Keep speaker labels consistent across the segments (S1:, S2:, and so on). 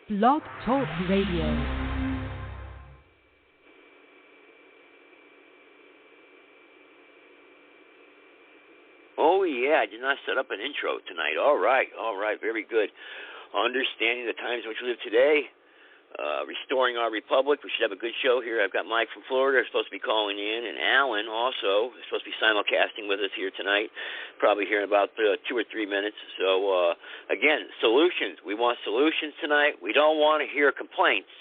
S1: Blog Talk Radio.
S2: Oh, yeah, I did not set up an intro tonight. All right, very good. Understanding the times in which we live today, restoring our republic. We should have a good show here. I've got Mike from Florida supposed to be calling in, and Alan also is supposed to be simulcasting with us here tonight, probably here in about 2 or 3 minutes. So, again, solutions. We want solutions tonight. We don't want to hear complaints.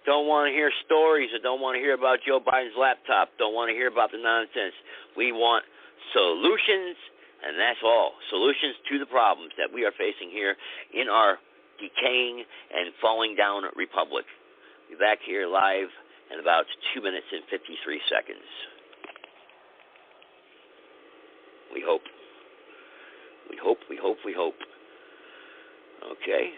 S2: Don't want to hear stories, or don't want to hear about Joe Biden's laptop. Don't want to hear about the nonsense. We want solutions. And that's all. Solutions to the problems that we are facing here in our decaying and falling down republic. We'll be back here live in about 2 minutes and 53 seconds. We hope. We hope. Okay.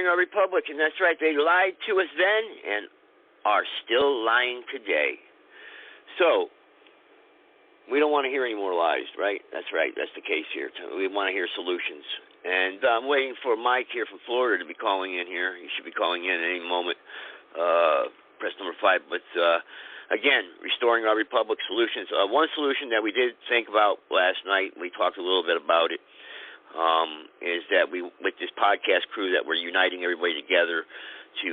S2: Our republic, and that's right, they lied to us then and are still lying today. So we don't want to hear any more lies, right? That's right, that's the case here. We want to hear solutions. And I'm waiting for Mike here from Florida to be calling in here. He should be calling in at any moment. Press number 5. But again, restoring our republic solutions. One solution that we did think about last night, we talked a little bit about it, is that we, with this podcast crew, that we're uniting everybody together to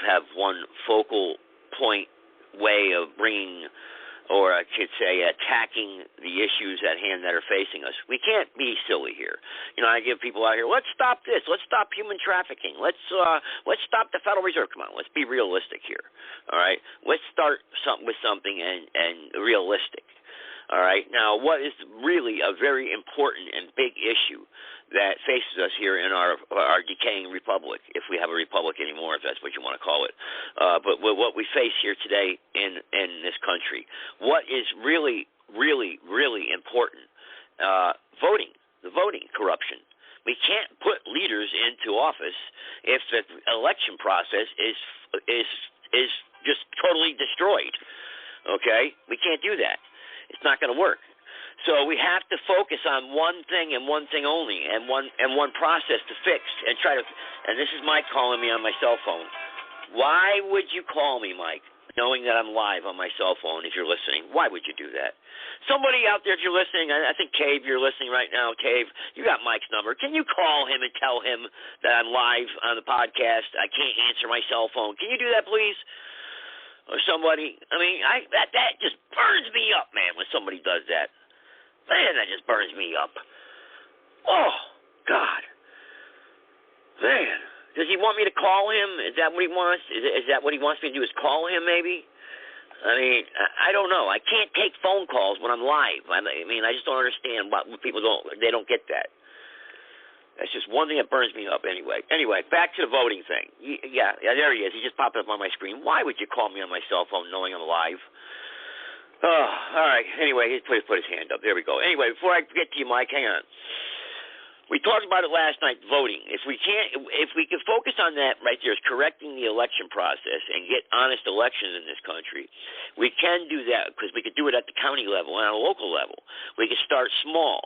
S2: have one focal point way of bringing, or I should say, attacking the issues at hand that are facing us. We can't be silly here. You know, I give people out here, let's stop this. Let's stop human trafficking. Let's stop the Federal Reserve. Come on, let's be realistic here. All right, let's start with something and realistic. All right. Now, what is really a very important and big issue that faces us here in our decaying republic, if we have a republic anymore, if that's what you want to call it, but what we face here today in this country, what is really, really, really important? Voting, the voting corruption. We can't put leaders into office if the election process is just totally destroyed. Okay, we can't do that. It's not going to work. So we have to focus on one thing and one thing only, and one process to fix and try to. And this is Mike calling me on my cell phone. Why would you call me, Mike, knowing that I'm live on my cell phone? If you're listening, why would you do that? Somebody out there, if you're listening, I think Cave, you're listening right now. Cave, you got Mike's number. Can you call him and tell him that I'm live on the podcast? I can't answer my cell phone. Can you do that, please? or somebody. I mean, that just burns me up, man, when somebody does that. Man, that just burns me up. Oh, God. Man. Does he want me to call him? Is that what he wants? Is that what he wants me to do, is call him maybe? I mean, I don't know. I can't take phone calls when I'm live. I mean, I just don't understand why people don't get that. That's just one thing that burns me up anyway. Anyway, back to the voting thing. Yeah, there he is. He just popped up on my screen. Why would you call me on my cell phone knowing I'm live? Oh, all right. Anyway, he put his hand up. There we go. Anyway, before I get to you, Mike, hang on. We talked about it last night, voting. If we can focus on that right there, is correcting the election process and get honest elections in this country, we can do that because we could do it at the county level and on a local level. We can start small.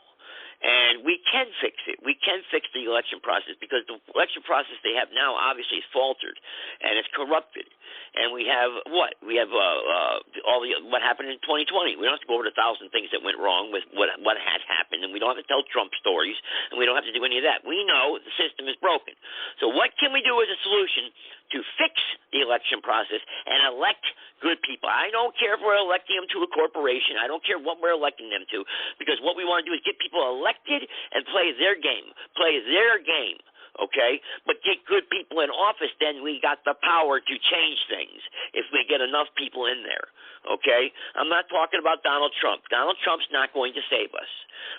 S2: And we can fix it. We can fix the election process because the election process they have now obviously is faltered and it's corrupted. And we have what? We have all the what happened in 2020. We don't have to go over the 1,000 things that went wrong with what had happened, and we don't have to tell Trump stories, and we don't have to do any of that. We know the system is broken. So what can we do as a solution to fix the election process and elect good people? I don't care if we're electing them to a corporation. I don't care what we're electing them to, because what we want to do is get people elected and play their game. Okay? But get good people in office, then we got the power to change things if we get enough people in there. Okay? I'm not talking about Donald Trump. Donald Trump's not going to save us.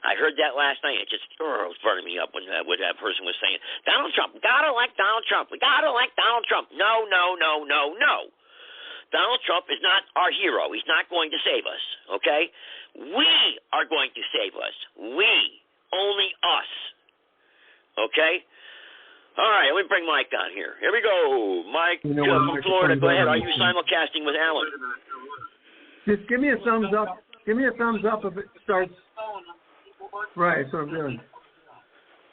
S2: I heard that last night. It just was burning me up when that person was saying, Donald Trump, we got to elect Donald Trump. We got to elect Donald Trump. No. Donald Trump is not our hero. He's not going to save us. Okay? We are going to save us. We. Only us. Okay? All right, let me bring Mike on here. Here we go. Mike from Florida. Go ahead. Are you simulcasting with Alan?
S3: Just give me a thumbs up. Give me a thumbs up if it starts. Right, that's what I'm doing.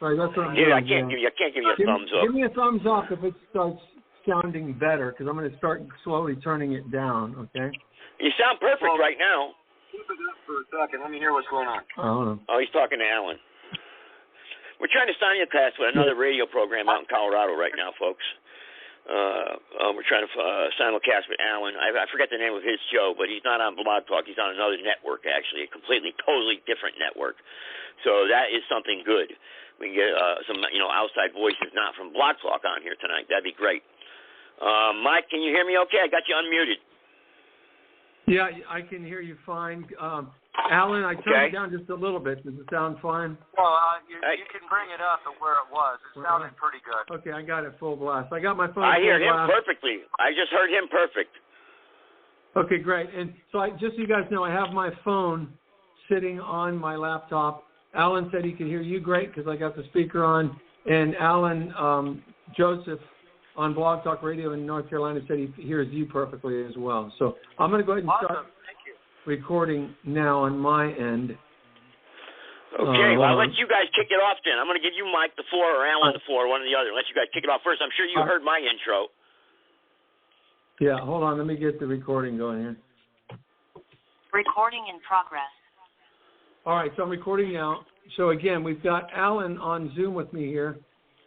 S3: Right, that's what I'm doing.
S2: I can't give you a thumbs up.
S3: Give me a thumbs up if it starts sounding better, because I'm going to start slowly turning it down, okay?
S2: You sound perfect right now.
S4: Keep it up for a second. Let me hear what's going on.
S3: I don't know.
S2: Oh, he's talking to Alan. We're trying to simulcast with another radio program out in Colorado right now, folks. We're trying to simulcast with Alan. I forget the name of his show, but he's not on Blog Talk. He's on another network, actually, a totally different network. So that is something good. We can get some, outside voices not from Blog Talk on here tonight. That'd be great. Mike, can you hear me okay? I got you unmuted.
S3: Yeah, I can hear you fine. Alan, I turned it down just a little bit. Does it sound fine?
S4: Well, you can bring it up at where it was. It sounded pretty good.
S3: Okay, I got it full blast. I got my phone.
S2: I hear him perfectly. I just heard him perfect.
S3: Okay, great. And so just so you guys know, I have my phone sitting on my laptop. Alan said he could hear you great because I got the speaker on. And Alan Joseph on Blog Talk Radio in North Carolina said he hears you perfectly as well. So I'm going to go ahead and start recording now on my end.
S2: Okay, well, I'll let you guys kick it off then. I'm going to give you Mike the floor or Alan the floor, one or the other. Let you guys kick it off first. I'm sure you heard my intro.
S3: Yeah, hold on. Let me get the recording going here.
S1: Recording in progress.
S3: All right, so I'm recording now. So, again, we've got Alan on Zoom with me here.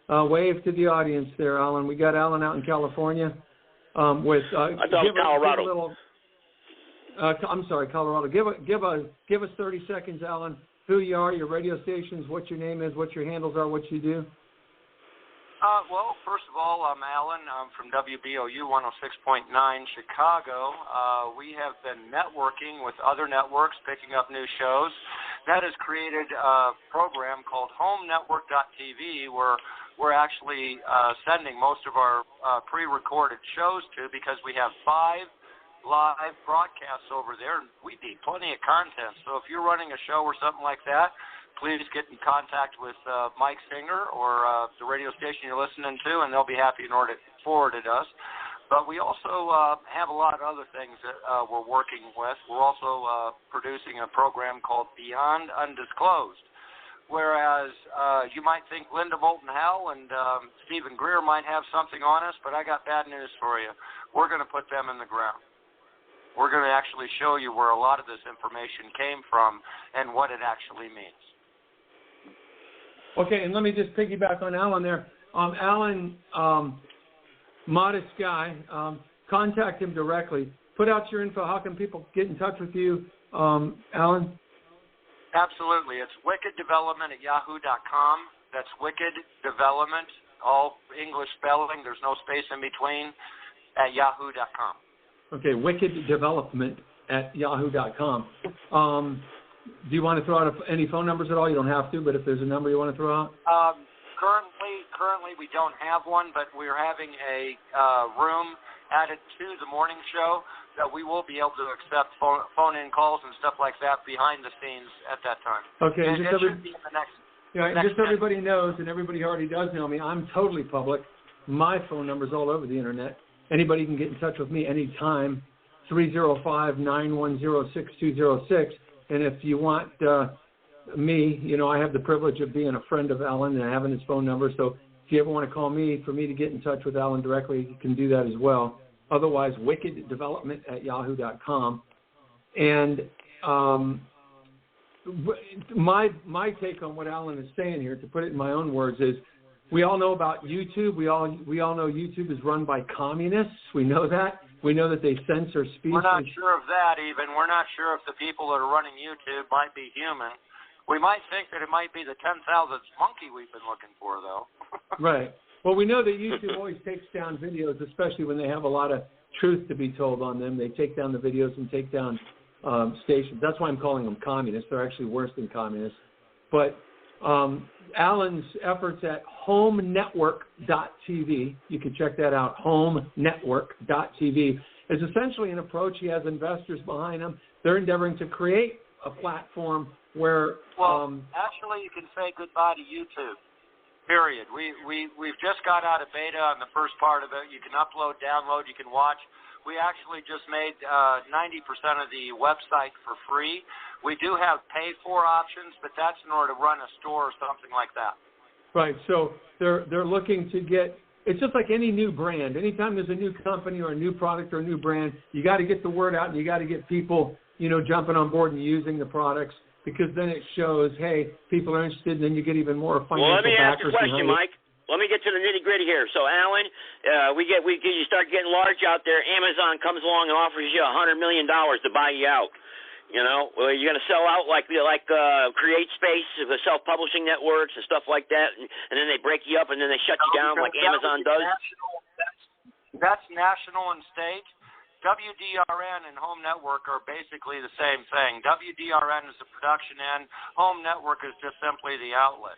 S3: Wave to the audience there, Alan. We got Alan out in California with
S2: I thought it was Colorado.
S3: I'm sorry, Colorado. Give us 30 seconds, Alan. Who you are, your radio stations, what your name is, what your handles are, what you do.
S4: Well, first of all, I'm Alan. I'm from WBOU 106.9 Chicago. We have been networking with other networks, picking up new shows. That has created a program called HomeNetwork.tv, where we're actually sending most of our pre-recorded shows to, because we have 5 live broadcasts over there, and we need plenty of content. So if you're running a show or something like that, please get in contact with Mike Singer or the radio station you're listening to, and they'll be happy in order to forward it us. But we also have a lot of other things that we're working with. We're also producing a program called Beyond Undisclosed, whereas you might think Linda Moulton Howe and Stephen Greer might have something on us, but I got bad news for you. We're going to put them in the ground. We're going to actually show you where a lot of this information came from and what it actually means.
S3: Okay, and let me just piggyback on Alan there. Alan, modest guy, contact him directly. put out your info. How can people get in touch with you, Alan?
S4: Absolutely. It's wickeddevelopment@yahoo.com. That's Wicked Development, all English spelling. There's no space in between, at yahoo.com.
S3: Okay, wickeddevelopment@yahoo.com. Do you want to throw out any phone numbers at all? You don't have to, but if there's a number you want to throw out?
S4: Currently we don't have one, but we're having a room added to the morning show that we will be able to accept phone-in calls and stuff like that behind the scenes at that time.
S3: Okay,
S4: and it should be in the next.
S3: Yeah, and just so everybody knows, and everybody already does know me, I'm totally public. My phone number's all over the internet. Anybody can get in touch with me anytime, 305-910-6206. And if you want me, I have the privilege of being a friend of Alan and having his phone number. So if you ever want to call me, for me to get in touch with Alan directly, you can do that as well. Otherwise, wickeddevelopment@yahoo.com. And my take on what Alan is saying here, to put it in my own words, is we all know about YouTube. We all know YouTube is run by communists. We know that. We know that they censor speech.
S4: We're not sure of that even. We're not sure if the people that are running YouTube might be human. We might think that it might be the 10,000th monkey we've been looking for, though.
S3: Right. Well, we know that YouTube always takes down videos, especially when they have a lot of truth to be told on them. They take down the videos and take down stations. That's why I'm calling them communists. They're actually worse than communists. But Alan's efforts at HomeNetwork.tv, you can check that out, HomeNetwork.tv, is essentially an approach. He has investors behind him. They're endeavoring to create a platform where...
S4: actually, you can say goodbye to YouTube, period. We've just got out of beta on the first part of it. You can upload, download, you can watch. We actually just made 90% of the website for free. We do have pay-for options, but that's in order to run a store or something like that.
S3: Right. So they're looking to get. It's just like any new brand. Anytime there's a new company or a new product or a new brand, you got to get the word out and you got to get people, jumping on board and using the products, because then it shows, hey, people are interested, and then you get even more financial backers.
S2: Well, let me ask you a question, Mike. Let me get to the nitty-gritty here. So, Alan, you start getting large out there. Amazon comes along and offers you $100 million to buy you out. You're going to sell out like CreateSpace, the self-publishing networks and stuff like that, and then they break you up and then they shut you down like Amazon does.
S4: That's national and state. WDRN and Home Network are basically the same thing. WDRN is the production end. Home Network is just simply the outlet.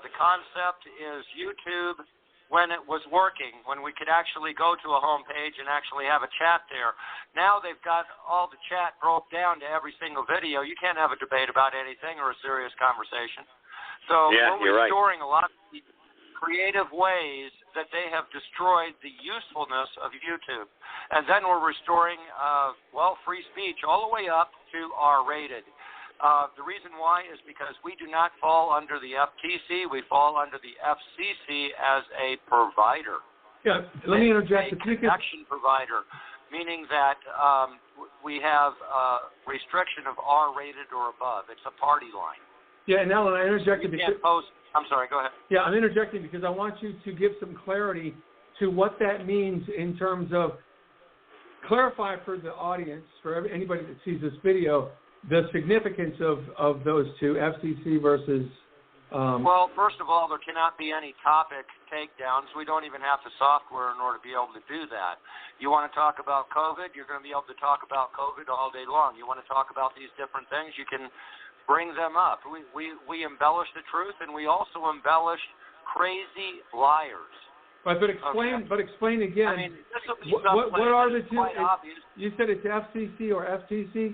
S4: The concept is YouTube, when it was working, when we could actually go to a home page and actually have a chat there. Now they've got all the chat broke down to every single video. You can't have a debate about anything or a serious conversation. So we're restoring a lot of the creative ways that they have destroyed the usefulness of YouTube. And then we're restoring, free speech all the way up to R-rated. The reason why is because we do not fall under the FTC. We fall under the FCC as a provider.
S3: Yeah, let me interject.
S4: A connection provider, meaning that we have restriction of R-rated or above. It's a party line.
S3: Yeah, and Alan, I interjected because...
S4: I'm sorry, go ahead.
S3: Yeah, I'm interjecting because I want you to give some clarity to what that means in terms of... Clarify for the audience, for anybody that sees this video, the significance of those two, FCC versus...
S4: Well, first of all, there cannot be any topic takedowns. We don't even have the software in order to be able to do that. You want to talk about COVID, you're going to be able to talk about COVID all day long. You want to talk about these different things, you can bring them up. We embellish the truth, and we also embellish crazy liars.
S3: Right, but explain again.
S4: I mean, this will be
S3: what are the two?
S4: Obvious.
S3: You said it's FCC or FTC?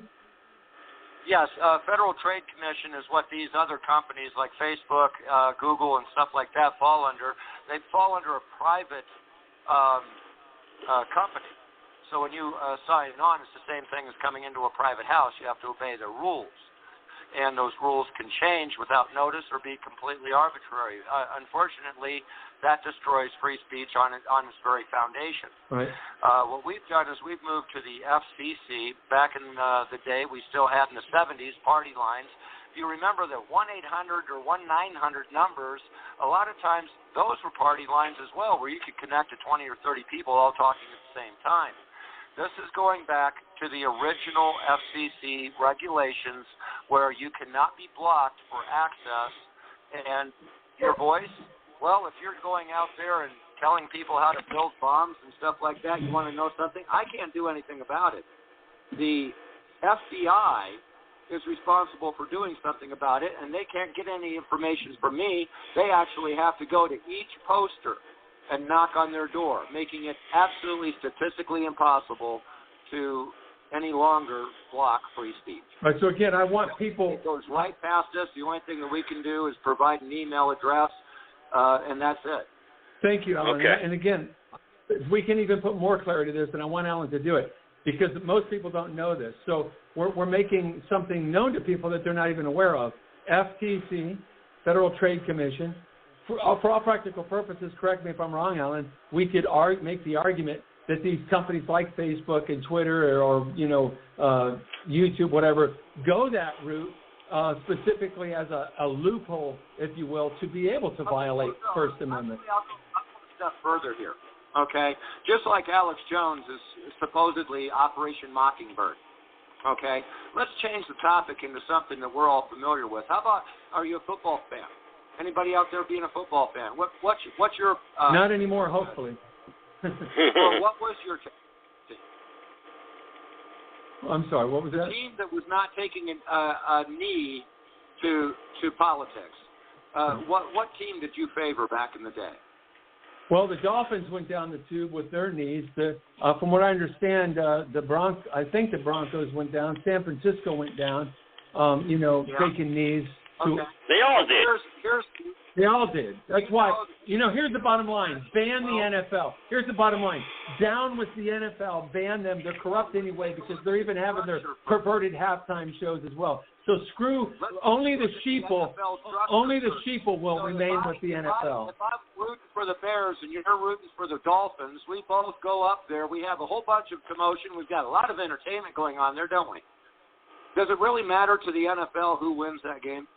S4: Yes, Federal Trade Commission is what these other companies like Facebook, Google, and stuff like that fall under. They fall under a private company. So when you sign on, it's the same thing as coming into a private house. You have to obey their rules. And those rules can change without notice or be completely arbitrary. Unfortunately, that destroys free speech on its very foundation.
S3: Right.
S4: What we've done is we've moved to the FCC. Back in the day, we still had in the 70s party lines. If you remember the 1-800 or 1-900 numbers, a lot of times those were party lines as well, where you could connect to 20 or 30 people all talking at the same time. This is going back to the original FCC regulations where you cannot be blocked for access. And your voice, well, if you're going out there and telling people how to build bombs and stuff like that, you want to know something? I can't do anything about it. The FBI is responsible for doing something about it, and they can't get any information from me. They actually have to go to each poster and knock on their door, making it absolutely statistically impossible to any longer block free speech.
S3: Right, so again, I want people...
S4: It goes right past us. The only thing that we can do is provide an email address, and that's it.
S3: Thank you, Alan.
S2: Okay.
S3: And again, we can even put more clarity to this, and I want Alan to do it, because most people don't know this. So we're making something known to people that they're not even aware of. FTC, Federal Trade Commission, for all practical purposes, correct me if I'm wrong, Alan, we could make the argument that these companies like Facebook and Twitter or YouTube, whatever, go that route specifically as a loophole, if you will, to be able to violate First Amendment.
S4: I'll go a step further here, okay? Just like Alex Jones is supposedly Operation Mockingbird, okay? Let's change the topic into something that we're all familiar with. How about, are you a football fan? Anybody out there being a football fan? What's your...
S3: Not anymore, hopefully.
S4: Well, what was your team?
S3: I'm sorry, what was that?
S4: The team that was not taking a knee to politics. What team did you favor back in the day?
S3: Well, the Dolphins went down the tube with their knees. From what I understand, I think the Broncos went down. San Francisco went down, taking knees.
S2: Okay. They all did.
S3: They all did. That's why, here's the bottom line. Ban the NFL. Here's the bottom line. Down with the NFL. Ban them. They're corrupt anyway because they're even having their perverted halftime shows as well. So only the sheeple will remain with the NFL.
S4: If I'm rooting for the Bears and you're rooting for the Dolphins, we both go up there. We have a whole bunch of commotion. We've got a lot of entertainment going on there, don't we? Does it really matter to the NFL who wins that game?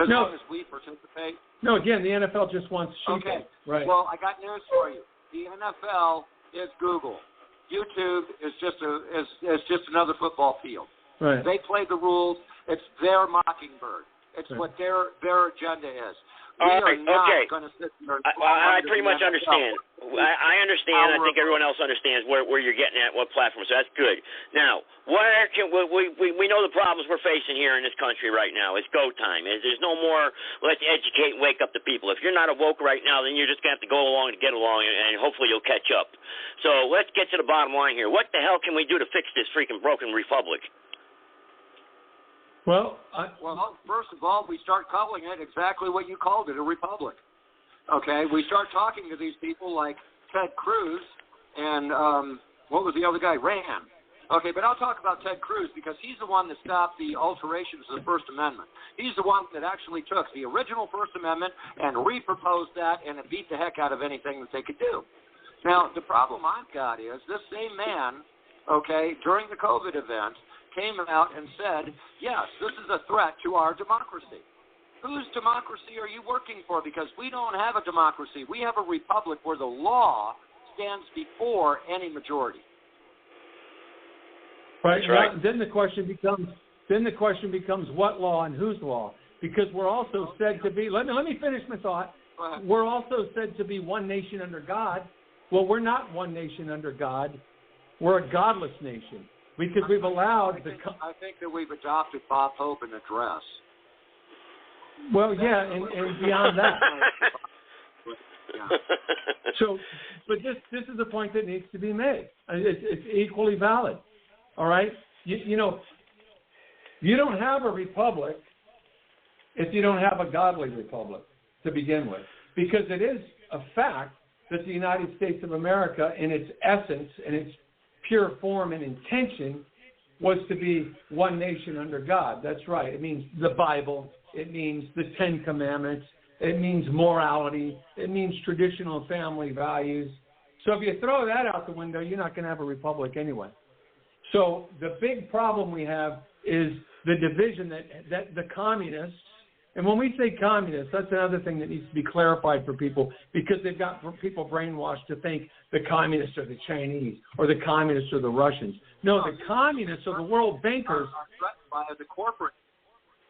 S4: As long as we participate?
S3: No, again, the NFL just wants sheeple.
S4: Okay.
S3: Right.
S4: Well, I got news for you. The NFL is Google. YouTube is just another football field.
S3: Right.
S4: They play the rules. It's their Mockingbird. It's what their agenda is. We are not going to sit there and
S2: I pretty much understand. I understand. I think everyone else understands where you're getting at, what platform. So that's good. Now, we know the problems we're facing here in this country right now. It's go time. There's no more let's educate and wake up the people. If you're not awoke right now, then you're just going to have to go along to get along, and hopefully you'll catch up. So let's get to the bottom line here. What the hell can we do to fix this freaking broken republic?
S3: Well,
S4: first of all, we start calling it exactly what you called it, a republic. Okay? We start talking to these people like Ted Cruz and what was the other guy? Rand. Okay, but I'll talk about Ted Cruz because he's the one that stopped the alterations of the First Amendment. He's the one that actually took the original First Amendment and reproposed that, and it beat the heck out of anything that they could do. Now, the problem I've got is this same man, okay, during the COVID event, came out and said, yes, this is a threat to our democracy. Whose democracy are you working for? Because we don't have a democracy. We have a republic where the law stands before any majority.
S3: Right. Well, then the question becomes what law and whose law? Because we're also said to be, let me finish my thought. We're also said to be one nation under God. Well, we're not one nation under God. We're a godless nation. Because we've allowed
S4: I think that we've adopted Bob Hope in a dress.
S3: Well, yeah, and beyond that. So, but this is a point that needs to be made. It's equally valid. All right? You don't have a republic if you don't have a godly republic to begin with. Because it is a fact that the United States of America, in its essence, in its pure form and intention, was to be one nation under God. That's right. It means the Bible. It means the Ten Commandments. It means morality. It means traditional family values. So if you throw that out the window, you're not going to have a republic anyway. So the big problem we have is the division that the communists And when we say communists, that's another thing that needs to be clarified for people, because they've got people brainwashed to think the communists are the Chinese or the communists are the Russians. No, the communists are the world bankers.
S4: Are threatened by the corporate.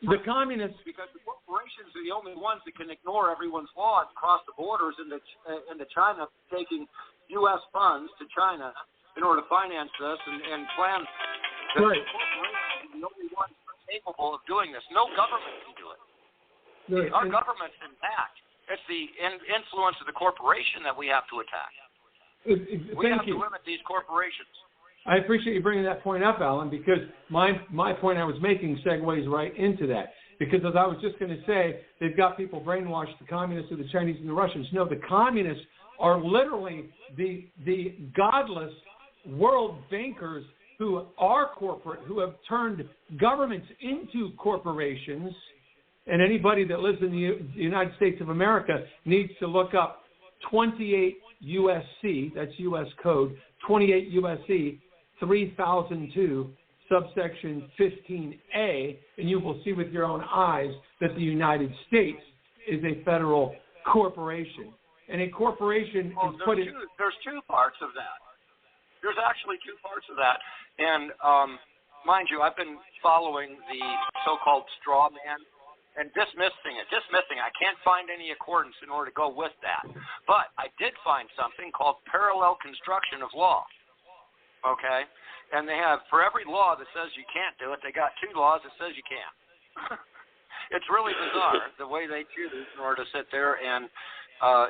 S3: The communists,
S4: because the corporations are the only ones that can ignore everyone's laws across the borders into China, taking U.S. funds to China in order to finance this and plan.
S3: Right.
S4: The corporations are the only ones capable of doing this. No government can do it.
S3: right,
S4: Our government's intact. It's the influence of the corporation that we have to attack. We have to limit these corporations.
S3: I appreciate you bringing that point up, Alan, because my point I was making segues right into that. Because as I was just going to say, they've got people brainwashed, the communists are the Chinese and the Russians. No, the communists are literally the godless world bankers who are corporate, who have turned governments into corporations. And anybody that lives in the United States of America needs to look up 28 USC, that's U.S. code, 28 USC 3002, subsection 15A, and you will see with your own eyes that the United States is a federal corporation. And a corporation is put in...
S4: There's two parts of that. There's actually two parts of that. And mind you, I've been following the so-called straw man and dismissing it. I can't find any accordance in order to go with that. But I did find something called parallel construction of law. Okay? And they have, for every law that says you can't do it, they got two laws that says you can. It's really bizarre the way they choose in order to sit there and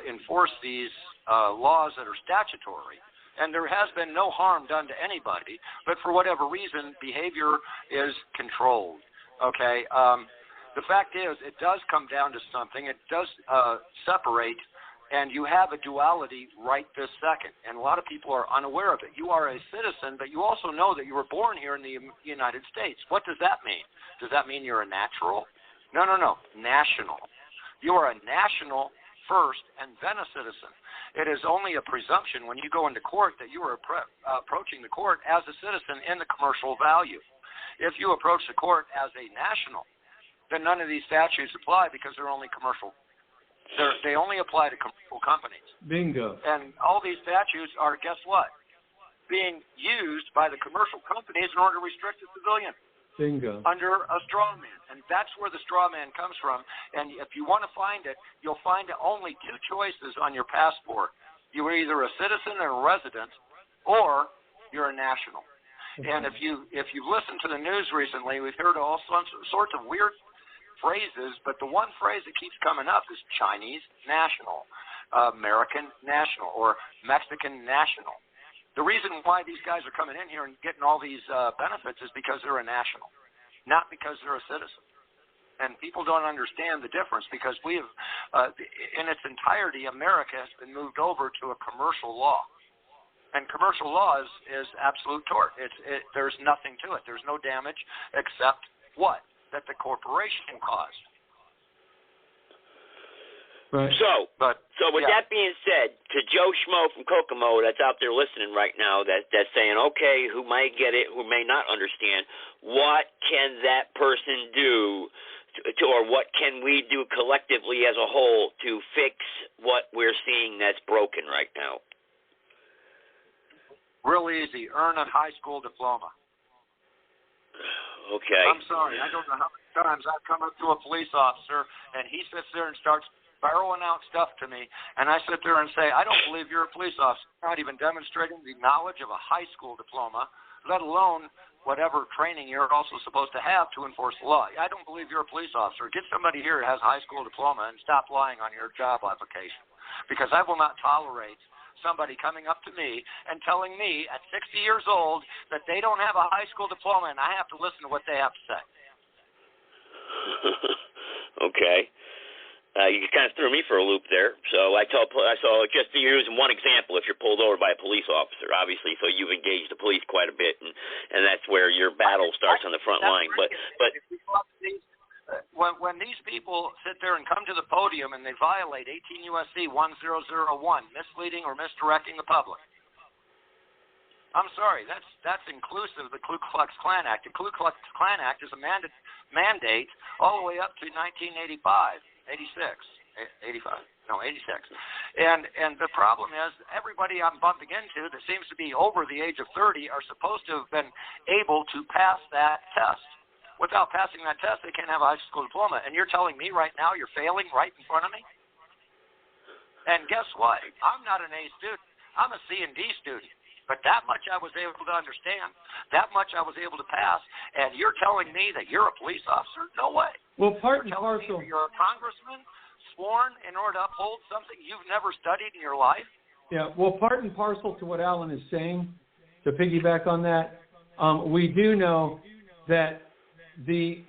S4: enforce these laws that are statutory. And there has been no harm done to anybody, but for whatever reason, behavior is controlled. Okay? The fact is, it does come down to something. It does separate, and you have a duality right this second. And a lot of people are unaware of it. You are a citizen, but you also know that you were born here in the United States. What does that mean? Does that mean you're a natural? No. National. You are a national first and then a citizen. It is only a presumption when you go into court that you are approaching the court as a citizen in the commercial value. If you approach the court as a national, then none of these statutes apply because they're only commercial. They only apply to commercial companies.
S3: Bingo.
S4: And all these statutes are, guess what? Being used by the commercial companies in order to restrict the civilian.
S3: Bingo.
S4: Under a straw man. And that's where the straw man comes from. And if you want to find it, you'll find only two choices on your passport. You are either a citizen or a resident, or you're a national. And if you listen to the news recently, we've heard all sorts of weird phrases, but the one phrase that keeps coming up is Chinese national, American national, or Mexican national. The reason why these guys are coming in here and getting all these benefits is because they're a national, not because they're a citizen. And people don't understand the difference because we have, in its entirety, America has been moved over to a commercial law. And commercial law is absolute tort. There's nothing to it. There's no damage except what? That the corporation caused.
S3: Right.
S2: So with that being said, to Joe Schmo from Kokomo that's out there listening right now, that's saying, okay, who might get it, who may not understand, what can that person do or what can we do collectively as a whole to fix what we're seeing that's broken right now?
S4: Real easy. Earn a high school diploma.
S2: Okay.
S4: I'm sorry. I don't know how many times I've come up to a police officer and he sits there and starts barreling out stuff to me, and I sit there and say, I don't believe you're a police officer. You're not even demonstrating the knowledge of a high school diploma, let alone whatever training you're also supposed to have to enforce the law. I don't believe you're a police officer. Get somebody here who has a high school diploma and stop lying on your job application, because I will not tolerate somebody coming up to me and telling me at 60 years old that they don't have a high school diploma and I have to listen to what they have to say.
S2: Okay. You kind of threw me for a loop there. So just to use one example, if you're pulled over by a police officer, obviously, so you've engaged the police quite a bit, and that's where your battle starts on the front line. But when these people sit there and come to the podium and they violate 18 U.S.C. 1001, misleading or misdirecting the public, I'm sorry, that's inclusive of the Ku Klux Klan Act. The Ku Klux Klan Act is a
S4: mandate all the way up to 1985, 86. And the problem is everybody I'm bumping into that seems to be over the age of 30 are supposed to have been able to pass that test. Without passing that test, they can't have a high school diploma. And you're telling me right now you're failing right in front of me? And guess what? I'm not an A student. I'm a C and D student. But that much I was able to understand. That much I was able to pass. And you're telling me that you're a police officer? No way.
S3: Well, part and
S4: You're
S3: parcel.
S4: telling me you're a congressman sworn in order to uphold something you've never studied in your life?
S3: Yeah, well, part and parcel to what Alan is saying, to piggyback on that, we do know that the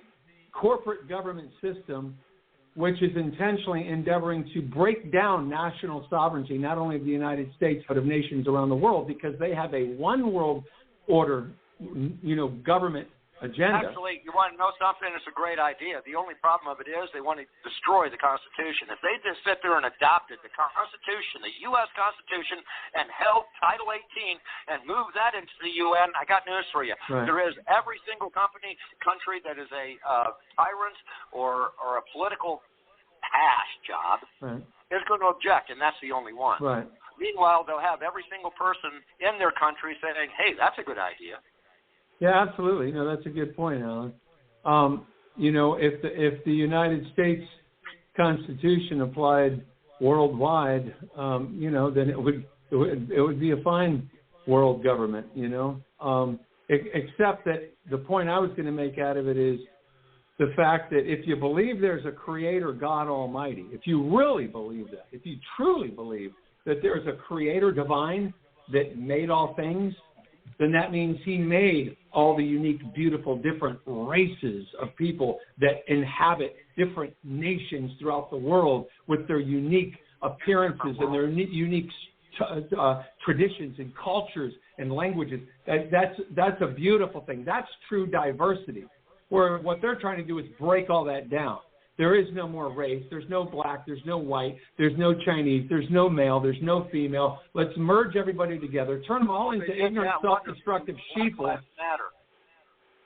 S3: corporate government system, which is intentionally endeavoring to break down national sovereignty, not only of the United States, but of nations around the world, because they have a one world order, government agenda.
S4: Actually, you want to know something? It's a great idea. The only problem of it is they want to destroy the Constitution. If they just sit there and adopted the Constitution, the U.S. Constitution, and held Title 18 and moved that into the UN, I got news for you.
S3: Right.
S4: There is every single country that is a tyrant or a political hash job
S3: Right.
S4: is going to object, and that's the only one.
S3: Right.
S4: Meanwhile, they'll have every single person in their country saying, hey, that's a good idea.
S3: Yeah, absolutely. No, that's a good point, Alan. If the United States Constitution applied worldwide, then it would be a fine world government. Except that the point I was going to make out of it is the fact that if you believe there's a Creator, God Almighty, if you really believe that, if you truly believe that there's a Creator divine that made all things, then that means He made all the unique, beautiful, different races of people that inhabit different nations throughout the world with their unique appearances and their unique traditions and cultures and languages. That's a beautiful thing. That's true diversity, where what they're trying to do is break all that down. There is no more race. There's no black. There's no white. There's no Chinese. There's no male. There's no female. Let's merge everybody together. Turn them all into ignorant, self-destructive sheeple.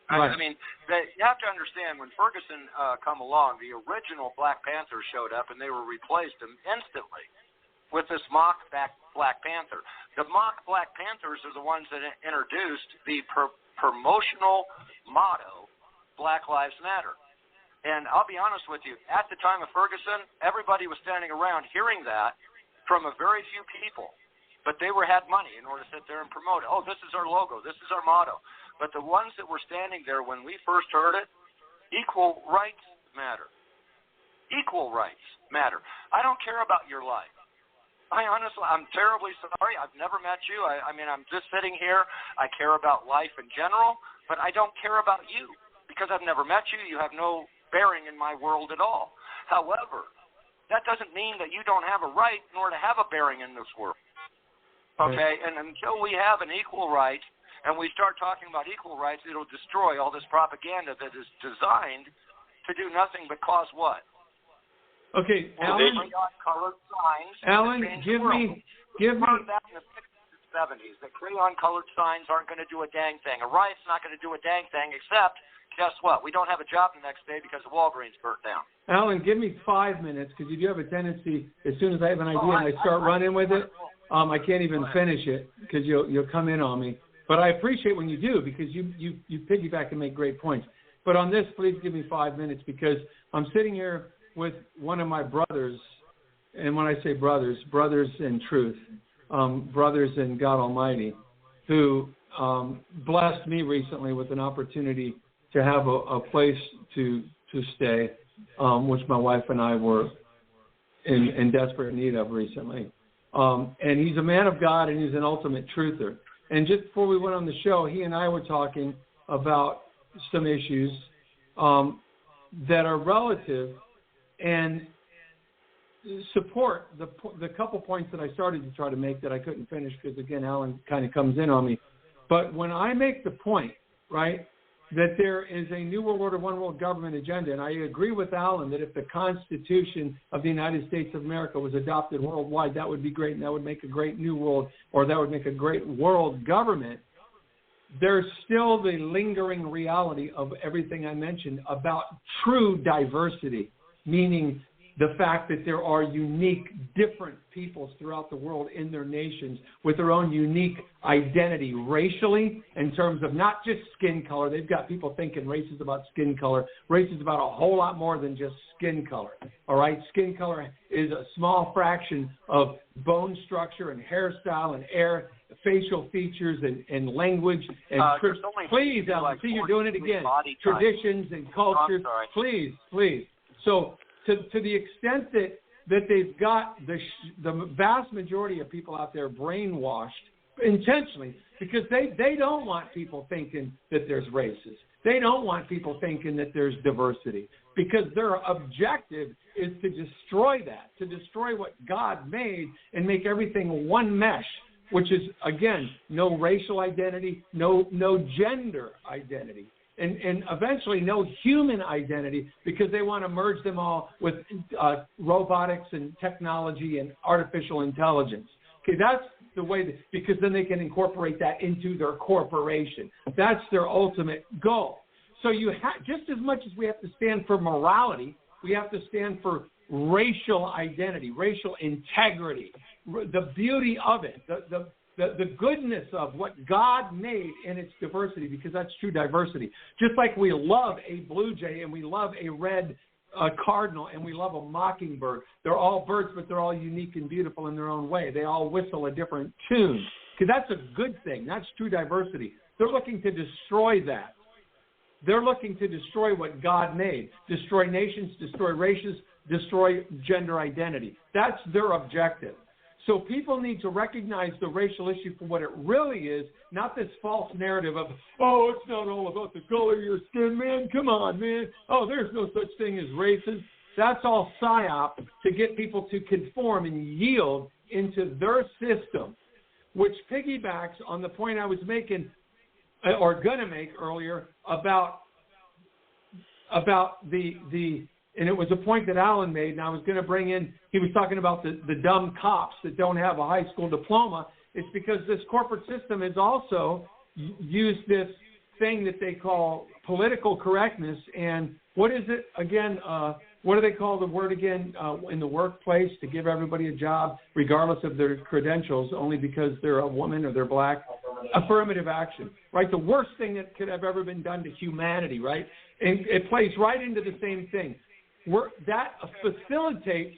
S4: Right. I mean, you have to understand, when Ferguson come along, the original Black Panthers showed up, and they were replaced instantly with this mock Black Panther. The mock Black Panthers are the ones that introduced the promotional motto, Black Lives Matter. And I'll be honest with you, at the time of Ferguson, everybody was standing around hearing that from a very few people. But they had money in order to sit there and promote it. Oh, this is our logo. This is our motto. But the ones that were standing there when we first heard it, equal rights matter. Equal rights matter. I don't care about your life. I'm terribly sorry. I've never met you. I mean, I'm just sitting here. I care about life in general, but I don't care about you because I've never met you. You have no bearing in my world at all. However, that doesn't mean that you don't have a right nor to have a bearing in this world. Okay? And until we have an equal right and we start talking about equal rights, it'll destroy all this propaganda that is designed to do nothing but cause what?
S3: Okay, Alan, give me
S4: that in the 60s and 70s, that crayon-colored signs aren't going to do a dang thing. A riot's not going to do a dang thing, except, guess what? We don't have a job the next day because the Walgreens burnt down.
S3: Alan, give me 5 minutes, because you do have a tendency, as soon as I have an idea and I start running with it, I can't even finish it because you'll come in on me. But I appreciate when you do, because you piggyback and make great points. But on this, please give me 5 minutes, because I'm sitting here with one of my brothers, and when I say brothers in truth, brothers in God Almighty, who blessed me recently with an opportunity to have a place to stay, which my wife and I were in desperate need of recently. And he's a man of God, and he's an ultimate truther. And just before we went on the show, he and I were talking about some issues that are relative and support the couple points that I started to try to make that I couldn't finish because, again, Alan kind of comes in on me. But when I make the point, right, that there is a New World Order, One World Government agenda, and I agree with Alan that if the Constitution of the United States of America was adopted worldwide, that would be great, and that would make a great new world, or that would make a great world government. there's still the lingering reality of everything I mentioned about true diversity, meaning the fact that there are unique, different peoples throughout the world in their nations with their own unique identity racially, in terms of not just skin color. They've got people thinking race is about skin color. Race is about a whole lot more than just skin color. All right? Skin color is a small fraction of bone structure and hairstyle and facial features and language. And please, Alan, see you're doing it again. Traditions and cultures. Please. So to the extent that they've got the vast majority of people out there brainwashed intentionally, because they don't want people thinking that there's races. They don't want people thinking that there's diversity, because their objective is to destroy that, to destroy what God made and make everything one mesh, which is, again, no racial identity, no gender identity. And eventually no human identity, because they want to merge them all with robotics and technology and artificial intelligence. Okay, that's the way, because then they can incorporate that into their corporation. That's their ultimate goal. So just as much as we have to stand for morality, we have to stand for racial identity, racial integrity, the beauty of it, the goodness of what God made in its diversity, because that's true diversity. Just like we love a blue jay and we love a red cardinal and we love a mockingbird. They're all birds, but they're all unique and beautiful in their own way. They all whistle a different tune, because that's a good thing. That's true diversity. They're looking to destroy that. They're looking to destroy what God made, destroy nations, destroy races, destroy gender identity. That's their objective. So people need to recognize the racial issue for what it really is, not this false narrative of, oh, it's not all about the color of your skin, man. Come on, man. Oh, there's no such thing as races. That's all psyop to get people to conform and yield into their system, which piggybacks on the point I was making or going to make earlier about the and it was a point that Alan made, and I was going to bring in, he was talking about the dumb cops that don't have a high school diploma. It's because this corporate system has also used this thing that they call political correctness. And what is it again? What do they call the word again in the workplace to give everybody a job, regardless of their credentials, only because they're a woman or they're black? Affirmative action, right? The worst thing that could have ever been done to humanity, right? And it plays right into the same thing. That facilitates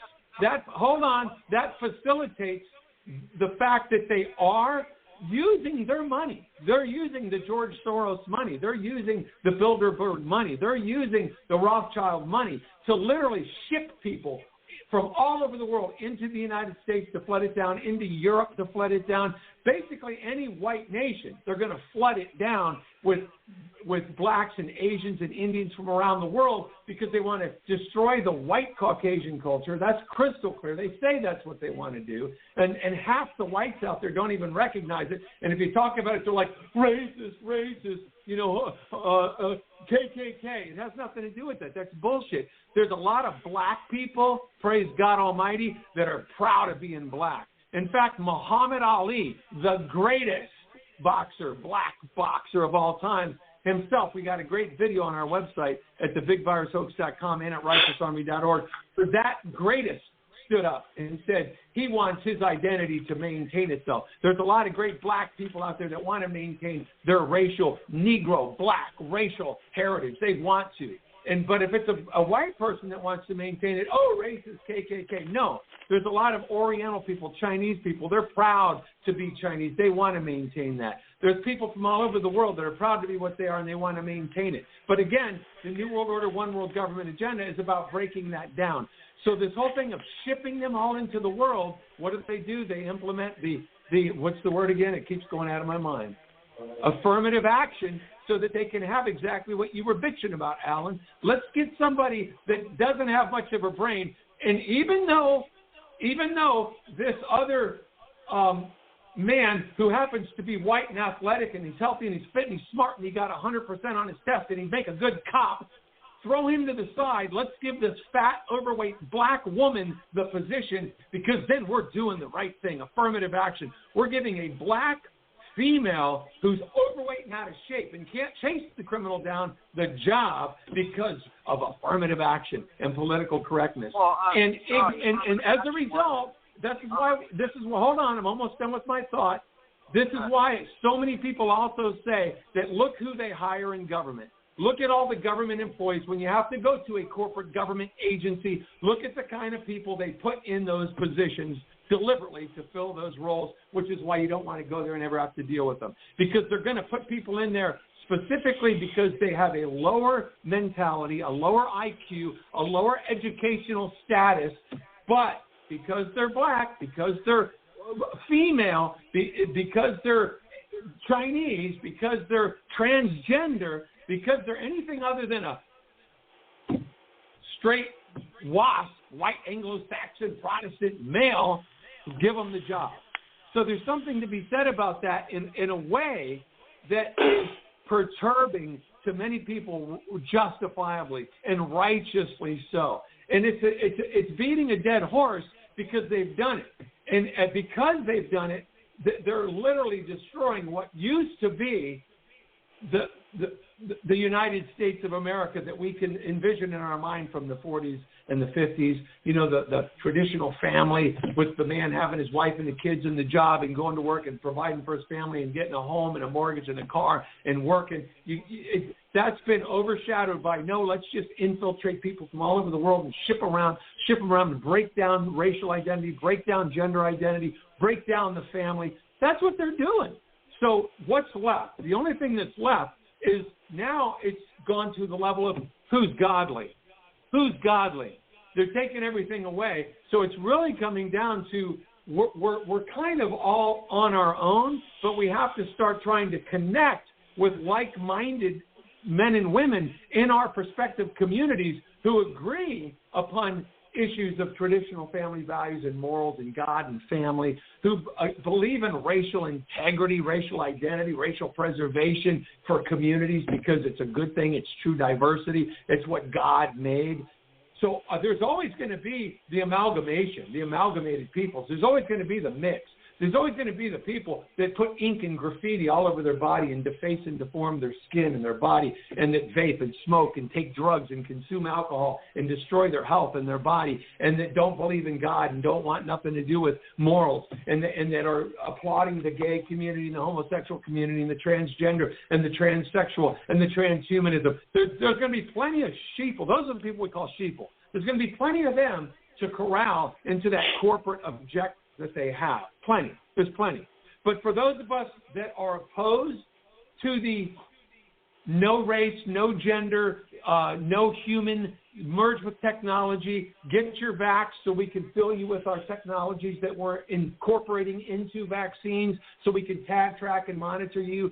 S3: the fact that they are using their money. They're using the George Soros money. They're using the Bilderberg money. They're using the Rothschild money to literally ship people from all over the world into the United States to flood it down, into Europe to flood it down. Basically, any white nation, they're going to flood it down with blacks and Asians and Indians from around the world, because they want to destroy the white Caucasian culture. That's crystal clear. They say that's what they want to do. And half the whites out there don't even recognize it. And if you talk about it, they're like, racist, KKK. It has nothing to do with that. That's bullshit. There's a lot of black people, praise God Almighty, that are proud of being black. In fact, Muhammad Ali, the greatest black boxer of all time himself, we got a great video on our website at thebigvirushoax.com and at righteousarmy.org. For that greatest stood up and said he wants his identity to maintain itself. There's a lot of great black people out there that want to maintain their racial, Negro, black, racial heritage. They want to. But if it's a white person that wants to maintain it, racist, KKK. No, there's a lot of Oriental people, Chinese people. They're proud to be Chinese. They want to maintain that. There's people from all over the world that are proud to be what they are, and they want to maintain it. But again, the New World Order, One World Government agenda is about breaking that down. So this whole thing of shipping them all into the world, what do? They implement the what's the word again? It keeps going out of my mind. Affirmative action, so that they can have exactly what you were bitching about, Alan. Let's get somebody that doesn't have much of a brain, and even though this other man who happens to be white and athletic and he's healthy and he's fit and he's smart and he got 100% on his test and he'd make a good cop, throw him to the side. Let's give this fat, overweight black woman the position, because then we're doing the right thing. Affirmative action. We're giving a black female who's overweight and out of shape and can't chase the criminal down the job because of affirmative action and political correctness.
S4: Well,
S3: and as a result, hold on, I'm almost done with my thought. This is why so many people also say that look who they hire in government. Look at all the government employees. When you have to go to a corporate government agency, look at the kind of people they put in those positions deliberately to fill those roles, which is why you don't want to go there and ever have to deal with them. Because they're going to put people in there specifically because they have a lower mentality, a lower IQ, a lower educational status, but because they're black, because they're female, because they're Chinese, because they're transgender, because they're anything other than a straight WASP, white Anglo-Saxon Protestant male, give them the job. So there's something to be said about that in a way that is perturbing to many people, justifiably and righteously so. And it's beating a dead horse because they've done it. And because they've done it, they're literally destroying what used to be the United States of America that we can envision in our mind from the 40s and the 50s. You know, the traditional family with the man having his wife and the kids and the job and going to work and providing for his family and getting a home and a mortgage and a car and working. That's been overshadowed by, no, let's just infiltrate people from all over the world and ship them around and break down racial identity, break down gender identity, break down the family. That's what they're doing. So what's left? The only thing that's left is now it's gone to the level of who's godly. Who's godly? They're taking everything away. So it's really coming down to we're kind of all on our own, but we have to start trying to connect with like-minded men and women in our prospective communities who agree upon issues of traditional family values and morals and God and family, who believe in racial integrity, racial identity, racial preservation for communities because it's a good thing, it's true diversity, it's what God made. So there's always going to be the amalgamation, the amalgamated peoples. There's always going to be the mix. There's always going to be the people that put ink and graffiti all over their body and deface and deform their skin and their body, and that vape and smoke and take drugs and consume alcohol and destroy their health and their body, and that don't believe in God and don't want nothing to do with morals, and that are applauding the gay community and the homosexual community and the transgender and the transsexual and the transhumanism. There's going to be plenty of sheeple. Those are the people we call sheeple. There's going to be plenty of them to corral into that corporate objective that they have. Plenty. There's plenty. But for those of us that are opposed to the no race, no gender, no human, merge with technology, get your vax so we can fill you with our technologies that we're incorporating into vaccines so we can tag, track, and monitor you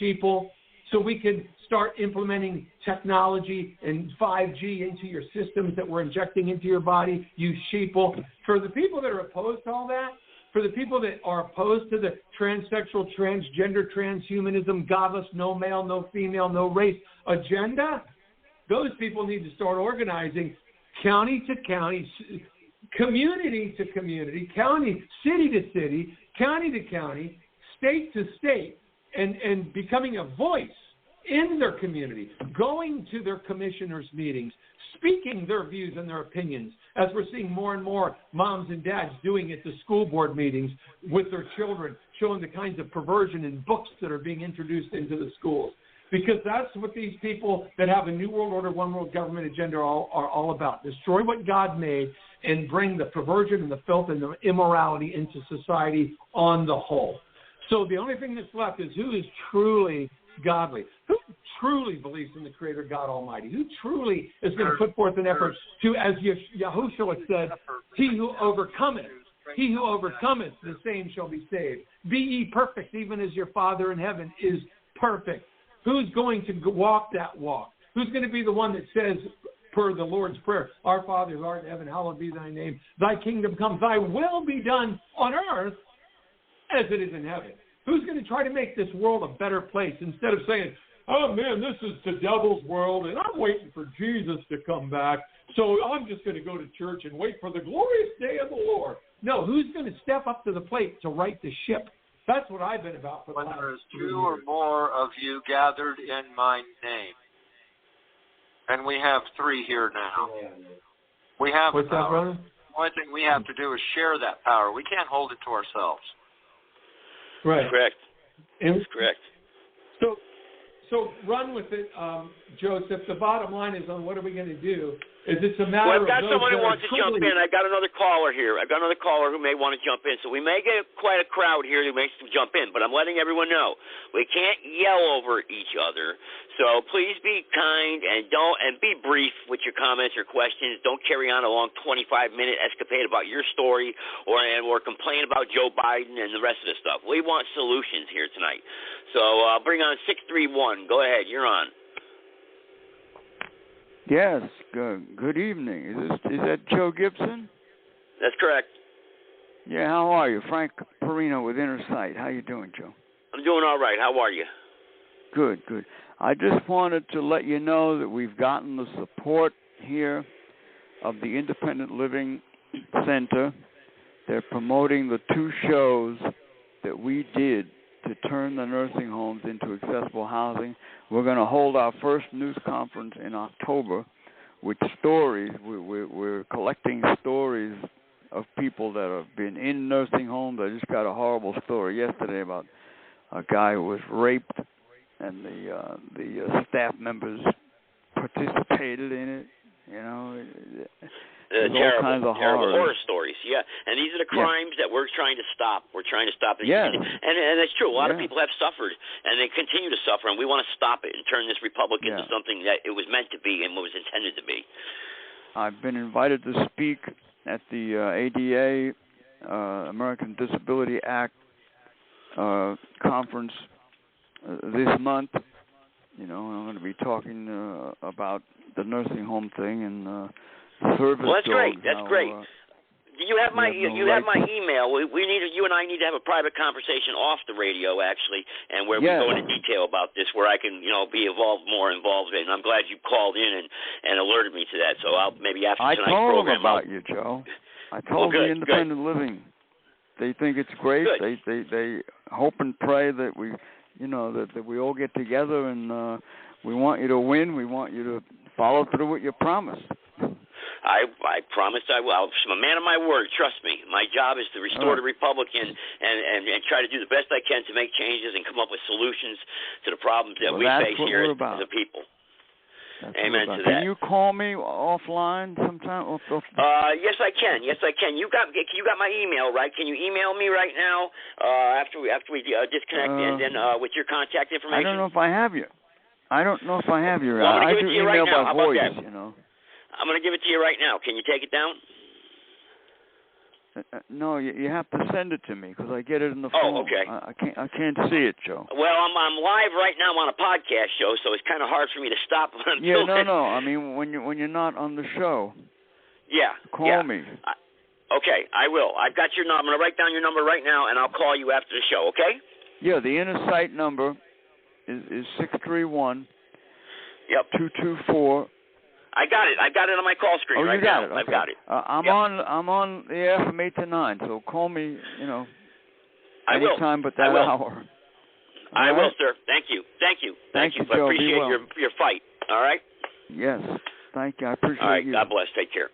S3: sheeple, so we can start implementing technology and 5G into your systems that we're injecting into your body, you sheeple. For the people that are opposed to all that, for the people that are opposed to the transsexual, transgender, transhumanism, godless, no male, no female, no race agenda, those people need to start organizing county to county, community to community, county, city to city, county to county, state to state, and becoming a voice in their community, going to their commissioners' meetings, speaking their views and their opinions, as we're seeing more and more moms and dads doing at the school board meetings with their children, showing the kinds of perversion in books that are being introduced into the schools. Because that's what these people that have a New World Order, One World Government agenda are all about. Destroy what God made and bring the perversion and the filth and the immorality into society on the whole. So the only thing that's left is who is truly godly, who truly believes in the Creator God Almighty, who truly is going to put forth an effort to, as Yahushua said, he who overcometh, the same shall be saved. Be ye perfect, even as your Father in heaven is perfect. Who's going to walk that walk? Who's going to be the one that says, per the Lord's Prayer, Our Father who art in heaven, hallowed be thy name. Thy kingdom come, thy will be done on earth as it is in heaven. Who's going to try to make this world a better place instead of saying, oh, man, this is the devil's world, and I'm waiting for Jesus to come back, so I'm just going to go to church and wait for the glorious day of the Lord. No, who's going to step up to the plate to right the ship That's what I've been about for the
S4: when
S3: last
S4: there is
S3: 2
S4: two
S3: years.
S4: or more of you gathered in my name. And we have 3 here now. We have
S3: What's that,
S4: power.
S3: brother?
S4: The only thing we have to do is share that power. We can't hold it to ourselves.
S3: Right.
S2: Correct.
S3: And
S2: That's correct.
S3: so run with it, Joseph. The bottom line is on what are we going to do? Is it's a matter
S2: Well, I've got
S3: of
S2: someone who wants to jump in. I've got another caller here. I've got another caller who may want to jump in. So we may get quite a crowd here who may jump in, but I'm letting everyone know we can't yell over each other. So please be kind and be brief with your comments or questions. Don't carry on a long 25-minute escapade about your story or complain about Joe Biden and the rest of the stuff. We want solutions here tonight. So bring on 631. Go ahead. You're on.
S5: Yes, good evening. Is that Joe Gibson?
S2: That's correct.
S5: Yeah, how are you? Frank Perino with Inner Sight. How you doing, Joe?
S2: I'm doing all right. How are you?
S5: Good. I just wanted to let you know that we've gotten the support here of the Independent Living Center. They're promoting the 2 shows that we did to turn the nursing homes into accessible housing. We're going to hold our first news conference in October with stories. We're collecting stories of people that have been in nursing homes. I just got a horrible story yesterday about a guy who was raped, and the staff members participated in it. You know,
S2: terrible horror stories. Yeah, and these are the crimes that we're trying to stop. We're trying to stop it.
S5: Yeah.
S2: And that's true. A lot of people have suffered, and they continue to suffer, and we want to stop it and turn this republic into something that it was meant to be and what was intended to be.
S5: I've been invited to speak at the ADA, American Disability Act conference this month. You know, I'm going to be talking about the nursing home thing and service
S2: well, that's
S5: dogs.
S2: Great. That's great. You have my have my email. We need you and I need to have a private conversation off the radio actually, and where we go into detail about this, where I can be more involved in. And I'm glad you called in and alerted me to that. So I'll maybe after tonight's program.
S5: I told them about you, Joe. I told the Independent Living. They think it's great.
S2: Good.
S5: They hope and pray that we that we all get together, and we want you to win. We want you to follow through with your promise.
S2: I promised I will. I'm a man of my word. Trust me. My job is to restore the republic and try to do the best I can to make changes and come up with solutions to the problems that we face here as the people.
S5: That's
S2: Amen to that.
S5: Can you call me offline sometime?
S2: Yes, I can. Yes, I can. You got my email, right? Can you email me right now after we disconnect and then with your contact information?
S5: I don't know if I have you. I do
S2: Well, I do email
S5: right
S2: by
S5: voice.
S2: I'm going to give it to you right now. Can you take it down?
S5: No, you have to send it to me because I get it in the phone.
S2: Oh, okay.
S5: I can't see it, Joe.
S2: Well, I'm live right now on a podcast show, so it's kind of hard for me to stop when I'm doing it.
S5: No. I mean, when you're not on the show. Call me.
S2: Okay, I will. I've got your number. I'm going to write down your number right now, and I'll call you after the show. Okay?
S5: Yeah, the Inner Sight number is 631.
S2: Yep.
S5: 224.
S2: I got it. I got it on my call screen right now.
S5: Okay.
S2: I've got it.
S5: I'm on the air from 8 to 9, so call me, anytime but that hour.
S2: I will, sir. Thank you. Thank you,
S5: Joe.
S2: I appreciate your fight. All right?
S5: Yes. Thank you. I appreciate you.
S2: All right. God bless. Take care.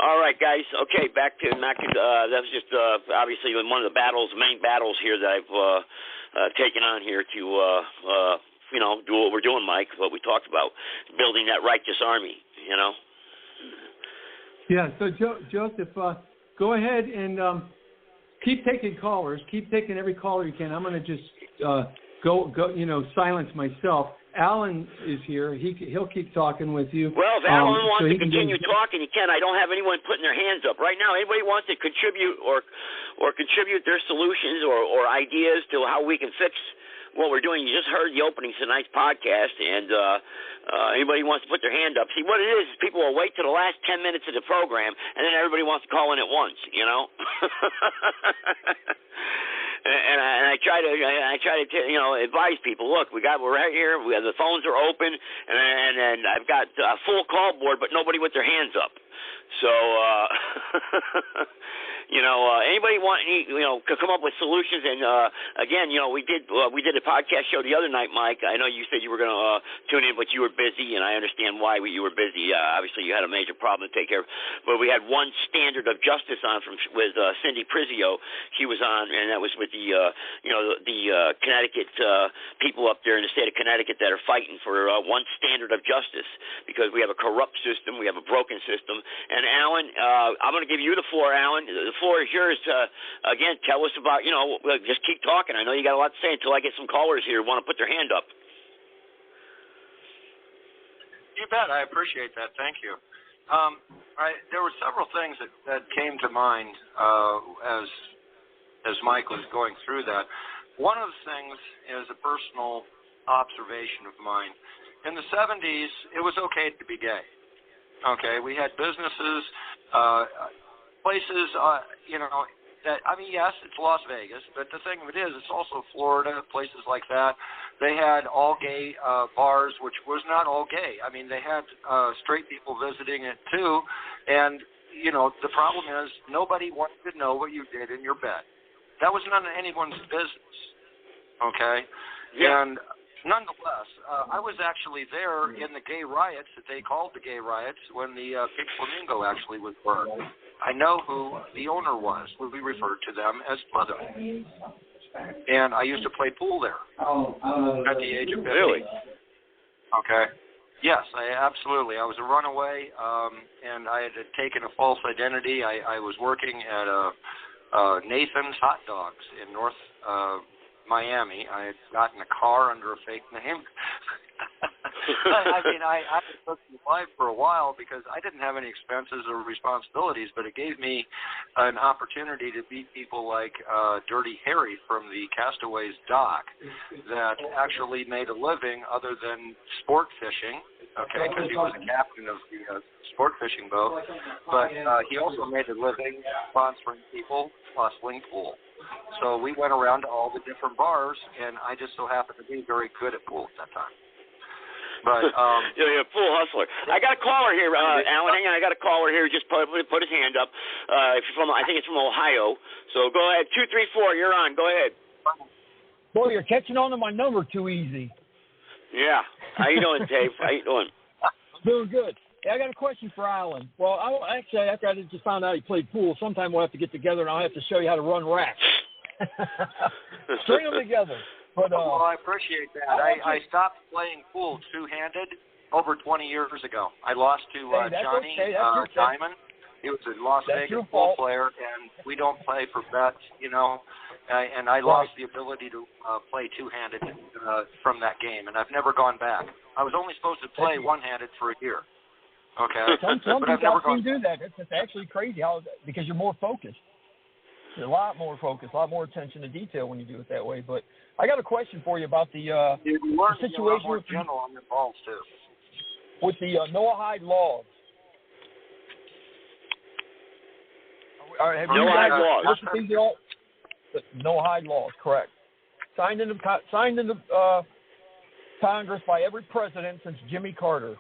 S2: All right, guys. Okay, back to that was just obviously one of the main battles here that I've taken on here to do what we're doing, Mike, what we talked about, building that righteous army,
S3: Yeah, so Joseph, go ahead and keep taking callers. Keep taking every caller you can. I'm going to just go silence myself. Alan is here. He'll keep talking with you.
S2: Well, if Alan wants to continue talking, he can. I don't have anyone putting their hands up. Right now, anybody wants to contribute or contribute their solutions or ideas to how we can fix what we're doing. You just heard the opening to tonight's podcast, and anybody wants to put their hand up. See, what it is people will wait to the last 10 minutes of the program, and then everybody wants to call in at once, And I try to advise people. Look, we're right here. The phones are open, and I've got a full call board, but nobody with their hands up. So, Anybody want to come up with solutions? And again, we did a podcast show the other night, Mike. I know you said you were going to tune in, but you were busy, and I understand why you were busy. Obviously, you had a major problem to take care of. But we had one standard of justice on with Cindy Prizio. She was on, and that was with the Connecticut people up there in the state of Connecticut that are fighting for one standard of justice, because we have a corrupt system, we have a broken system. And Alan, I'm going to give you the floor, Alan. The floor is yours. Again, tell us about, just keep talking. I know you got a lot to say until I get some callers here who want to put their hand up.
S4: You bet. I appreciate that. Thank you. There were several things that came to mind as Mike was going through that. One of the things is a personal observation of mine. In the 70s, it was okay to be gay. Okay, we had businesses, places, yes, it's Las Vegas, but the thing of it is, it's also Florida, places like that. They had all gay bars, which was not all gay. I mean, they had straight people visiting it too, and the problem is nobody wanted to know what you did in your bed. That was none of anyone's business. Okay,
S2: yeah.
S4: And nonetheless, I was actually there in the gay riots that they called the gay riots when the Pink Flamingo actually was burned. I know who the owner was. We referred to them as Mother. And I used to play pool there at the age of 50.
S2: Really?
S4: Okay. Yes, absolutely. I was a runaway, and I had taken a false identity. I was working at Nathan's Hot Dogs in North Miami. I had gotten a car under a fake name. I was alive for a while because I didn't have any expenses or responsibilities, but it gave me an opportunity to meet people like Dirty Harry from the Castaways dock that actually made a living other than sport fishing, okay, because he was a captain of the sport fishing boat, but he also made a living sponsoring people hustling pool. So we went around to all the different bars, and I just so happened to be very good at pool at that time. But
S2: you're a pool hustler. I got a caller here, Alan. Hang on, I got a caller here. Just put his hand up. I think it's from Ohio. So go ahead, 234. You're on. Go ahead.
S6: Boy, you're catching on to my number too easy.
S2: Yeah. How you doing, Dave? How you doing?
S6: I'm doing good. Hey, I got a question for Alan. Well, after I just found out he played pool, sometime we'll have to get together and I'll have to show you how to run racks. String them together. But,
S4: well, I appreciate that. I stopped playing pool two-handed over 20 years ago. I lost to Johnny Diamond. He was a Las Vegas pool player, and we don't play for bets, and I lost the ability to play two-handed from that game, and I've never gone back. I was only supposed to play one-handed for a year. Okay.
S6: Some people can do that. It's actually crazy because you're more focused. You're a lot more focused, a lot more attention to detail when you do it that way. But I got a question for you about the situation
S4: more general on your balls too.
S6: With the Noahide laws.
S2: Noahide laws.
S6: Noahide laws, correct. Signed into Congress by every president since Jimmy Carter.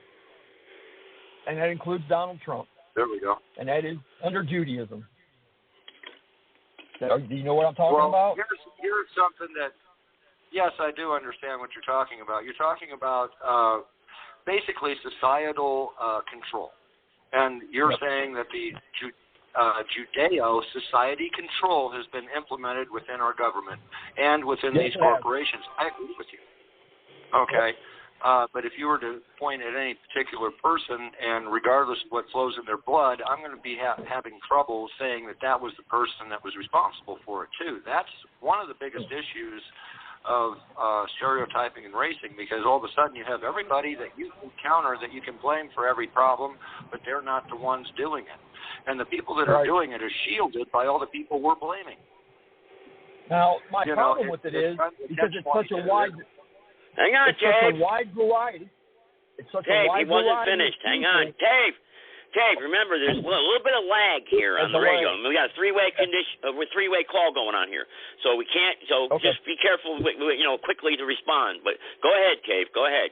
S6: And that includes Donald Trump.
S4: There we go.
S6: And that is under Judaism. Do you know what I'm talking about?
S4: Here's something that, yes, I do understand what you're talking about. You're talking about basically societal control. And you're saying that the Judeo society control has been implemented within our government and within these corporations. I agree with you. Okay. But if you were to point at any particular person, and regardless of what flows in their blood, I'm going to be having trouble saying that was the person that was responsible for it, too. That's one of the biggest issues of stereotyping and racing, because all of a sudden you have everybody that you can counter, that you can blame for every problem, but they're not the ones doing it. And the people that are doing it are shielded by all the people we're blaming.
S6: Now, my problem with it is, because it's such a wide...
S2: Hang on,
S6: Dave.
S2: Such
S6: a wide variety.
S2: Dave, he wasn't finished. Hang on. Dave, remember, there's a little bit of lag here on the radio. We got a three-way call going on here. So we can't, just be careful, quickly to respond. But go ahead, Dave. Go ahead.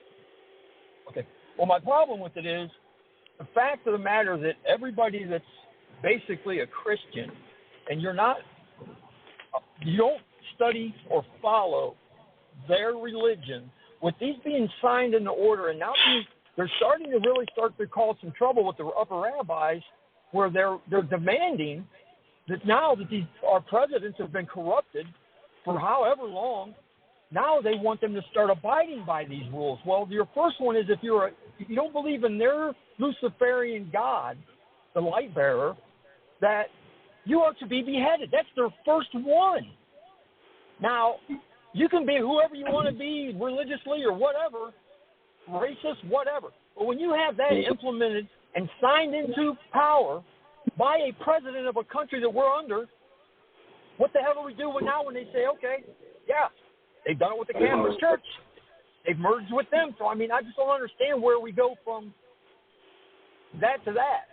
S6: Okay. Well, my problem with it is the fact of the matter that everybody that's basically a Christian and you don't study or follow their religion, with these being signed into order, and now they're starting to really start to cause some trouble with the upper rabbis, where they're demanding that now that our presidents have been corrupted for however long, now they want them to start abiding by these rules. Well, your first one is if you don't believe in their Luciferian God, the light bearer, that you are to be beheaded. That's their first one. Now, you can be whoever you want to be religiously or whatever, racist, whatever. But when you have that implemented and signed into power by a president of a country that we're under, what the hell do we do now when they say, okay, yeah, they've done it with the Catholic Church. They've merged with them. So, I mean, I just don't understand where we go from that to that.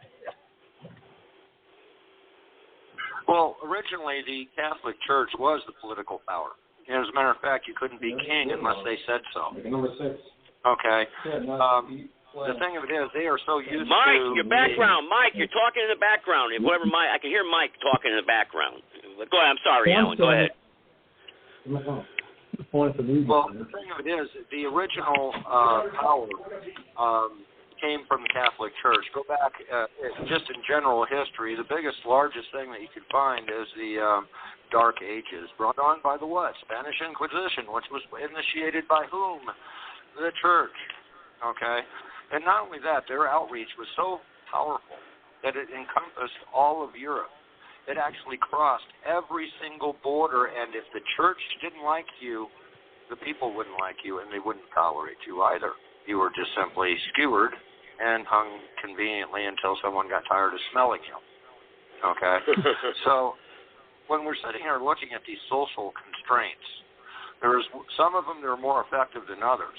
S4: Well, originally the Catholic Church was the political power. And as a matter of fact, you couldn't be king unless they said so.
S3: Number 6.
S4: Okay. The thing of it is, they are so used
S2: Mike,
S4: to...
S2: your background. Mike, you're talking in the background. Whatever, Mike, I can hear Mike talking in the background. Go ahead. I'm sorry, Alan. Go ahead.
S4: Well, the thing of it is, the original power came from the Catholic Church. Go back, just in general history, the largest thing that you could find is the Dark Ages, brought on by the what? Spanish Inquisition, which was initiated by whom? The Church. Okay? And not only that, their outreach was so powerful that it encompassed all of Europe. It actually crossed every single border, and if the Church didn't like you, the people wouldn't like you, and they wouldn't tolerate you either. You were just simply skewered and hung conveniently until someone got tired of smelling you. Okay? So when we're sitting here looking at these social constraints, there's some of them that are more effective than others.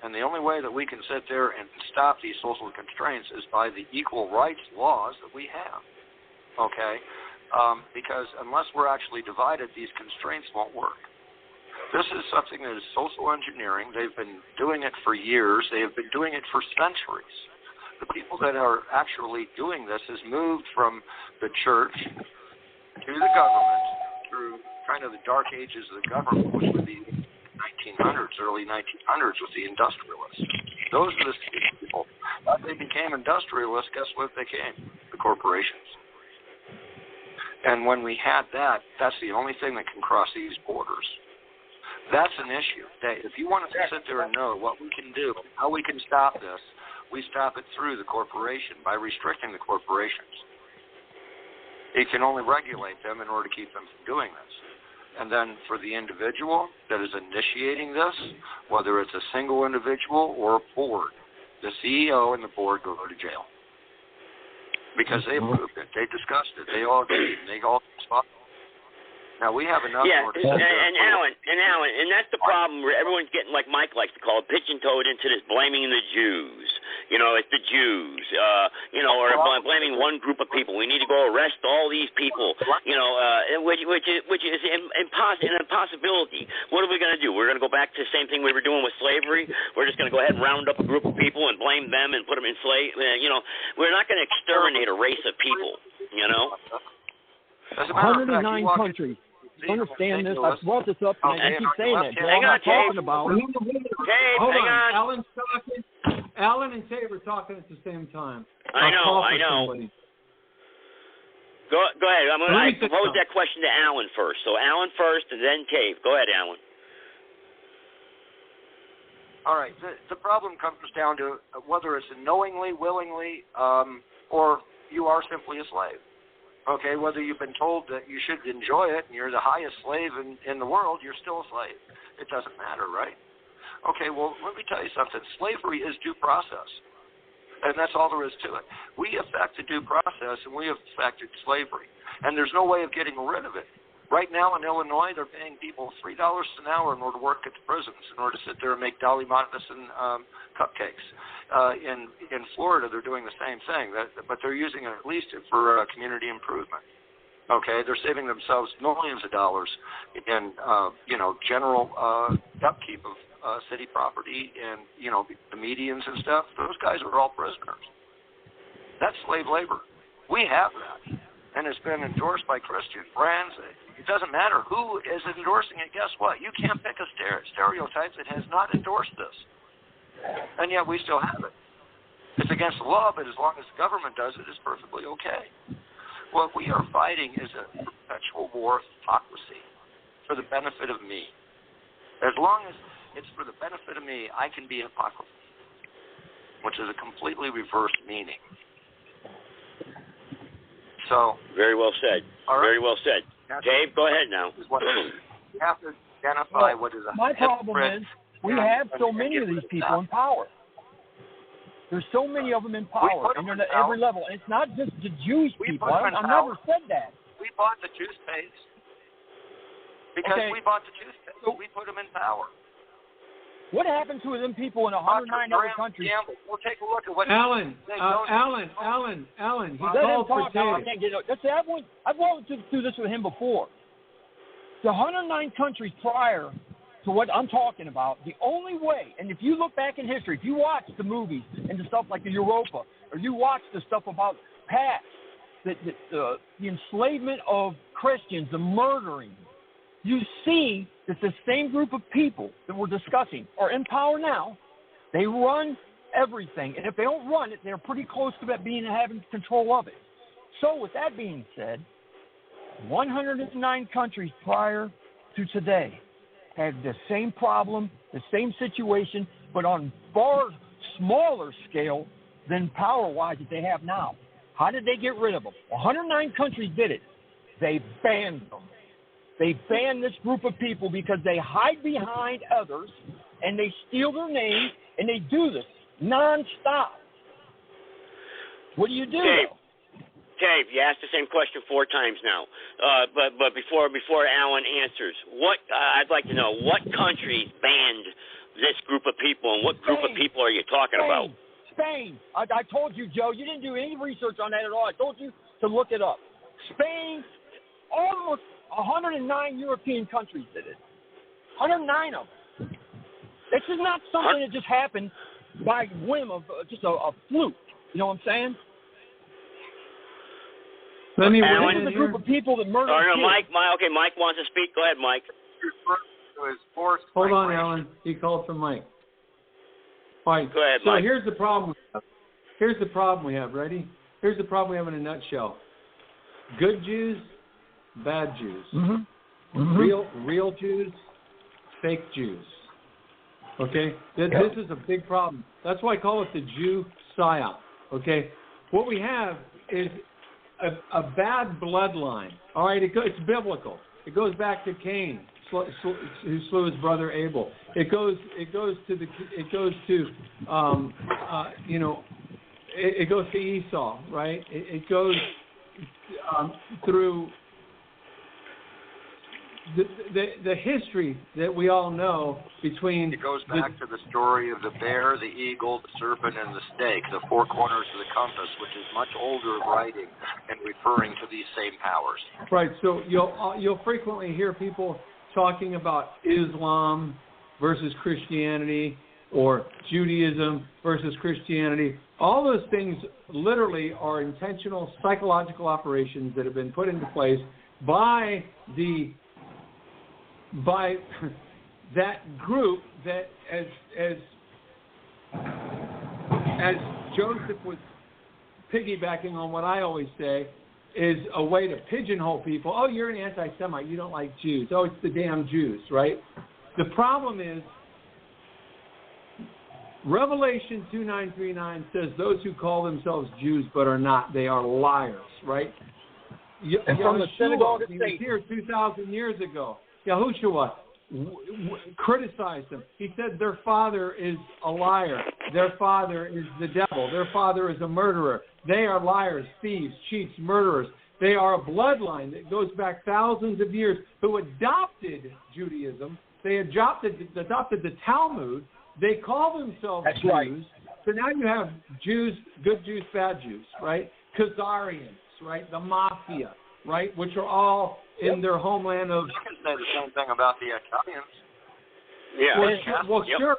S4: And the only way that we can sit there and stop these social constraints is by the equal rights laws that we have. Okay? Because unless we're actually divided, these constraints won't work. This is something that is social engineering. They've been doing it for years. They have been doing it for centuries. The people that are actually doing this has moved from the church to the government through kind of the dark ages of the government, which would be 1900s, early 1900s with the industrialists. Those are the people. They became industrialists. Guess what they became? The corporations. And when we had that, that's the only thing that can cross these borders. That's an issue. If you want us to sit there and know what we can do, how we can stop this, we stop it through the corporation by restricting the corporations. It can only regulate them in order to keep them from doing this. And then for the individual that is initiating this, whether it's a single individual or a board, the CEO and the board go to jail. Because they approved it. They discussed it. They all agreed. They all spot. Now, we have enough more to say.
S2: And Alan, and that's the problem where everyone's getting, like Mike likes to call it, pigeon-toed into this blaming the Jews. You know, it's the Jews, or blaming one group of people. We need to go arrest all these people, which is an impossibility. What are we going to do? We're going to go back to the same thing we were doing with slavery? We're just going to go ahead and round up a group of people and blame them and put them in slave. We're not going to exterminate a race of people,
S6: 109 countries. Understand this. I've brought this up, and I keep saying it.
S2: Hang on,
S6: talking about.
S2: Hold
S3: on. Alan and Tate were talking at the same time.
S2: I know. Go ahead. I propose that question to Alan first. So Alan first, and then Tate. Go ahead, Alan.
S4: All right. The problem comes down to whether it's knowingly, willingly, or you are simply a slave. Okay, whether you've been told that you should enjoy it and you're the highest slave in the world, you're still a slave. It doesn't matter, right? Okay, well, let me tell you something. Slavery is due process, and that's all there is to it. We affected due process, and we affected slavery, and there's no way of getting rid of it. Right now in Illinois, they're paying people $3 an hour in order to work at the prisons, in order to sit there and make Dolly Madison cupcakes. In Florida, they're doing the same thing, but they're using it at least for community improvement. Okay, they're saving themselves millions of dollars in general upkeep of city property and the medians and stuff. Those guys are all prisoners. That's slave labor. We have that. and it's been endorsed by Christian brands. It doesn't matter who is endorsing it. Guess what? You can't pick a stereotype that has not endorsed this. And yet we still have it. It's against the law, but as long as the government does it, it's perfectly okay. What we are fighting is a perpetual war of hypocrisy for the benefit of me. As long as it's for the benefit of me, I can be hypocrite, which is a completely reversed meaning. So
S2: very well said.
S4: Right.
S2: Very well said. Dave, go ahead now.
S4: You have to identify what is a
S6: my problem is we have so many of these people in power. There's so many of them in power, and they're at every level. And it's not just the Jewish people. I've never said that.
S4: We bought the toothpaste because we bought the toothpaste. So we put them in power.
S6: What happened to them people in 109 other countries?
S4: We'll take a look at what
S3: Alan. He called for Tatum.
S6: I can't get it. I've walked through this with him before. The 109 countries prior to what I'm talking about, the only way, and if you look back in history, if you watch the movies and the stuff like the Europa, or you watch the stuff about past, the enslavement of Christians, the murdering, you see that the same group of people that we're discussing are in power now. They run everything. And if they don't run it, they're pretty close to having control of it. So with that being said, 109 countries prior to today had the same problem, the same situation, but on far smaller scale than power-wise that they have now. How did they get rid of them? 109 countries did it. They banned them. They ban this group of people because they hide behind others and they steal their names and they do this nonstop. What do you do?
S2: Dave, you asked the same question 4 times now. But before Alan answers, I'd like to know what countries banned this group of people, and what group of people are you talking about?
S6: Spain. I told you, Joe. You didn't do any research on that at all. I told you to look it up. Spain, almost 109 European countries did it. 109 of them. This is not something that just happened by whim of just a fluke. You know what I'm saying?
S3: This
S6: is a group of people that murdered kids.
S2: Mike wants to speak. Go ahead, Mike.
S3: Hold on, Alan. He called for Mike. All right.
S2: Go ahead, Mike.
S3: So here's the problem. Here's the problem we have. Ready? Here's the problem we have in a nutshell. Good Jews, bad Jews.
S6: Mm-hmm. Mm-hmm.
S3: Real Jews, fake Jews. Okay? This is a big problem. That's why I call it the Jew psyop. Okay? What we have is a bad bloodline. All right? It's biblical. It goes back to Cain, who slew his brother Abel. It goes to Esau, right? It goes through the history that we all know between.
S4: It goes back to the story of the bear, the eagle, the serpent, and the snake, the 4 corners of the compass, which is much older writing and referring to these same powers.
S3: Right. So you'll frequently hear people talking about Islam versus Christianity or Judaism versus Christianity. All those things literally are intentional psychological operations that have been put into place by that group that, as Joseph was piggybacking on what I always say, is a way to pigeonhole people. Oh, you're an anti-Semite. You don't like Jews. Oh, it's the damn Jews, right? The problem is Revelation 2939 says those who call themselves Jews but are not, they are liars, right?
S6: And from the synagogue of
S3: Satan, he was here 2,000 years ago. Yahushua criticized them. He said their father is a liar. Their father is the devil. Their father is a murderer. They are liars, thieves, cheats, murderers. They are a bloodline that goes back thousands of years who adopted Judaism. They adopted the Talmud. They call themselves
S6: That's
S3: Jews.
S6: Right.
S3: So now you have Jews, good Jews, bad Jews, right? Khazarians, right? The mafia, right? Which are all in their homeland of.
S4: You can say the same thing about the Italians.
S2: Yeah.
S3: Sure.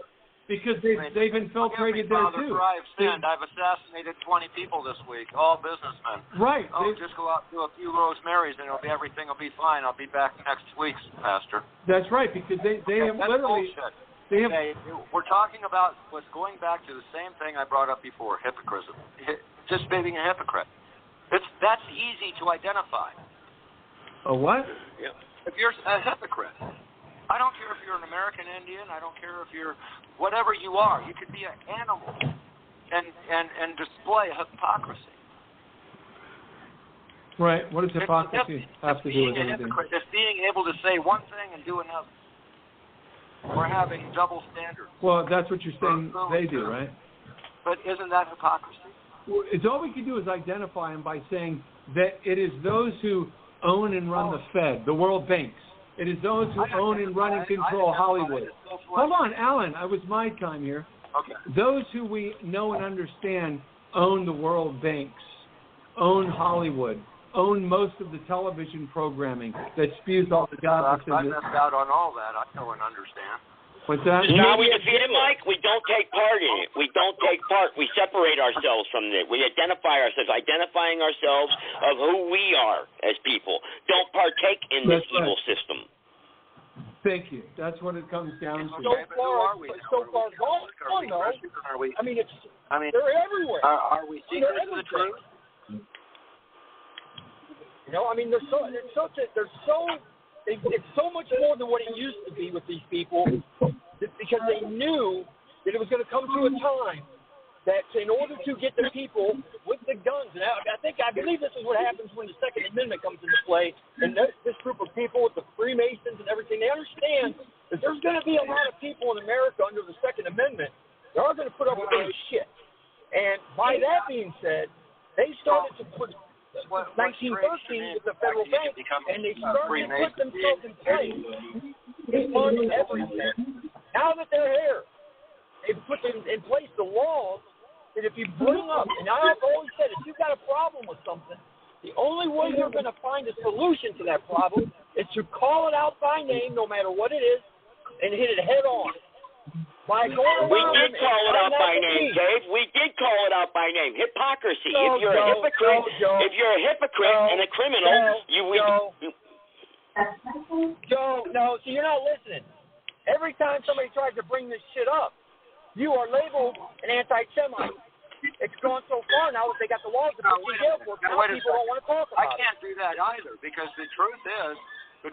S3: because they've infiltrated there too.
S4: I've assassinated 20 people this week, all businessmen.
S3: Right.
S4: Just go out and do a few Rosemarys and everything will be fine. I'll be back next week, Pastor.
S3: That's right, because they have literally.
S4: Bullshit.
S3: They have.
S4: Okay, we're talking about what's going back to the same thing I brought up before, hypocrisy. Just being a hypocrite. That's easy to identify.
S3: A what?
S2: Yeah.
S4: If you're a hypocrite, I don't care if you're an American Indian. I don't care if you're whatever you are. You could be an animal and display hypocrisy.
S3: Right. What does hypocrisy have to do with anything?
S4: It's being able to say one thing and do another. We're having double standards.
S3: Well, that's what you're saying they do, right?
S4: But isn't that hypocrisy?
S3: It's all we can do is identify them by saying that it is those who own and run the Fed, the world banks. It is those who own and run and control Hollywood. Hold on, Alan. I was my time here.
S4: Okay.
S3: Those who we know and understand own the world banks, own Hollywood, own most of the television programming that spews all the gossip.
S4: I missed out on all that. I know and understand.
S3: What's that?
S2: Now we defeat it, Mike. We don't take part in it. We don't take part. We separate ourselves from it. We identify ourselves, identifying ourselves of who we are as people. Don't partake in this evil system.
S3: Thank you. That's what it comes down to.
S6: So far gone, though. I mean, they're everywhere.
S4: Are we secret to the truth?
S6: You know, I mean, it's so much more than what it used to be with these people, because they knew that it was going to come to a time that in order to get the people with the guns, and I believe this is what happens when the Second Amendment comes into play, and this group of people with the Freemasons and everything, they understand that there's going to be a lot of people in America under the Second Amendment that are going to put up with this shit. And by that being said, they started to put 1913 with the federal bank, and they started to put themselves in place to fund everything. Now that they're here, they've put in place the laws that if you bring up, and I've always said, if you've got a problem with something, the only way you're going to find a solution to that problem is to call it out by name, no matter what it is, and hit it head on.
S2: We did call it out by name, Dave. We did call it out by name. Hypocrisy. If you're a hypocrite, and a criminal,
S6: Joe, no, see, you're not listening. Every time somebody tries to bring this shit up, you are labeled an anti-Semite. It's gone so far now that they got the laws to put you in jail for it. Now people don't want to talk about it.
S4: I can't do that either, because the truth is that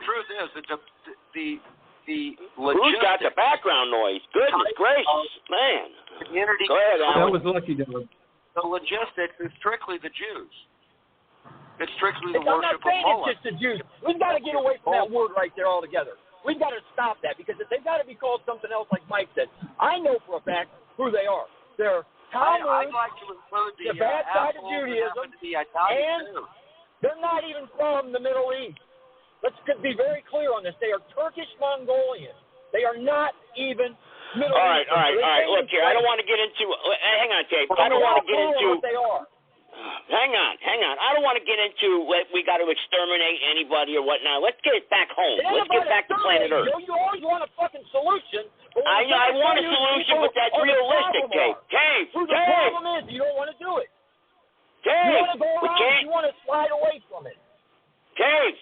S4: the logistics.
S2: Who's got the background noise? Goodness gracious, man. Go ahead, Alan.
S3: That was lucky, Dylan.
S4: The logistics is strictly the Jews. It's strictly the
S6: I'm
S4: worship
S6: not saying
S4: of Moloch.
S6: it's just the Jews. We've got to get away from that word right there altogether. We've got to stop that, because if they've got to be called something else, like Mike said, I know for a fact who they are. They're Talmud,
S4: I'd like to include
S6: the bad side of Judaism, and they're not even from the Middle East. Let's be very clear on this. They are Turkish Mongolian. They are not even Middle East.
S2: All right. Look here, I don't want to get into. Hang on, Dave. I don't want to get into.
S6: What they are.
S2: Hang on. I don't want to get into we got to exterminate anybody or whatnot. Let's get back home. Let's get back to planet Earth.
S6: You always want a fucking solution.
S2: I want a solution, but that's realistic, Dave.
S6: The problem is you don't want to do it.
S2: Dave,
S6: you want to go around, you want to slide away from it.
S2: Dave,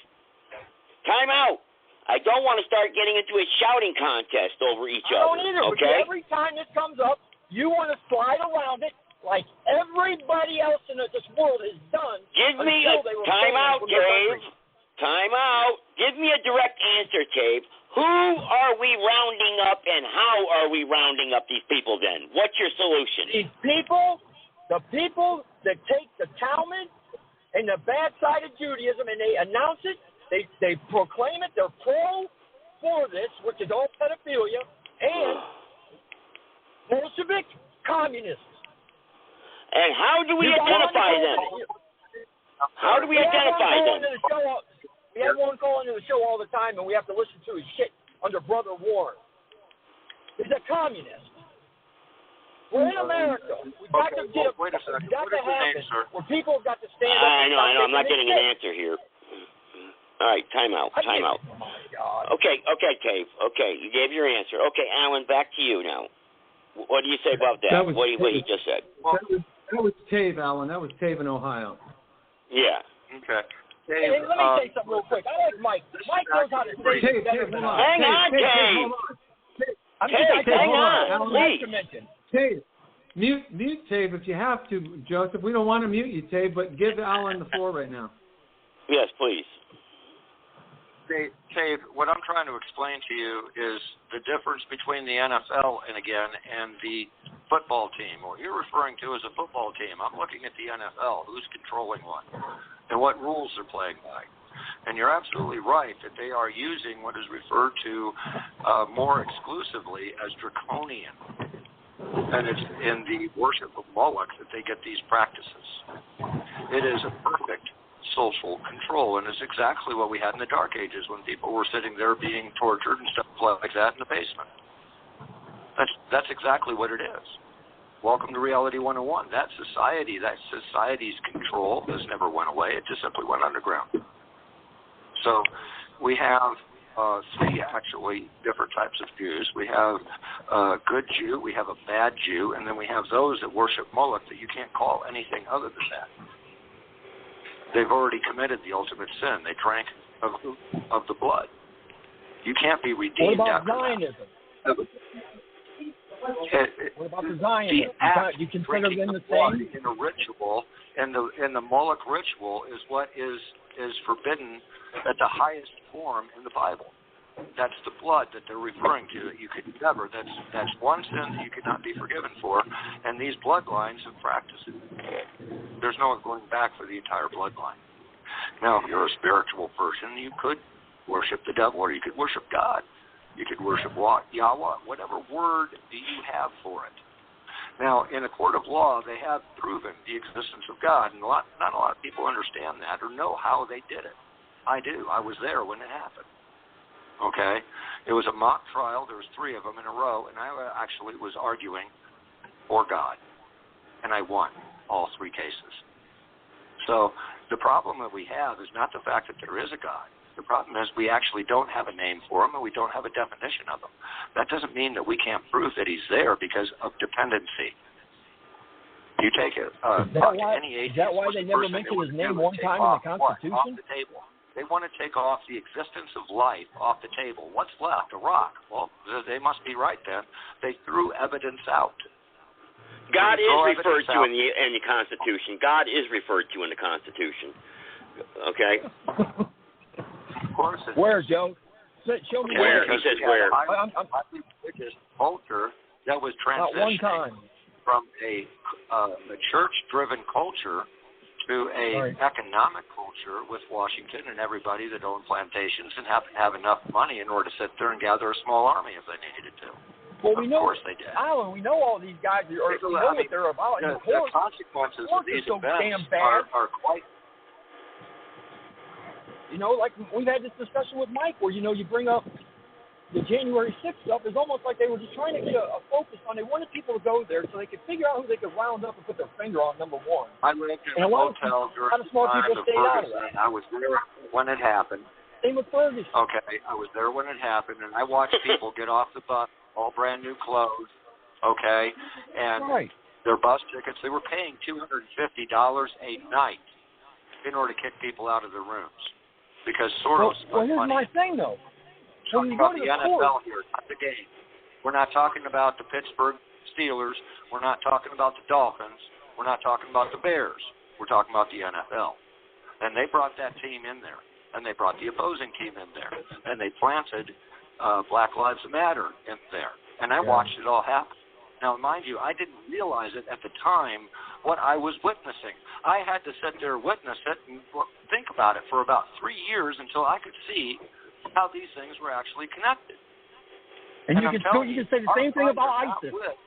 S2: time out. I don't want to start getting into a shouting contest over each other.
S6: I don't either,
S2: okay?
S6: Because every time this comes up, you want to slide around it like everybody else in this world has done.
S2: Give me a time out, Dave. Time out. Give me a direct answer, Dave. Who are we rounding up, and how are we rounding up these people then? What's your solution?
S6: These people, the people that take the Talmud and the bad side of Judaism, and they announce it, they proclaim it, they're for this, which is all pedophilia, and Bolshevik communists.
S2: And how do we identify them? How do we identify them?
S6: We have one calling into the show all the time, and we have to listen to his shit under Brother Warren. He's a communist. We're in America. We've got to get
S4: wait a second.
S6: We've got
S4: What
S6: to
S4: is the
S6: have
S4: name,
S6: it.
S4: sir?
S6: Where people have got to stand up.
S2: I know. I'm not getting an answer here. All right, time out.
S6: Oh, my God.
S2: Okay, Dave. Okay, you gave your answer. Okay, Alan, back to you now. What do you say about that? What he just said?
S3: Well, that was Tave, Alan. That was Tave in Ohio.
S2: Yeah.
S4: Okay.
S6: Hey, let me say something real quick. I like Mike. Mike knows how to say it better than I.
S2: Hang on, Tave. Hang on, please.
S3: Tave, mute Tave if you have to, Joseph. We don't want to mute you, Tave, but give Alan the floor right now.
S2: Yes, please.
S4: Dave, what I'm trying to explain to you is the difference between the NFL and the football team. What you're referring to as a football team, I'm looking at the NFL, who's controlling what, and what rules they're playing by. And you're absolutely right that they are using what is referred to more exclusively as draconian. And it's in the worship of Moloch that they get these practices. It is a perfect social control, and it's exactly what we had in the Dark Ages when people were sitting there being tortured and stuff like that in the basement. That's exactly what it is. Welcome to Reality 101. That society's control has never went away. It just simply went underground. So we have three actually different types of Jews. We have a good Jew, we have a bad Jew, and then we have those that worship Moloch that you can't call anything other than that. They've already committed the ultimate sin. They drank of the blood. You can't be redeemed.
S6: What about Zionism? What about the Zionists? You consider them the same?
S4: In a ritual, and the Moloch ritual is what is forbidden at the highest form in the Bible. That's the blood that they're referring to. You could never. That's one sin that you could not be forgiven for, and these bloodlines have practiced it. There's no going back for the entire bloodline. Now, if you're a spiritual person, you could worship the devil, or you could worship God. You could worship Yahweh, whatever word do you have for it. Now, in a court of law, they have proven the existence of God, and not a lot of people understand that or know how they did it. I do. I was there when it happened. Okay? It was a mock trial. There was three of them in a row, and I actually was arguing for God, and I won all three cases. So the problem that we have is not the fact that there is a God. The problem is we actually don't have a name for him, and we don't have a definition of him. That doesn't mean that we can't prove that he's there because of dependency. You take it. Any atheist.
S6: Is that why they never mention his name one time in the Constitution?
S4: Off the table. They want to take off the existence of life off the table. What's left? A rock. Well, they must be right then. They threw evidence out.
S2: God is referred to in the Constitution. God is referred to in the Constitution. Okay?
S4: Of course.
S6: Where, Joe? Show me
S2: where. He says where.
S4: I'm religious culture that was transitioning from a church-driven culture to a economic culture with Washington and everybody that owned plantations and have enough money in order to sit there and gather a small army if they needed to.
S6: Well, we know,
S4: of course they did.
S6: Alan, we know all these guys we know what they're about.
S4: The consequences of these events are quite...
S6: You know, like we've had this discussion with Mike where, you know, you bring up the January 6th stuff. It's almost like they were just trying to get a focus on. They wanted people to go there so they could figure out who they could round up and put their finger on, number one.
S4: I lived in a hotel during the time of Ferguson. I was there when it happened.
S6: Same with Ferguson.
S4: Okay, I was there when it happened, and I watched people get off the bus, all brand new clothes, okay, and their bus tickets. They were paying $250 a night in order to kick people out of their rooms because Soros
S6: here's
S4: money.
S6: My thing, though.
S4: We're talking about the NFL here, not the game. We're not talking about the Pittsburgh Steelers. We're not talking about the Dolphins. We're not talking about the Bears. We're talking about the NFL. And they brought that team in there, and they brought the opposing team in there, and they planted Black Lives Matter in there. And I watched it all happen. Now, mind you, I didn't realize it at the time what I was witnessing. I had to sit there, witness it, and think about it for about 3 years until I could see how these things were actually connected.
S6: And you can say the same thing about ISIS.
S4: With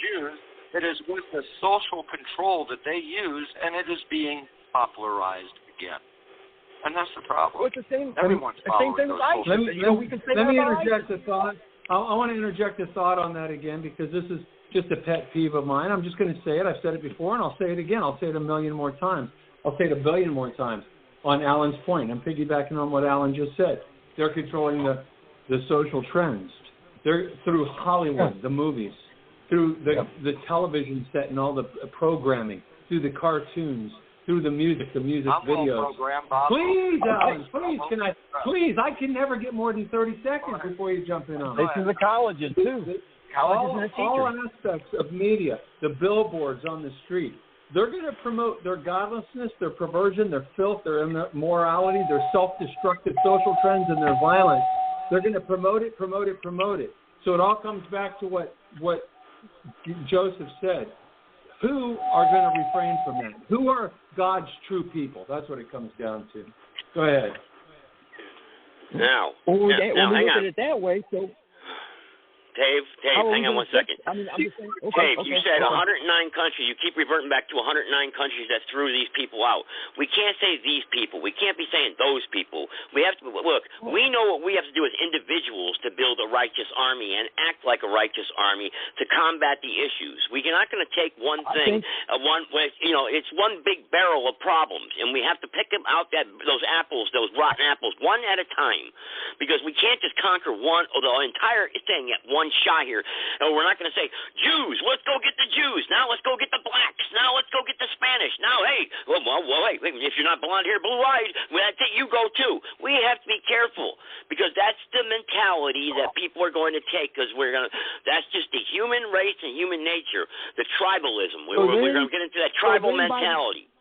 S4: Jews, it is with the social control that they use, and it is being popularized again. And that's the problem.
S6: Well, it's the same.
S4: Everyone's following
S6: thing with ISIS. Let me
S3: interject a thought. I want to interject a thought on that again because this is just a pet peeve of mine. I'm just going to say it. I've said it before, and I'll say it again. I'll say it 1 million more times. I'll say it 1 billion more times on Alan's point. I'm piggybacking on what Alan just said. They're controlling the social trends. They're through Hollywood, the movies. through the television set and all the programming, through the cartoons, through the music videos. Please, Alan, please, I can never get more than 30 seconds before you jump in on it.
S6: This is the colleges, too. Colleges and
S3: all aspects of media, the billboards on the street. They're going to promote their godlessness, their perversion, their filth, their immorality, their self-destructive social trends, and their violence. They're going to promote it. So it all comes back to what Joseph said. Who are going to refrain from that? Who are God's true people? That's what it comes down to. Go ahead.
S2: Now,
S6: when we
S2: hang
S6: look
S2: on.
S6: at it that way, so...
S2: Dave, hang on 1 second.
S6: I'm just saying,
S2: Dave, you said 109 countries. You keep reverting back to 109 countries that threw these people out. We can't say these people. We can't be saying those people. We have to look. We know what we have to do as individuals to build a righteous army and act like a righteous army to combat the issues. We're not going to take one thing, it's one big barrel of problems, and we have to pick them out those apples, those rotten apples, one at a time, because we can't just conquer one or the entire thing at one shot here. And we're not going to say, Jews, let's go get the Jews. Now let's go get the blacks. Now let's go get the Spanish. Now, hey, wait, if you're not blonde hair, blue-eyed, that's it, you go too. We have to be careful because that's the mentality that people are going to take because that's just the human race and human nature, the tribalism. We're going to get into that tribal mentality.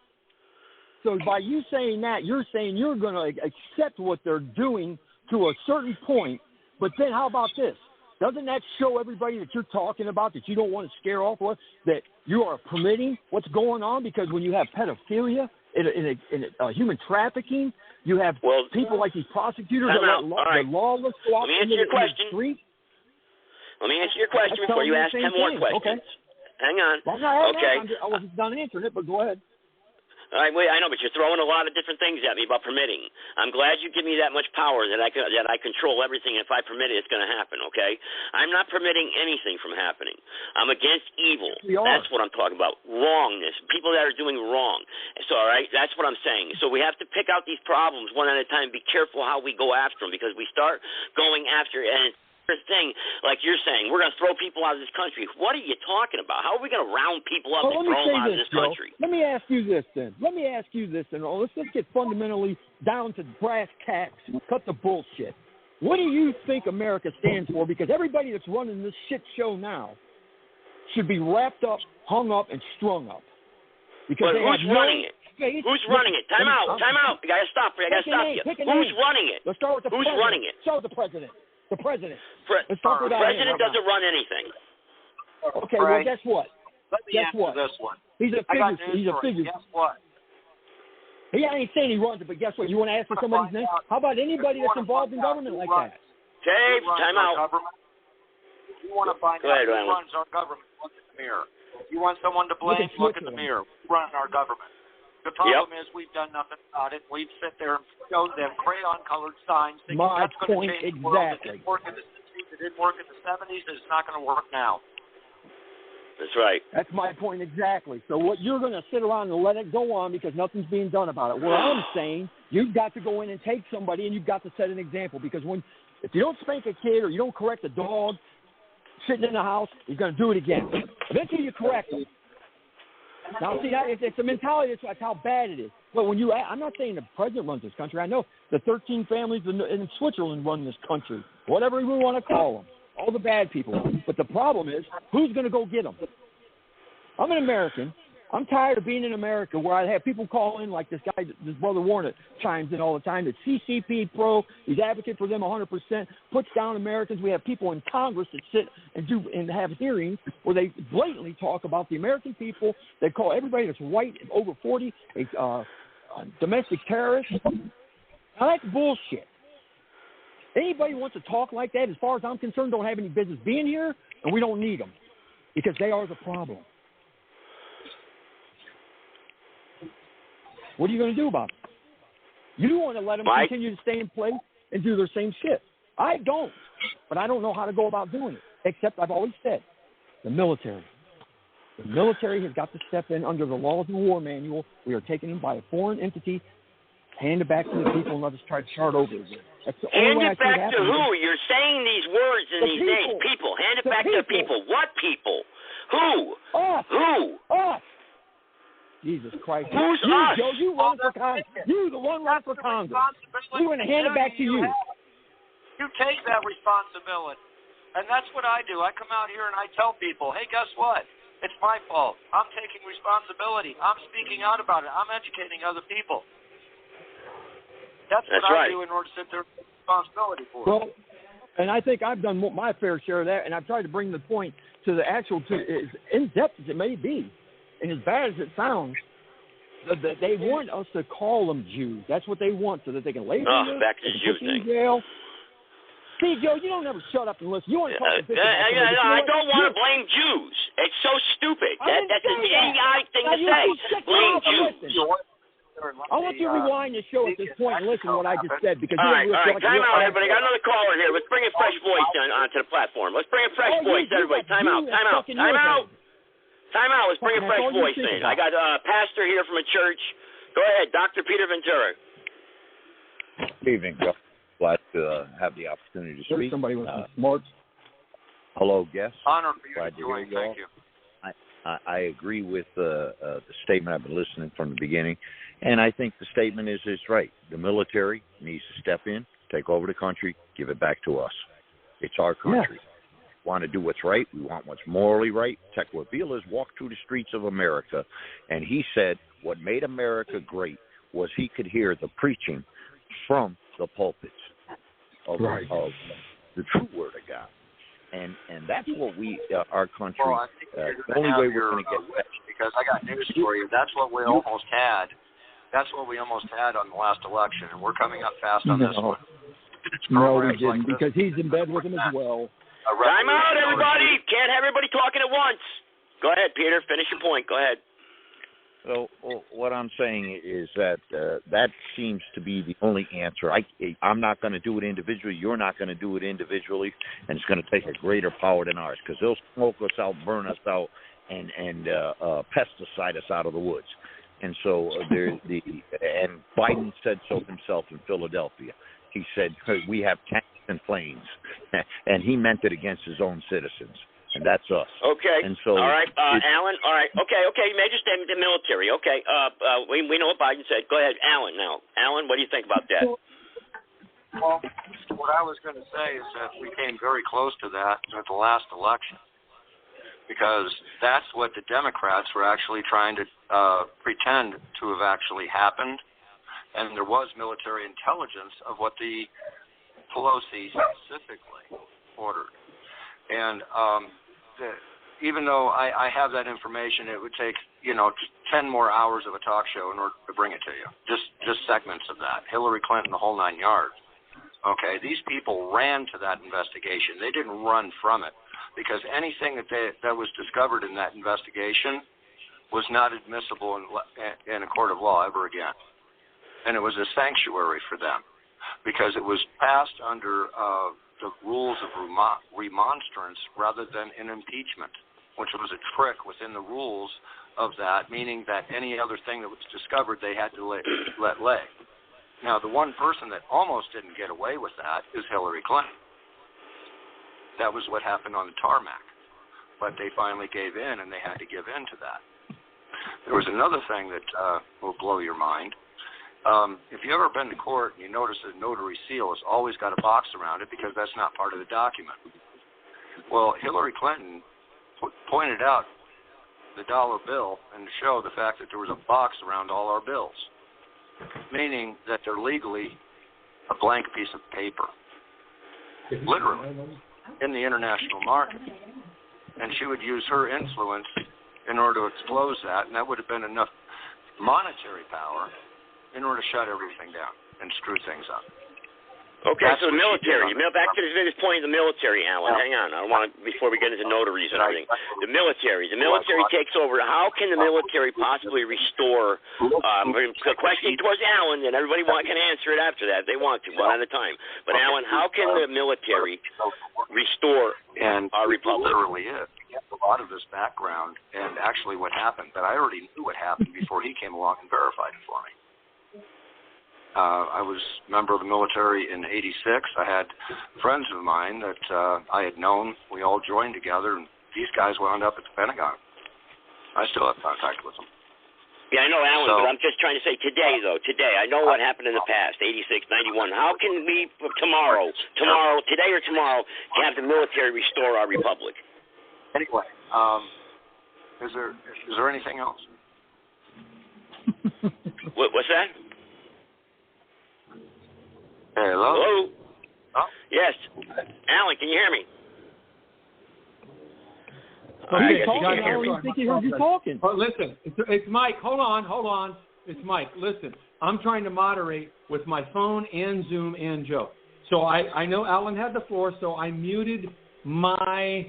S6: So by you saying that, you're saying you're going to accept what they're doing to a certain point, but then how about this? Doesn't that show everybody that you're talking about, that you don't want to scare off with, that you are permitting what's going on? Because when you have pedophilia and human trafficking, you have people like these prosecutors that are lawless go out into the street.
S2: Let me answer your question before you ask 10 more questions. Okay. Hang on.
S6: Well, I wasn't done answering it, but go ahead.
S2: I know, but you're throwing a lot of different things at me about permitting. I'm glad you give me that much power that I control everything. If I permit it, it's going to happen, okay? I'm not permitting anything from happening. I'm against evil. That's what I'm talking about. Wrongness. People that are doing wrong. So, all right, that's what I'm saying. So we have to pick out these problems one at a time. Be careful how we go after them because we start going after it, and thing, like you're saying, we're going to throw people out of this country. What are you talking about? How are we going to round people up and throw them out of this country?
S6: Let me ask you this then. Let's just get fundamentally down to brass tacks and cut the bullshit. What do you think America stands for? Because everybody that's running this shit show now should be wrapped up, hung up, and strung up.
S2: Because who's running it? Who's running it? Time out. You got to stop you. Who's running it?
S6: Let's start with the president.
S2: Who's running it?
S6: Start with the president. The president.
S2: The president doesn't run anything.
S6: Okay, well, guess what?
S4: Let me answer this one.
S6: He's a figure.
S4: Guess what?
S6: He ain't saying he runs it, but guess what? You want to ask for somebody's name? How about anybody that's involved in government like that?
S2: Dave, time out.
S4: You want to find out who runs our government? Look in the mirror. You want someone to blame? Look in the mirror. We run our government. The problem is we've done nothing about it. We've sit there and showed them crayon-colored signs thinking that's going to change the world. It didn't work in the 60s. It didn't work in the 70s. It's not going to work now.
S2: That's right.
S6: That's my point exactly. So what you're going to sit around and let it go on because nothing's being done about it. What I'm saying, you've got to go in and take somebody and you've got to set an example because if you don't spank a kid or you don't correct a dog sitting in the house, you're going to do it again. Eventually you correct them. Now, see, it's a mentality. That's how bad it is. But I'm not saying the president runs this country. I know the 13 families in Switzerland run this country, whatever we want to call them, all the bad people. But the problem is, who's going to go get them? I'm an American. I'm tired of being in America where I have people call in like this guy, this brother Warner chimes in all the time. That's CCP pro. He's advocate for them 100%. Puts down Americans. We have people in Congress that sit and have hearings where they blatantly talk about the American people. They call everybody that's white over 40 a domestic terrorist. Now that's bullshit. Anybody who wants to talk like that, as far as I'm concerned, don't have any business being here, and we don't need them because they are the problem. What are you going to do about it? You want to let them continue to stay in place and do their same shit. I don't, but I don't know how to go about doing it, except I've always said the military. The military has got to step in under the laws of the war manual. We are taken in by a foreign entity, hand it back to the people, and let us try to start over again. That's the only way I see it happen.
S2: Hand it back to who? You're saying these words in these days. People. Hand it back to the people. What people? Who?
S6: Us.
S2: Who?
S6: Us. Jesus Christ.
S2: Who's
S6: you,
S2: us?
S6: Joe, you run for Congress. You, the one run for Congress. We're going to hand it back to you.
S4: You take that responsibility. And that's what I do. I come out here and I tell people, hey, guess what? It's my fault. I'm taking responsibility. I'm speaking out about it. I'm educating other people. That's what I do in order to sit there and take responsibility for it.
S6: Well, and I think I've done my fair share of that, and I've tried to bring the point to the actual, as in-depth as it may be, and as bad as it sounds, they want us to call them Jews. That's what they want, so that they can label you.
S2: Back to the Jew thing.
S6: Jail. See, Joe, you don't ever shut up and listen. You want to talk to
S2: I don't want to blame Jews. It's so stupid. That's an idiotic thing to say. Blame Jews.
S6: I want you to rewind the show at this point and listen to what I just said. Because
S2: all right. Time out, everybody. Got another caller here. Let's bring a fresh voice onto the platform. Let's bring a fresh voice, everybody. Time out. Let's bring a fresh voice in. I got a pastor here from a church. Go ahead, Dr. Peter Ventura.
S7: Good evening, Joe. Glad to have the opportunity to speak.
S6: Somebody with some smarts.
S7: Hello, guests.
S4: Honor for you.
S7: Glad to hear you all.
S4: Thank you.
S7: I agree with the statement. I've been listening from the beginning, and I think the statement is right. The military needs to step in, take over the country, give it back to us. It's our country. We want to do what's right. We want what's morally right. Tocqueville has walked through the streets of America, and he said what made America great was he could hear the preaching from the pulpits of the true word of God. And that's what we, our country,
S4: well, I think
S7: the only way we're going to get back.
S4: Because I got news for you. That's what we almost had. That's what we almost had on the last election, and we're coming up fast on this one.
S6: No, we didn't, because he's in bed with him as well.
S2: Time out, everybody. Can't have everybody talking at once. Go ahead, Peter. Finish your point. Go ahead.
S7: So what I'm saying is that that seems to be the only answer. I'm not going to do it individually. You're not going to do it individually, and it's going to take a greater power than ours because they'll smoke us out, burn us out, and pesticide us out of the woods. And so and Biden said so himself in Philadelphia. He said we have tanks and planes, and he meant it against his own citizens. And that's us.
S2: Okay.
S7: And so,
S2: all right, Alan. All right. Okay. You made your statement. The military. Okay. We know what Biden said. Go ahead, Alan. Now, Alan, what do you think about that?
S4: Well, what I was going to say is that we came very close to that at the last election, because that's what the Democrats were actually trying to pretend to have actually happened, and there was military intelligence of what the Pelosi specifically ordered, and even though I have that information, it would take 10 more hours of a talk show in order to bring it to you. Just segments of that. Hillary Clinton, the whole 9 yards. Okay, these people ran to that investigation. They didn't run from it, because anything that was discovered in that investigation was not admissible in a court of law ever again, and it was a sanctuary for them, because it was passed under the rules of remonstrance rather than an impeachment, which was a trick within the rules of that, meaning that any other thing that was discovered they had to let lay. Now, the one person that almost didn't get away with that is Hillary Clinton. That was what happened on the tarmac. But they finally gave in, and they had to give in to that. There was another thing that will blow your mind. If you've ever been to court and you notice a notary seal has always got a box around it because that's not part of the document. Well, Hillary Clinton pointed out the dollar bill and showed the fact that there was a box around all our bills, meaning that they're legally a blank piece of paper, literally, in the international market. And she would use her influence in order to expose that, and that would have been enough monetary power in order to shut everything down and screw things up.
S2: Okay, so the military. Back to this point of the military, Alan. Hang on. I want to, before we get into notaries and everything. The military. The military takes over. How can the military possibly restore? The question towards Alan, and everybody can answer it after that if they want to, one at a time. But Alan, how can the military restore our republic?
S4: Literally is. A lot of this background and actually what happened, but I already knew what happened before he came along and verified it for me. I was a member of the military in '86. I had friends of mine that I had known. We all joined together and these guys wound up at the Pentagon. I still have contact with them.
S2: Yeah, I know, Alan, but I'm just trying to say today, though. Today, I know what happened in the past, 86, 91. How can we, today or tomorrow, have the military restore our republic?
S4: Anyway, is there anything else?
S2: What's that?
S4: Hello?
S2: Hello?
S4: Oh?
S2: Yes. Alan, can you hear me?
S3: Okay,
S6: I think he heard you talking.
S3: Oh, listen, it's Mike. Hold on. It's Mike. Listen, I'm trying to moderate with my phone and Zoom and Joe. So I know Alan had the floor, so I muted my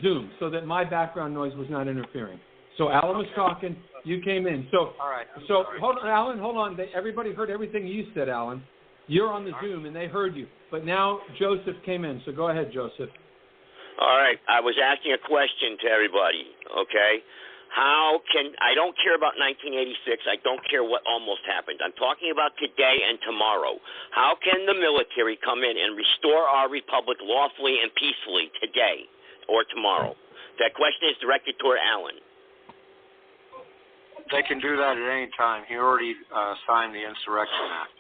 S3: Zoom so that my background noise was not interfering. So Alan was talking. You came in. So,
S4: all right.
S3: So hold on, Alan. Hold on. Everybody heard everything you said, Alan. You're on the Zoom, and they heard you. But now Joseph came in. So go ahead, Joseph.
S2: All right. I was asking a question to everybody, okay? I don't care about 1986. I don't care what almost happened. I'm talking about today and tomorrow. How can the military come in and restore our republic lawfully and peacefully today or tomorrow? That question is directed toward Alan.
S4: They can do that at any time. He already signed the Insurrection Act.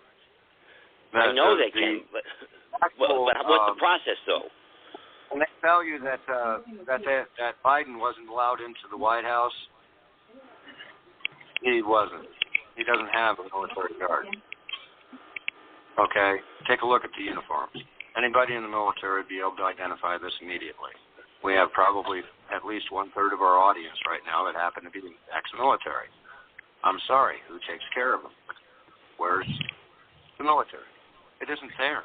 S2: I know they can, but what's the process, though?
S4: When they tell you that Biden wasn't allowed into the White House, he wasn't. He doesn't have a military guard. Okay? Take a look at the uniforms. Anybody in the military would be able to identify this immediately. We have probably at least one-third of our audience right now that happen to be ex-military. I'm sorry, who takes care of them? Where's the military? It isn't there.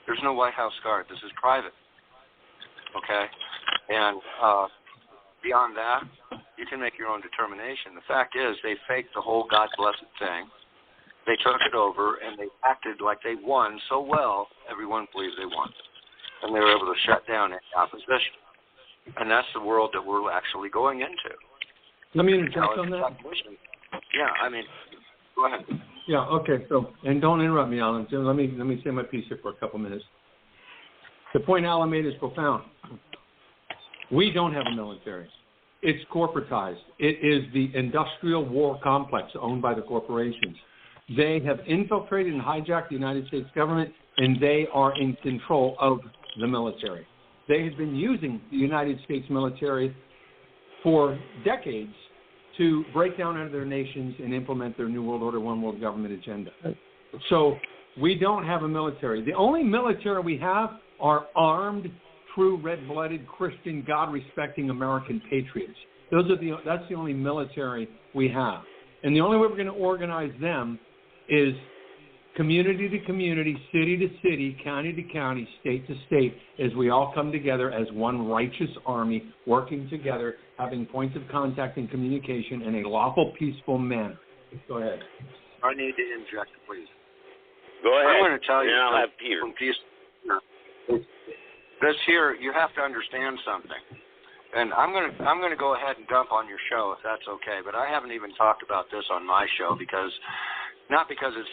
S4: There's no White House guard. This is private. Okay? And beyond that, you can make your own determination. The fact is, they faked the whole God-blessed thing. They took it over, and they acted like they won so well, everyone believes they won. And they were able to shut down any opposition. And that's the world that we're actually going into.
S3: Let me interject on that.
S4: Yeah, I mean, go ahead.
S3: Yeah, okay. So, and don't interrupt me, Alan. So let me say my piece here for a couple minutes. The point Alan made is profound. We don't have a military. It's corporatized. It is the industrial war complex owned by the corporations. They have infiltrated and hijacked the United States government, and they are in control of the military. They have been using the United States military for decades to break down other nations and implement their New World Order, One World Government agenda. So we don't have a military. The only military we have are armed, true, red-blooded, Christian, God-respecting American patriots. That's the only military we have. And the only way we're going to organize them is community to community, city to city, county to county, state to state, as we all come together as one righteous army, working together, having points of contact and communication in a lawful, peaceful manner. Go ahead.
S4: I need to inject, please.
S2: Go ahead.
S4: I'm going to tell you.
S2: I'll have Peter.
S4: This here, you have to understand something. And I'm going to go ahead and dump on your show if that's okay. But I haven't even talked about this on my show not because it's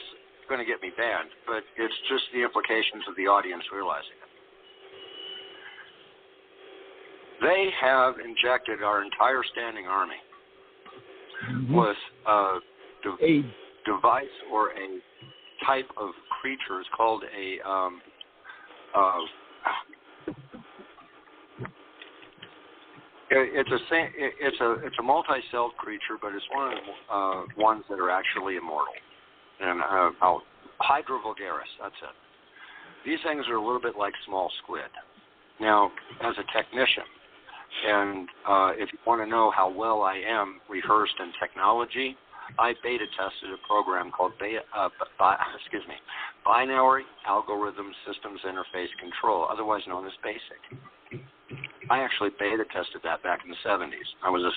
S4: going to get me banned, but it's just the implications of the audience realizing it. They have injected our entire standing army with a device or a type of creature. It's called it's a multi-celled creature, but it's one of the ones that are actually immortal. And Hydra vulgaris, that's it. These things are a little bit like small squid. Now, as a technician, and if you want to know how well I am rehearsed in technology, I beta tested a program called Binary Algorithm Systems Interface Control, otherwise known as BASIC. I actually beta tested that back in the 70s. I was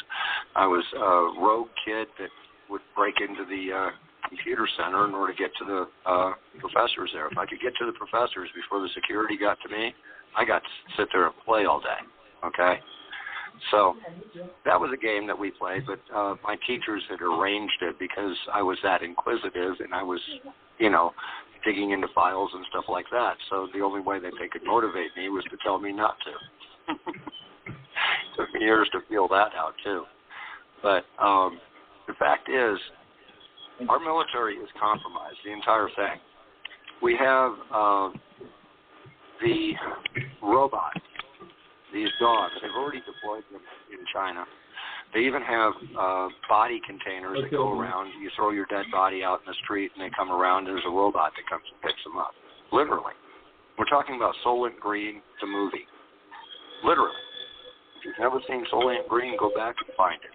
S4: a rogue kid that would break into the computer center in order to get to the professors there. If I could get to the professors before the security got to me, I got to sit there and play all day. Okay? So that was a game that we played, but my teachers had arranged it because I was that inquisitive and I was, digging into files and stuff like that. So the only way that they could motivate me was to tell me not to. Took me years to feel that out too. But the fact is, our military is compromised, the entire thing. We have the robots, these dogs. They've already deployed them in China. They even have body containers that go around. You throw your dead body out in the street, and they come around. There's a robot that comes and picks them up. Literally. We're talking about Soylent Green, the movie. Literally. If you've never seen Soylent Green, go back and find it.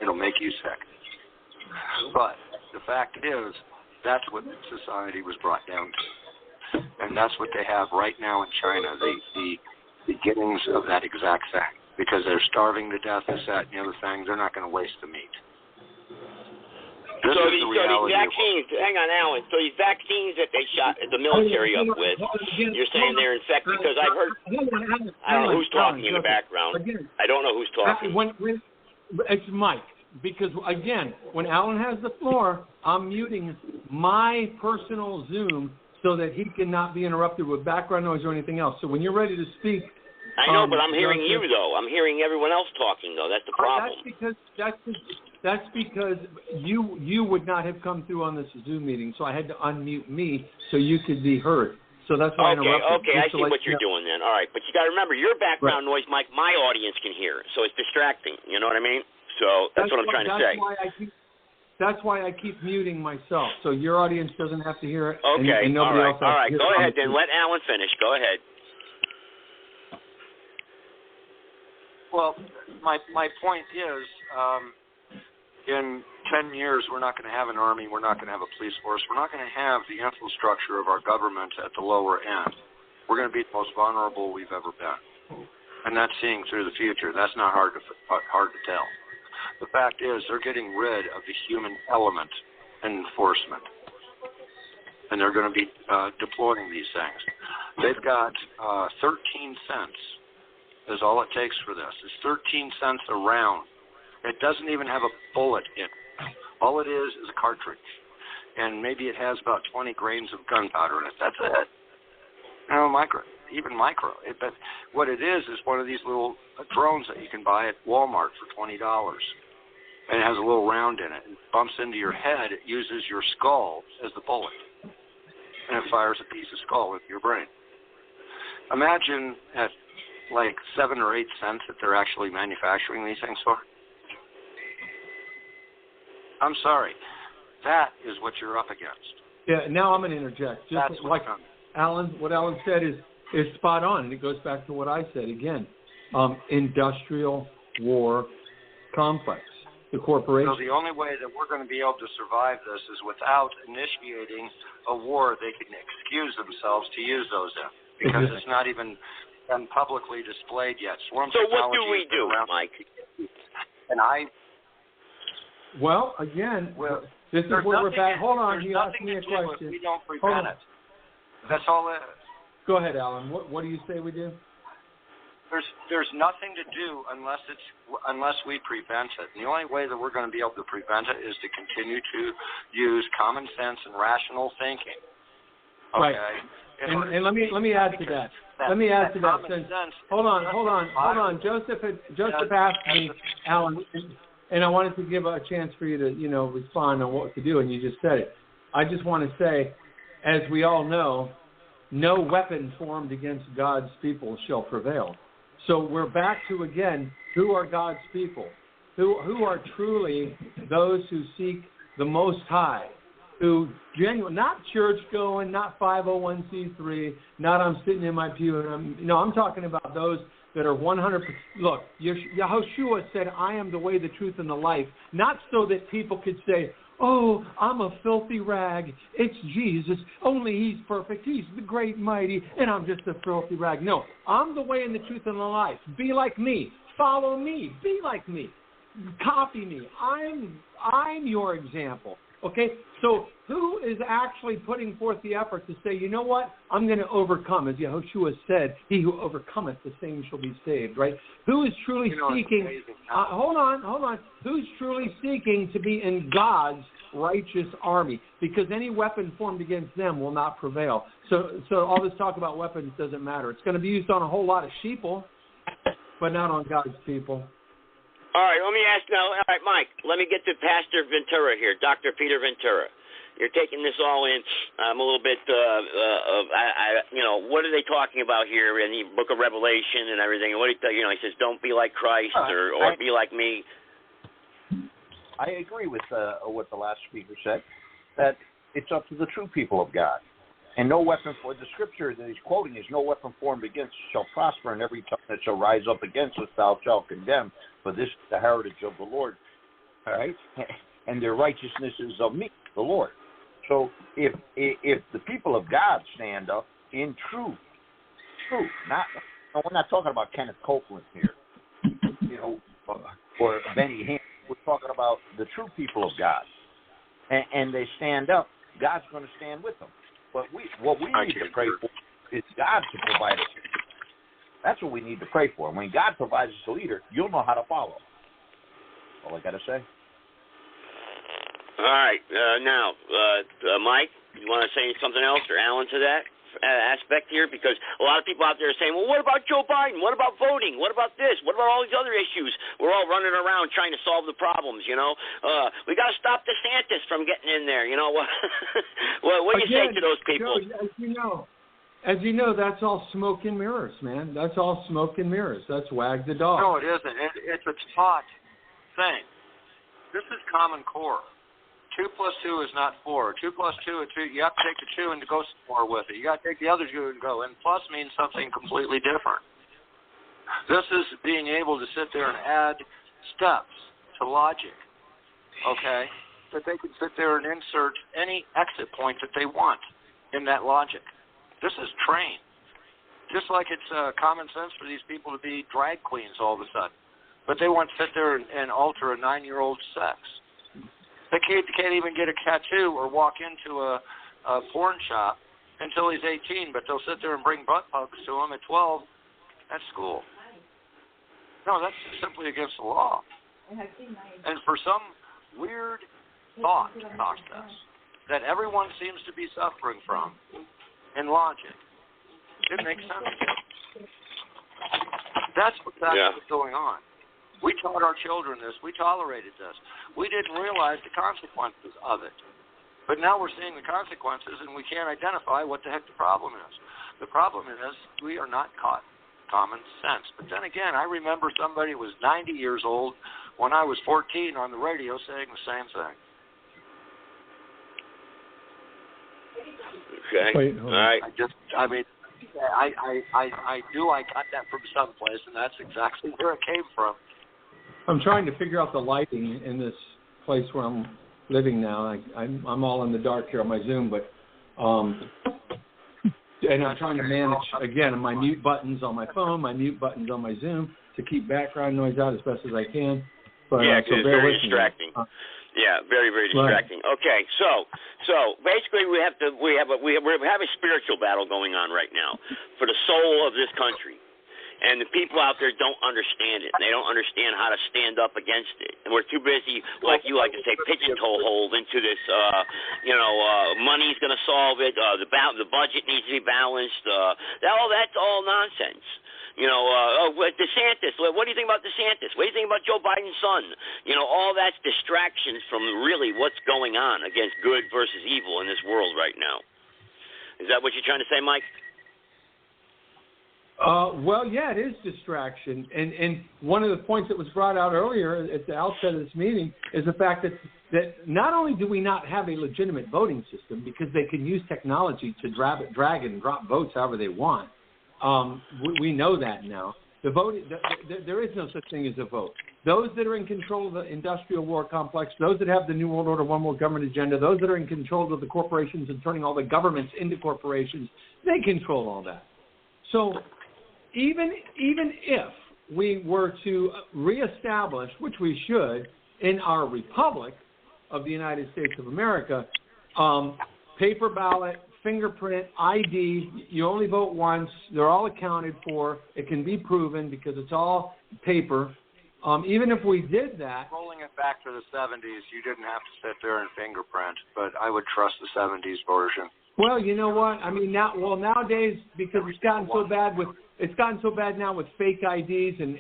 S4: It'll make you sick. But the fact is, that's what society was brought down to. And that's what they have right now in China, the beginnings of that exact thing. Because they're starving to death, this, that, and the other thing. They're not going to waste the meat. These
S2: vaccines, hang on, Alan. So these vaccines that they shot the military up with, you're saying they're infected? Because I've heard, I don't know who's talking in the background. I don't know who's talking.
S3: It's Mike. Because, again, when Alan has the floor, I'm muting my personal Zoom so that he cannot be interrupted with background noise or anything else. So when you're ready to speak...
S2: I know, but I'm hearing you, though. I'm hearing everyone else talking, though. That's the problem.
S3: That's because you would not have come through on this Zoom meeting, so I had to unmute me so you could be heard. So that's why I interrupted.
S2: Okay, I see what you're doing then. All right, but you got to remember, your background noise, Mike, my audience can hear, so it's distracting. You know what I mean? So that's what I'm trying to say.
S3: That's why I keep muting myself, so your audience doesn't have to hear it.
S2: Okay,
S3: and nobody else has
S2: all right.
S3: To hear
S2: Go ahead, then. Let Alan finish. Go ahead.
S4: Well, my point is, in 10 years, we're not going to have an army. We're not going to have a police force. We're not going to have the infrastructure of our government at the lower end. We're going to be the most vulnerable we've ever been, and that's seeing through the future. That's not hard to tell. The fact is, they're getting rid of the human element in enforcement, and they're going to be deploying these things. They've got 13 cents. Is all it takes for this. It's 13 cents a round. It doesn't even have a bullet in it. All it is a cartridge. And maybe it has about 20 grains of gunpowder in it. That's it. Micro. But what it is one of these little drones that you can buy at Walmart for $20. And it has a little round in it. It bumps into your head. It uses your skull as the bullet. And it fires a piece of skull into your brain. Imagine at like 7 or 8 cents that they're actually manufacturing these things for. I'm sorry. That is what you're up against.
S3: Yeah, now I'm going to interject. Just like what Alan said is spot on, and it goes back to what I said again. Industrial war complex. The corporation.
S4: So the only way that we're going to be able to survive this is without initiating a war they can excuse themselves to use those in. Because it's not even been publicly displayed yet.
S2: So what do we do, Mike?
S4: And
S3: this is where we're back. Hold on, you asked me a question.
S4: We don't prevent it. That's all it is.
S3: Go ahead, Alan. What do you say we do?
S4: There's nothing to do unless we prevent it. And the only way that we're going to be able to prevent it is to continue to use common sense and rational thinking. Okay.
S3: Right. And let me add to that. Let me add to that. Hold on. Joseph asked me, Alan, and I wanted to give a chance for you to, respond on what to do, and you just said it. I just want to say, as we all know, no weapon formed against God's people shall prevail. So we're back to, again, who are God's people? Who are truly those who seek the Most High? Who not church going, not 501c3, not I'm sitting in my pew. And I'm talking about those that are 100%. Look, Yahushua said, I am the way, the truth, and the life. Not so that people could say, oh, I'm a filthy rag. It's Jesus. Only he's perfect. He's the great mighty, and I'm just a filthy rag. No, I'm the way and the truth and the life. Be like me. Follow me. Be like me. Copy me. I'm your example. Okay, so who is actually putting forth the effort to say, you know what, I'm going to overcome, as Yahushua said, he who overcometh, the same shall be saved, right? Who is truly seeking, hold on, who's truly seeking to be in God's righteous army? Because any weapon formed against them will not prevail. So all this talk about weapons doesn't matter. It's going to be used on a whole lot of sheeple, but not on God's people.
S2: All right, let me ask now. All right, Mike, let me get to Pastor Ventura here, Dr. Peter Ventura. You're taking this all in. I'm a little bit, what are they talking about here in the Book of Revelation and everything? And what he says, don't be like Christ or be like me.
S7: I agree with what the last speaker said, that it's up to the true people of God. And no weapon for the scripture that he's quoting is no weapon formed against us shall prosper, and every tongue that shall rise up against us thou shalt condemn. For this is the heritage of the Lord. All right? And their righteousness is of me, the Lord. So if the people of God stand up in truth, we're not talking about Kenneth Copeland here, or Benny Hinn. We're talking about the true people of God. And they stand up, God's going to stand with them. But what we need to pray for is God to provide us. That's what we need to pray for. And when God provides us a leader, you'll know how to follow. All I got to say.
S2: All right. Now, Mike, you want to say something else, or Alan, to that aspect here? Because a lot of people out there are saying, well, what about Joe Biden? What about voting? What about this? What about all these other issues? We're all running around trying to solve the problems, We got to stop DeSantis from getting in there, What do you say to those people?
S3: Joe, as you know, that's all smoke and mirrors, man. That's all smoke and mirrors. That's wag the dog.
S4: No, it isn't. It's a taught thing. This is Common Core. 2 + 2 is not 4. 2 + 2 is 2. You have to take the 2 and go somewhere with it. You got to take the other 2 and go. And plus means something completely different. This is being able to sit there and add steps to logic, okay, that they can sit there and insert any exit point that they want in that logic. This is trained. Just like it's common sense for these people to be drag queens all of a sudden. But they want to sit there and alter a 9-year-old sex. The kid can't even get a tattoo or walk into a porn shop until he's 18, but they'll sit there and bring butt plugs to him at 12 at school. No, that's simply against the law. And for some weird thought process that everyone seems to be suffering from in logic, it makes sense. That's what's going on. We taught our children this. We tolerated this. We didn't realize the consequences of it. But now we're seeing the consequences, and we can't identify what the heck the problem is. The problem is we are not caught common sense. But then again, I remember somebody was 90 years old when I was 14 on the radio saying the same thing.
S2: Okay.
S3: Wait,
S2: all right.
S4: I got that from someplace, and that's exactly where it came from.
S3: I'm trying to figure out the lighting in this place where I'm living now. I'm all in the dark here on my Zoom, but and I'm trying to manage again my mute buttons on my phone, my mute buttons on my Zoom to keep background noise out as best as I can. But,
S2: because it's very distracting. Very, very distracting. Right. Okay, so basically we have a spiritual battle going on right now for the soul of this country. And the people out there don't understand it. They don't understand how to stand up against it. And we're too busy, like you like to say, pigeonholed into this, money's going to solve it. The budget needs to be balanced. That's all nonsense. DeSantis, what do you think about DeSantis? What do you think about Joe Biden's son? All that's distractions from really what's going on against good versus evil in this world right now. Is that what you're trying to say, Mike?
S3: Well, yeah, it is distraction. And one of the points that was brought out earlier at the outset of this meeting is the fact that not only do we not have a legitimate voting system because they can use technology to drag and drop votes however they want. We know that now. There is no such thing as a vote. Those that are in control of the industrial war complex, those that have the New World Order, One World Government agenda, those that are in control of the corporations and turning all the governments into corporations, they control all that. So even if we were to reestablish, which we should, in our republic of the United States of America, paper ballot, fingerprint, ID, you only vote once, they're all accounted for, it can be proven because it's all paper. Even if we did that...
S4: Rolling it back to the 70s, you didn't have to sit there and fingerprint, but I would trust the 70s version.
S3: Well, you know what? I mean, nowadays, because it's gotten so bad now with fake IDs and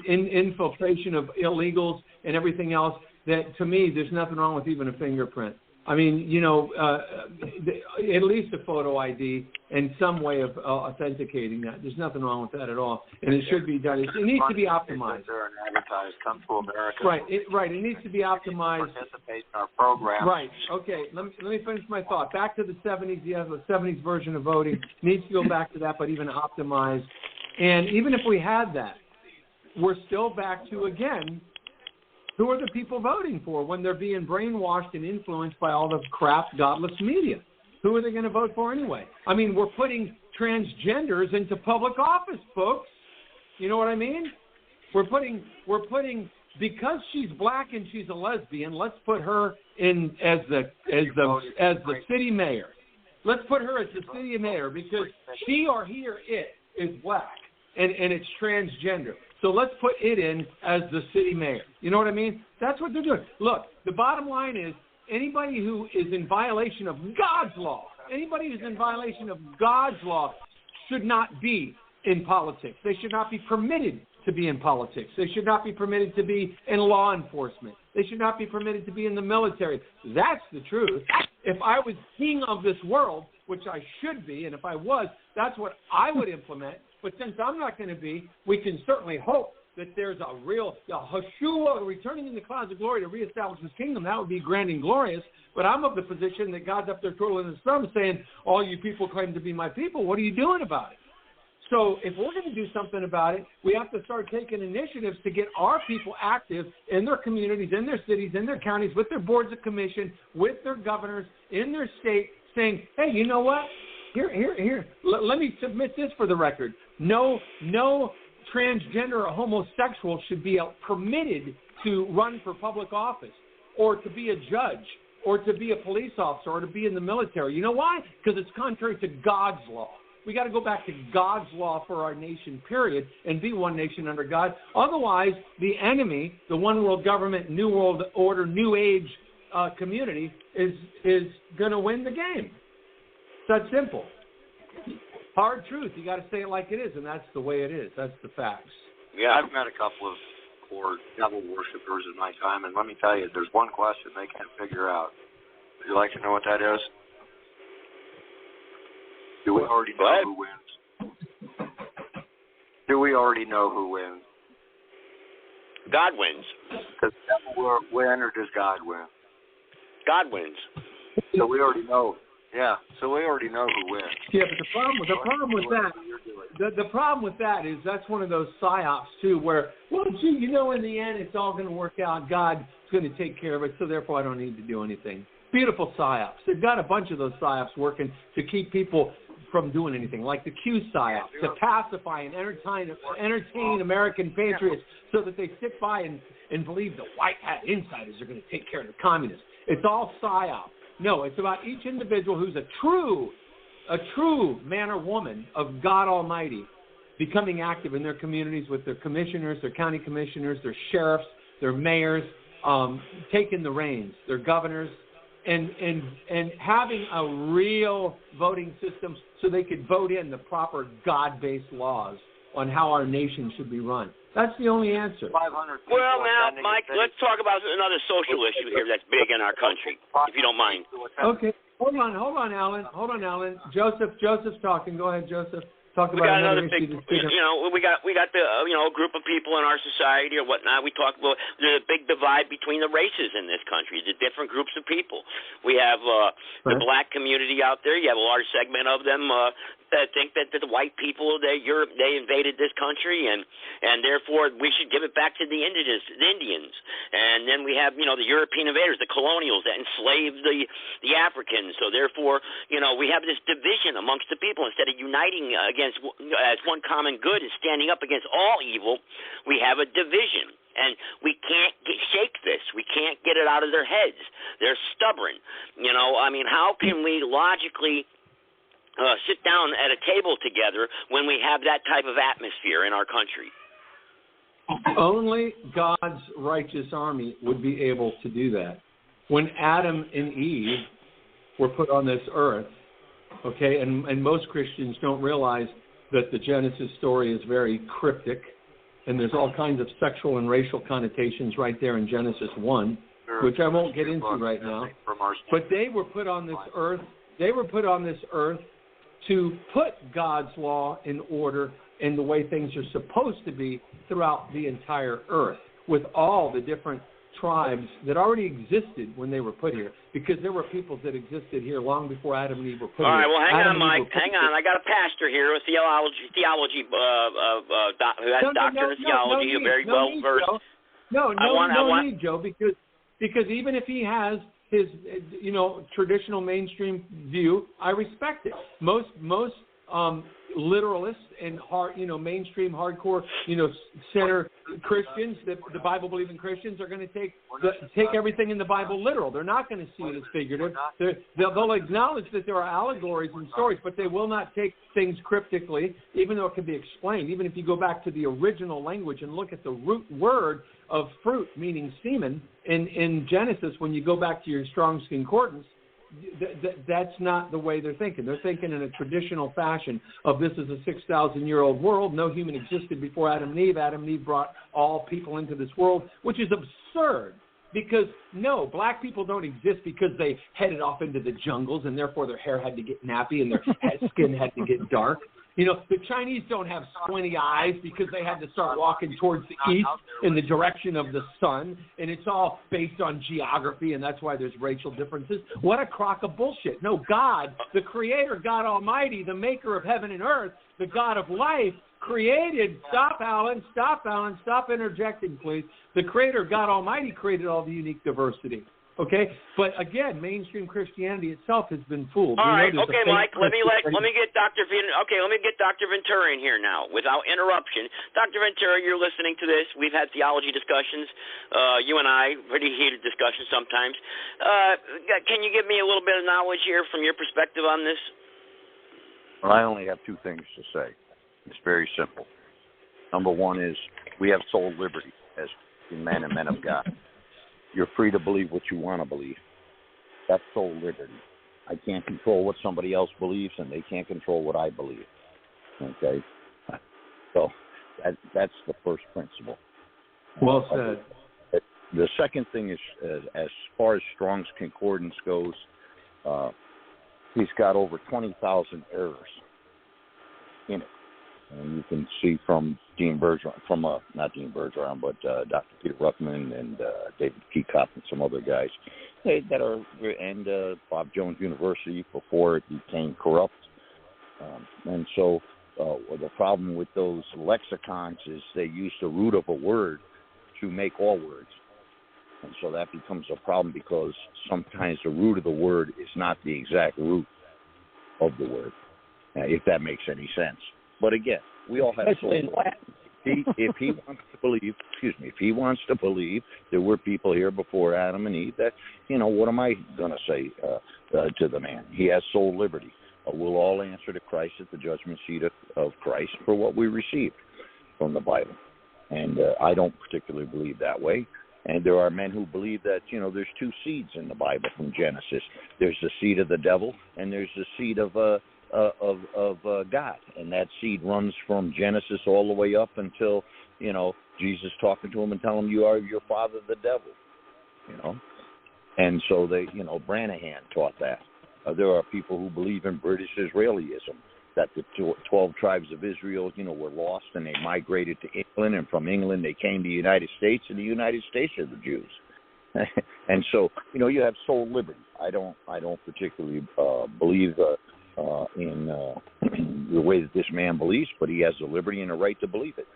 S3: infiltration of illegals and everything else, that to me, there's nothing wrong with even a fingerprint. I mean, at least a photo ID and some way of authenticating that. There's nothing wrong with that at all, and it should be done. It needs to be optimized.
S4: Come to America.
S3: Right. It needs to be optimized.
S4: Participate in our program.
S3: Right. Okay. Let me finish my thought. Back to the 70s. You have a 70s version of voting. Needs to go back to that, but even optimized. And even if we had that, we're still back to, again, who are the people voting for when they're being brainwashed and influenced by all the crap, godless media? Who are they going to vote for anyway? I mean, we're putting transgenders into public office, folks. You know what I mean? We're putting because she's black and she's a lesbian. Let's put her in as the city mayor. Let's put her as the city mayor because she or he or it is black and it's transgender. So let's put it in as the city mayor. You know what I mean? That's what they're doing. Look, the bottom line is anybody who is in violation of God's law, should not be in politics. They should not be permitted to be in politics. They should not be permitted to be in law enforcement. They should not be permitted to be in the military. That's the truth. If I was king of this world, which I should be, and if I was, that's what I would implement. But since I'm not going to be, we can certainly hope that there's a real Yeshua returning in the clouds of glory to reestablish his kingdom. That would be grand and glorious. But I'm of the position that God's up there twiddling his thumbs saying, all you people claim to be my people. What are you doing about it? So if we're going to do something about it, we have to start taking initiatives to get our people active in their communities, in their cities, in their counties, with their boards of commission, with their governors, in their state, saying, hey, you know what? Here. Let me submit this for the record. No transgender or homosexual should be permitted to run for public office or to be a judge or to be a police officer or to be in the military. You know why? Because it's contrary to God's law. We got to go back to God's law for our nation, period, and be one nation under God. Otherwise, the enemy, the one world government, new world order, new age community is going to win the game. It's that simple. Hard truth. You got to say it like it is, and that's the way it is. That's the facts.
S4: Yeah, I've met a couple of core devil worshippers in my time, and let me tell you, there's one question they can't figure out. Would you like to know what that is? Do we already know who wins? Do we already know who wins?
S2: God wins.
S4: Does the devil win or does God win?
S2: God wins.
S4: So we already know. Yeah, so we already know who wins.
S3: Yeah, but the problem with that is that's one of those psyops too, where in the end it's all going to work out. God's going to take care of it, so therefore I don't need to do anything. Beautiful psyops. They've got a bunch of those psyops working to keep people from doing anything, like the Q psyop, to pacify and entertain American patriots so that they sit by and believe the white hat insiders are going to take care of the communists. It's all psyop. No, it's about each individual who's a true man or woman of God Almighty becoming active in their communities with their commissioners, their county commissioners, their sheriffs, their mayors, taking the reins, their governors, and having a real voting system so they could vote in the proper God-based laws on how our nation should be run. That's the only answer.
S2: Well, now, Mike, let's talk about another social issue here that's big in our country, if you don't mind.
S3: Okay. Hold on, Alan. Joseph's talking. Go ahead, Joseph. Talk
S2: we
S3: about
S2: got another
S3: issue.
S2: big, we got the a group of people in our society or whatnot. We talk about there's a big divide between the races in this country, the different groups of people. We have the black community out there. You have a large segment of them that think that the white people they invaded this country and therefore we should give it back to the Indians. And then we have the European invaders, the colonials that enslaved the Africans. So therefore we have this division amongst the people instead of uniting as one common good and standing up against all evil. We have a division. And we can't shake this. We can't get it out of their heads. They're stubborn. How can we logically sit down at a table together when we have that type of atmosphere in our country?
S3: Only God's righteous army would be able to do that. When Adam and Eve were put on this earth, Okay, and most Christians don't realize that the Genesis story is very cryptic, and there's all kinds of sexual and racial connotations right there in Genesis 1, which I won't get into right now. But they were put on this earth. They were put on this earth to put God's law in order and the way things are supposed to be throughout the entire earth, with all the different tribes that already existed when they were put here, because there were peoples that existed here long before Adam and Eve were put here.
S2: All right, well, hang on, Mike. Hang on. I got a pastor here, a theology who has a doctorate in theology, very well versed.
S3: No need, Joe, because even if he has his, traditional mainstream view, I respect it. Most literalists and mainstream hardcore, center Christians, the Bible believing Christians, are going to take everything in the Bible literal. They're not going to see it as figurative. They'll acknowledge that there are allegories and stories, but they will not take things cryptically, even though it can be explained. Even if you go back to the original language and look at the root word of fruit, meaning semen, in Genesis, when you go back to your Strong's Concordance, that's not the way they're thinking. They're thinking in a traditional fashion of this is a 6,000-year-old world. No human existed before Adam and Eve. Adam and Eve brought all people into this world, which is absurd. Because, no, black people don't exist because they headed off into the jungles and therefore their hair had to get nappy and their skin had to get dark. The Chinese don't have squinty eyes because they had to start walking towards the east in the direction of the sun, and it's all based on geography, and that's why there's racial differences. What a crock of bullshit. No, God, the Creator, God Almighty, the maker of heaven and earth, the God of life, created, stop interjecting, please. The Creator, God Almighty, created all the unique diversity. Okay, but again, mainstream Christianity itself has been fooled.
S2: All right, okay, Mike. Let me get Dr. Ventura in here now, without interruption. Dr. Ventura, you're listening to this. We've had theology discussions, you and I, pretty heated discussions sometimes. Can you give me a little bit of knowledge here from your perspective on this?
S7: Well, I only have two things to say. It's very simple. Number one is we have soul liberty as men and men of God. You're free to believe what you want to believe. That's soul liberty. I can't control what somebody else believes, and they can't control what I believe. Okay? So that's the first principle.
S3: Well said.
S7: The second thing is, as far as Strong's Concordance goes, he's got over 20,000 errors in it. And you can see from not Dean Bergeron, but Dr. Peter Ruckman and David Keekop and some other guys and Bob Jones University before it became corrupt. And so the problem with those lexicons is they use the root of a word to make all words. And so that becomes a problem because sometimes the root of the word is not the exact root of the word, if that makes any sense. But again, we all have soul. If he wants to believe there were people here before Adam and Eve, that, what am I going to say to the man? He has soul liberty. We'll all answer to Christ at the judgment seat of Christ for what we received from the Bible. And I don't particularly believe that way. And there are men who believe that, there's two seeds in the Bible from Genesis. There's the seed of the devil, and there's the seed of God, and that seed runs from Genesis all the way up until Jesus talking to him and telling him you are your father the devil, and so they Branahan taught that. There are people who believe in British Israelism, that the 12 tribes of Israel were lost and they migrated to England, and from England they came to the United States, and the United States are the Jews. And so you have soul liberty. I don't particularly believe in the way that this man believes, but he has the liberty and the right to believe it.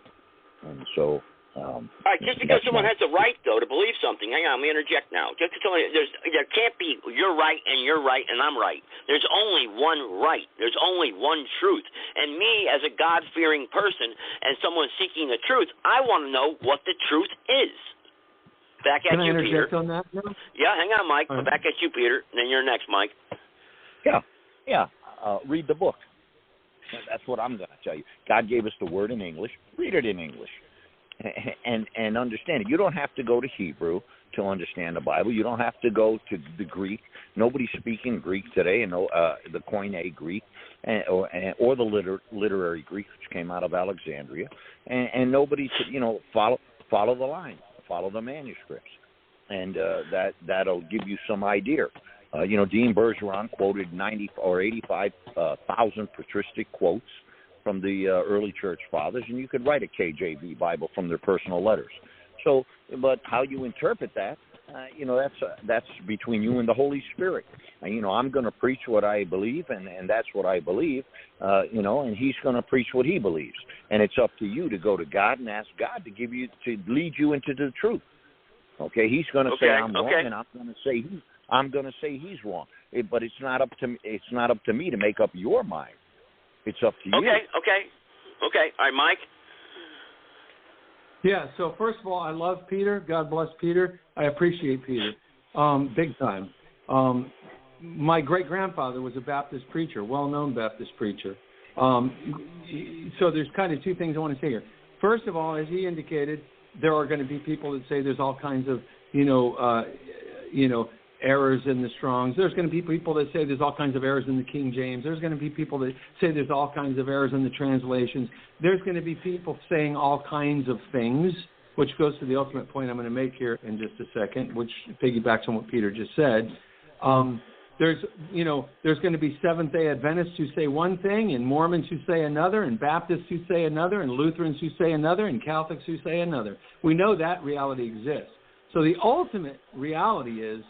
S7: And so,
S2: all right, just because someone has the right, though, to believe something, hang on, let me interject now. Just to tell you, there can't be you're right and I'm right. There's only one right. There's only one truth. And me, as a God-fearing person and someone seeking the truth, I want to know what the truth is. Back at
S3: you,
S2: Peter.
S3: Can I interject on that now?
S2: Yeah, hang on, Mike. Right. Back at you, Peter. And then you're next, Mike.
S7: Yeah. Read the book. That's what I'm going to tell you. God gave us the word in English. Read it in English. and understand it. You don't have to go to Hebrew to understand the Bible. You don't have to go to the Greek. Nobody's speaking Greek today, and the Koine Greek or the literary Greek, which came out of Alexandria, and nobody, follow the line, follow the manuscripts, and that'll give you some idea. Dean Bergeron quoted 90 or 85,000 patristic quotes from the early church fathers, and you could write a KJV Bible from their personal letters. So, but how you interpret that, that's between you and the Holy Spirit. I'm going to preach what I believe, and that's what I believe, and he's going to preach what he believes. And it's up to you to go to God and ask God to lead you into the truth. Okay, he's going to say I'm wrong, and I'm going to say he's wrong. But it's not up to me to make up your mind. It's up to you.
S2: Okay. All right, Mike.
S3: Yeah, so first of all, I love Peter. God bless Peter. I appreciate Peter big time. My great-grandfather was a Baptist preacher, well-known Baptist preacher. So there's kind of two things I want to say here. First of all, as he indicated, there are going to be people that say there's all kinds of, errors in the Strongs. There's going to be people that say there's all kinds of errors in the King James. There's going to be people that say there's all kinds of errors in the translations. There's going to be people saying all kinds of things, which goes to the ultimate point I'm going to make here in just a second, which piggybacks on what Peter just said. There's going to be Seventh-day Adventists who say one thing, and Mormons who say another, and Baptists who say another, and Lutherans who say another, and Catholics who say another. We know that reality exists. So the ultimate reality is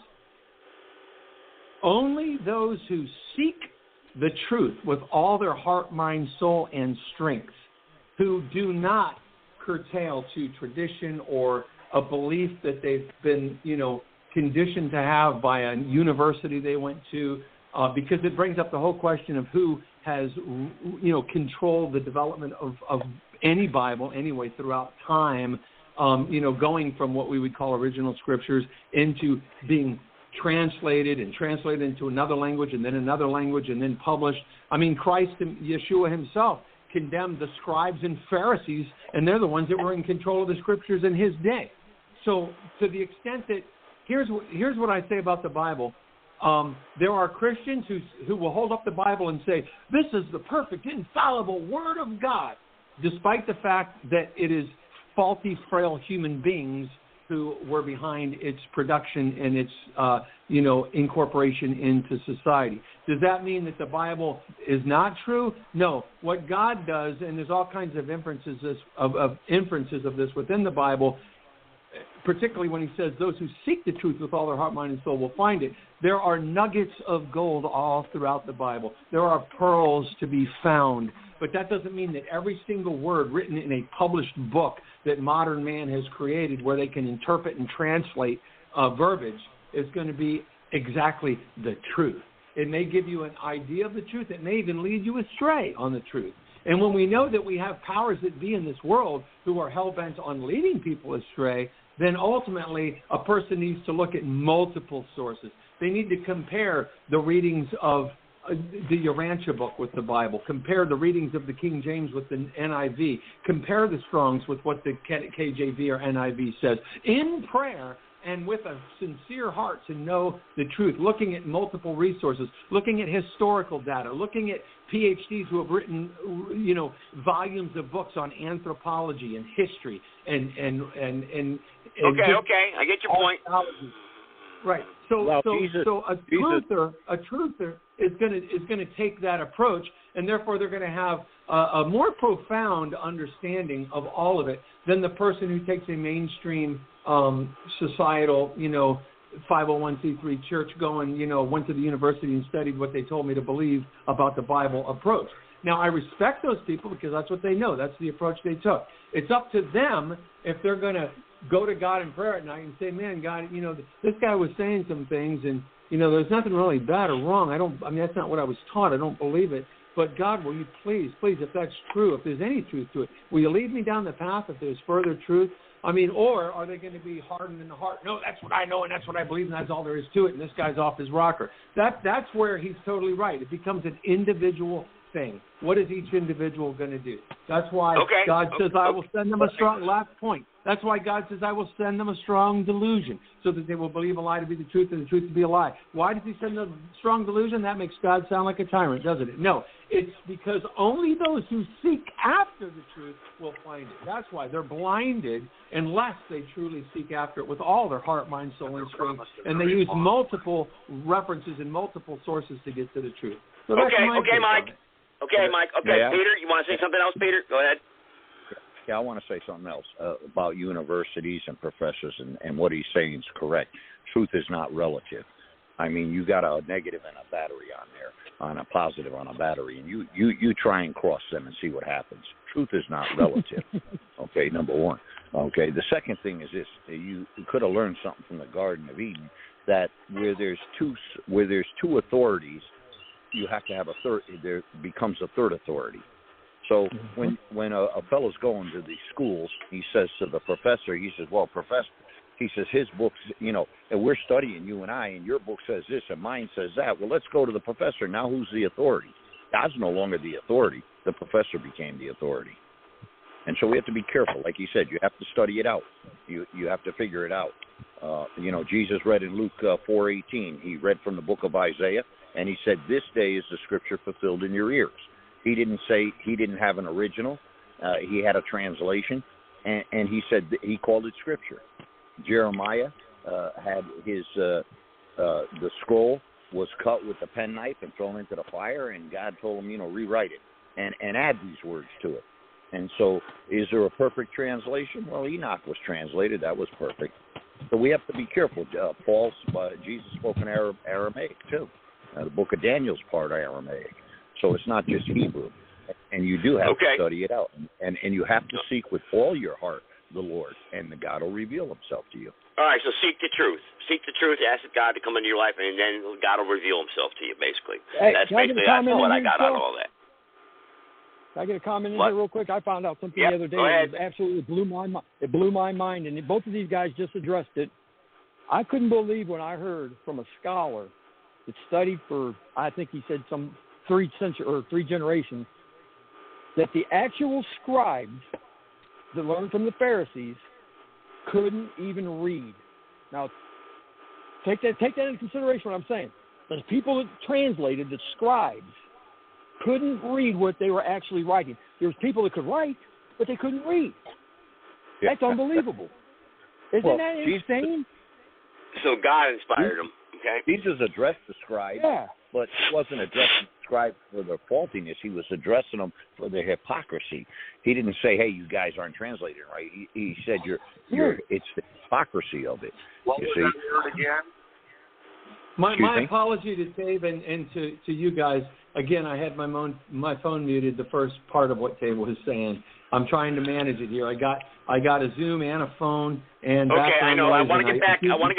S3: only those who seek the truth with all their heart, mind, soul, and strength, who do not curtail to tradition or a belief that they've been, conditioned to have by a university they went to, because it brings up the whole question of who has, controlled the development of any Bible anyway throughout time, going from what we would call original scriptures into being translated into another language and then another language and then published. I mean, Christ and Yeshua himself condemned the scribes and Pharisees, and they're the ones that were in control of the scriptures in his day. So to the extent that, here's what I say about the Bible. There are Christians who will hold up the Bible and say, this is the perfect, infallible Word of God, despite the fact that it is faulty, frail human beings who were behind its production and its, incorporation into society. Does that mean that the Bible is not true? No. What God does, and there's all kinds of inferences of this within the Bible, particularly when he says those who seek the truth with all their heart, mind, and soul will find it. There are nuggets of gold all throughout the Bible. There are pearls to be found. But that doesn't mean that every single word written in a published book that modern man has created where they can interpret and translate verbiage is going to be exactly the truth. It may give you an idea of the truth. It may even lead you astray on the truth. And when we know that we have powers that be in this world who are hell-bent on leading people astray, then ultimately a person needs to look at multiple sources. They need to compare the readings of the Urantia book with the Bible, compare the readings of the King James with the NIV, compare the Strongs with what the KJV or NIV says, in prayer and with a sincere heart to know the truth, looking at multiple resources, looking at historical data, looking at PhDs who have written, volumes of books on anthropology and history and
S2: Okay, I get your point.
S3: Right. So a truther is going to take that approach, and therefore they're going to have a more profound understanding of all of it than the person who takes a mainstream societal, 501c3 church going, went to the university and studied what they told me to believe about the Bible approach. Now, I respect those people because that's what they know. That's the approach they took. It's up to them if they're going to go to God in prayer at night and say, man, God, this guy was saying some things and, there's nothing really bad or wrong. That's not what I was taught. I don't believe it. But God, will you please, if that's true, if there's any truth to it, will you lead me down the path if there's further truth? Or are they going to be hardened in the heart? No, that's what I know and that's what I believe and that's all there is to it, and this guy's off his rocker. That's where he's totally right. It becomes an individual thing. What is each individual going to do? That's why
S2: Okay.
S3: God says, I will send them a
S2: Okay.
S3: strong, last point. That's why God says, I will send them a strong delusion so that they will believe a lie to be the truth and the truth to be a lie. Why does he send a strong delusion? That makes God sound like a tyrant, doesn't it? No, it's because only those who seek after the truth will find it. That's why they're blinded unless they truly seek after it with all their heart, mind, soul, and strength. And they use multiple references and multiple sources to get to the truth. So that's
S2: Okay,
S3: my take
S2: Mike.
S3: on it.
S2: Okay, Mike. Okay,
S7: Yeah.
S2: Peter, you want to say something else, Peter? Go ahead.
S7: Yeah, I want to say something else about universities and professors, and what he's saying is correct. Truth is not relative. I mean, you got a negative and a battery on there, on a positive on a battery, and you try and cross them and see what happens. Truth is not relative. Okay, number one. Okay, the second thing is this: you could have learned something from the Garden of Eden, that where there's two authorities, you have to have a third. There becomes a third authority. So when a fellow's going to these schools, he says to the professor, he says, well, professor, he says, his books, and we're studying, you and I, and your book says this and mine says that. Well, let's go to the professor. Now who's the authority? God's no longer the authority. The professor became the authority. And so we have to be careful. Like you said, you have to study it out. You have to figure it out. Jesus read in Luke 4:18. He read from the book of Isaiah, and he said, this day is the scripture fulfilled in your ears. He didn't say he didn't have an original. He had a translation, and he said he called it scripture. Jeremiah had his the scroll was cut with a penknife and thrown into the fire, and God told him, rewrite it and add these words to it. And so, is there a perfect translation? Well, Enoch was translated; that was perfect. So we have to be careful. Jesus spoke in Aramaic too. The book of Daniel's part Aramaic. So it's not just Hebrew, and you do have to study it out, and you have to seek with all your heart the Lord, and the God will reveal Himself to you.
S2: All right, so seek the truth. Seek the truth. Ask God to come into your life, and then God will reveal Himself to you. Basically, that's what I got out of all that.
S6: Can I get a comment in here real quick? I found out something the other day that absolutely blew my mind. It blew my mind, and both of these guys just addressed it. I couldn't believe when I heard from a scholar that studied for, I think he said some 3 generations, that the actual scribes that learned from the Pharisees couldn't even read. Now, take that into consideration what I'm saying. The people that translated, the scribes, couldn't read what they were actually writing. There was people that could write, but they couldn't read. That's unbelievable. Isn't that insane?
S2: So God inspired them. Okay.
S7: Jesus addressed the scribes, but he wasn't addressing the scribes for their faultiness. He was addressing them for their hypocrisy. He didn't say, "Hey, you guys aren't translating right." He said, it's the hypocrisy of it."
S4: What was that word again?
S3: My apology to Dave and to you guys. Again, I had my phone muted the first part of what Dave was saying. I'm trying to manage it here. I got a Zoom and a phone and
S2: okay. I know. I want to get back.
S3: I
S2: want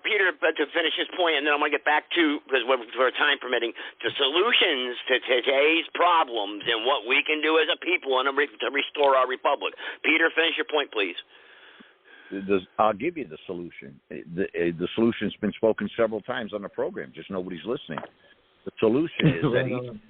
S2: Peter to finish his point, and then I want to get back to, because we're time permitting, to solutions to today's problems and what we can do as a people to restore our republic. Peter, finish your point, please.
S7: I'll give you the solution. The solution's been spoken several times on the program. Just nobody's listening. The solution is that each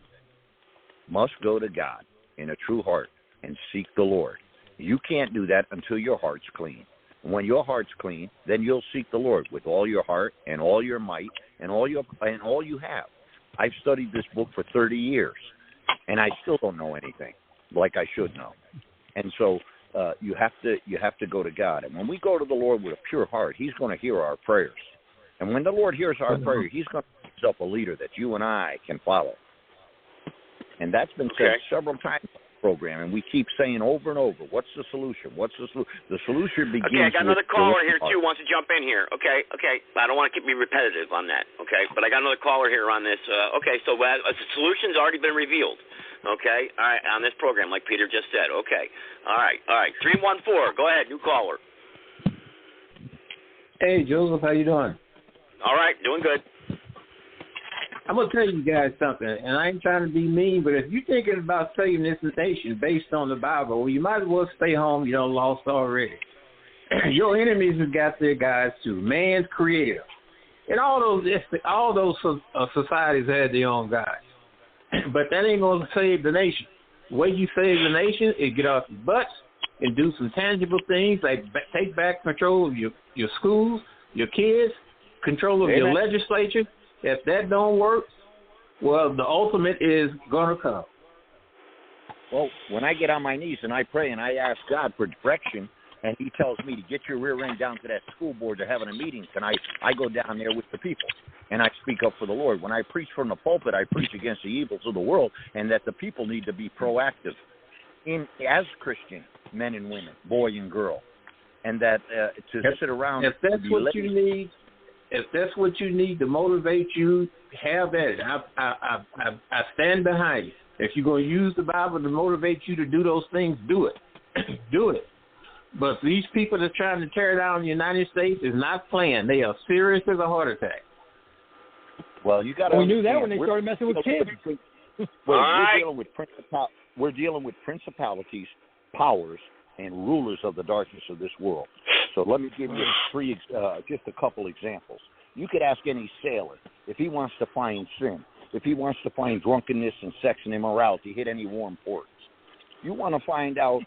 S7: must go to God in a true heart and seek the Lord. You can't do that until your heart's clean. And when your heart's clean, then you'll seek the Lord with all your heart and all your might and all you have. I've studied this book for 30 years, and I still don't know anything like I should know. And so you have to go to God. And when we go to the Lord with a pure heart, He's going to hear our prayers. And when the Lord hears our prayer, He's going to raise up a leader that you and I can follow. And that's been said several times in the program, and we keep saying over and over, what's the solution? What's the solution? The solution begins with...
S2: Okay, I got another caller here, too, wants to jump in here. Okay. I don't want to keep me repetitive on that, okay? But I got another caller here on this. So the solution's already been revealed, okay? All right, on this program, like Peter just said. Okay. All right. 314, go ahead, new caller.
S8: Hey, Joseph, how you doing?
S2: All right, doing good.
S8: I'm going to tell you guys something, and I ain't trying to be mean, but if you're thinking about saving this nation based on the Bible, well, you might as well stay home. You don't lost already. Your enemies have got their guys too. Man's creative. And all those societies had their own guys. But that ain't going to save the nation. The way you save the nation is get off your butts and do some tangible things like take back control of your schools, your kids, control of your legislature. If that don't work, well, the ultimate is going to come.
S7: Well, when I get on my knees and I pray and I ask God for direction, and he tells me to get your rear end down to that school board, they're having a meeting tonight, I go down there with the people, and I speak up for the Lord. When I preach from the pulpit, I preach against the evils of the world, and that the people need to be proactive as Christian men and women, boy and girl, and that sit around.
S8: If that's what you need, if that's what you need to motivate you, have at it. I stand behind you. If you're going to use the Bible to motivate you to do those things, do it. Do it. But these people that are trying to tear down the United States is not playing. They are serious as a heart attack.
S7: Well, you got to.
S6: We knew that when they started messing with kids.
S7: We're dealing with principalities, powers, and rulers of the darkness of this world. So let me give you just a couple examples. You could ask any sailor if he wants to find sin, if he wants to find drunkenness and sex and immorality, hit any warm ports. You want to find out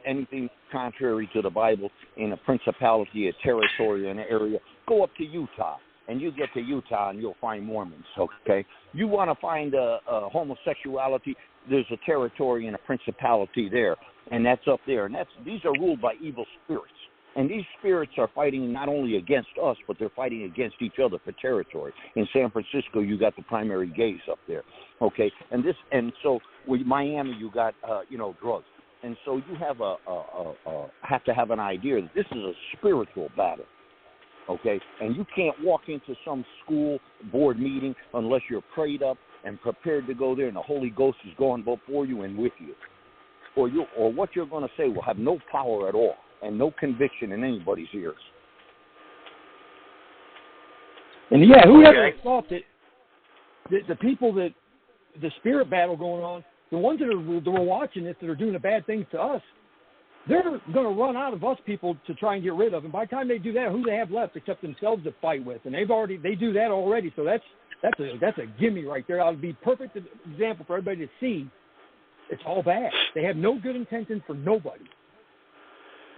S7: anything contrary to the Bible in a principality, a territory, an area, go up to Utah, and you get to Utah and you'll find Mormons, okay? You want to find homosexuality, there's a territory and a principality there, and that's up there. And these are ruled by evil spirits. And these spirits are fighting not only against us, but they're fighting against each other for territory. In San Francisco, you got the primary gays up there, okay? And so with Miami, you got drugs. And so you have have to have an idea that this is a spiritual battle, okay? And you can't walk into some school board meeting unless you're prayed up and prepared to go there, and the Holy Ghost is going before you and with you, or what you're going to say will have no power at all and no conviction in anybody's ears.
S6: And yeah, whoever thought that the people that the spirit battle going on, the ones that are watching this, that are doing the bad things to us, they're going to run out of us people to try and get rid of. And by the time they do that, who they have left except themselves to fight with? And they do that already. So that's a gimme right there. That would be a perfect example for everybody to see. It's all bad. They have no good intentions for nobody.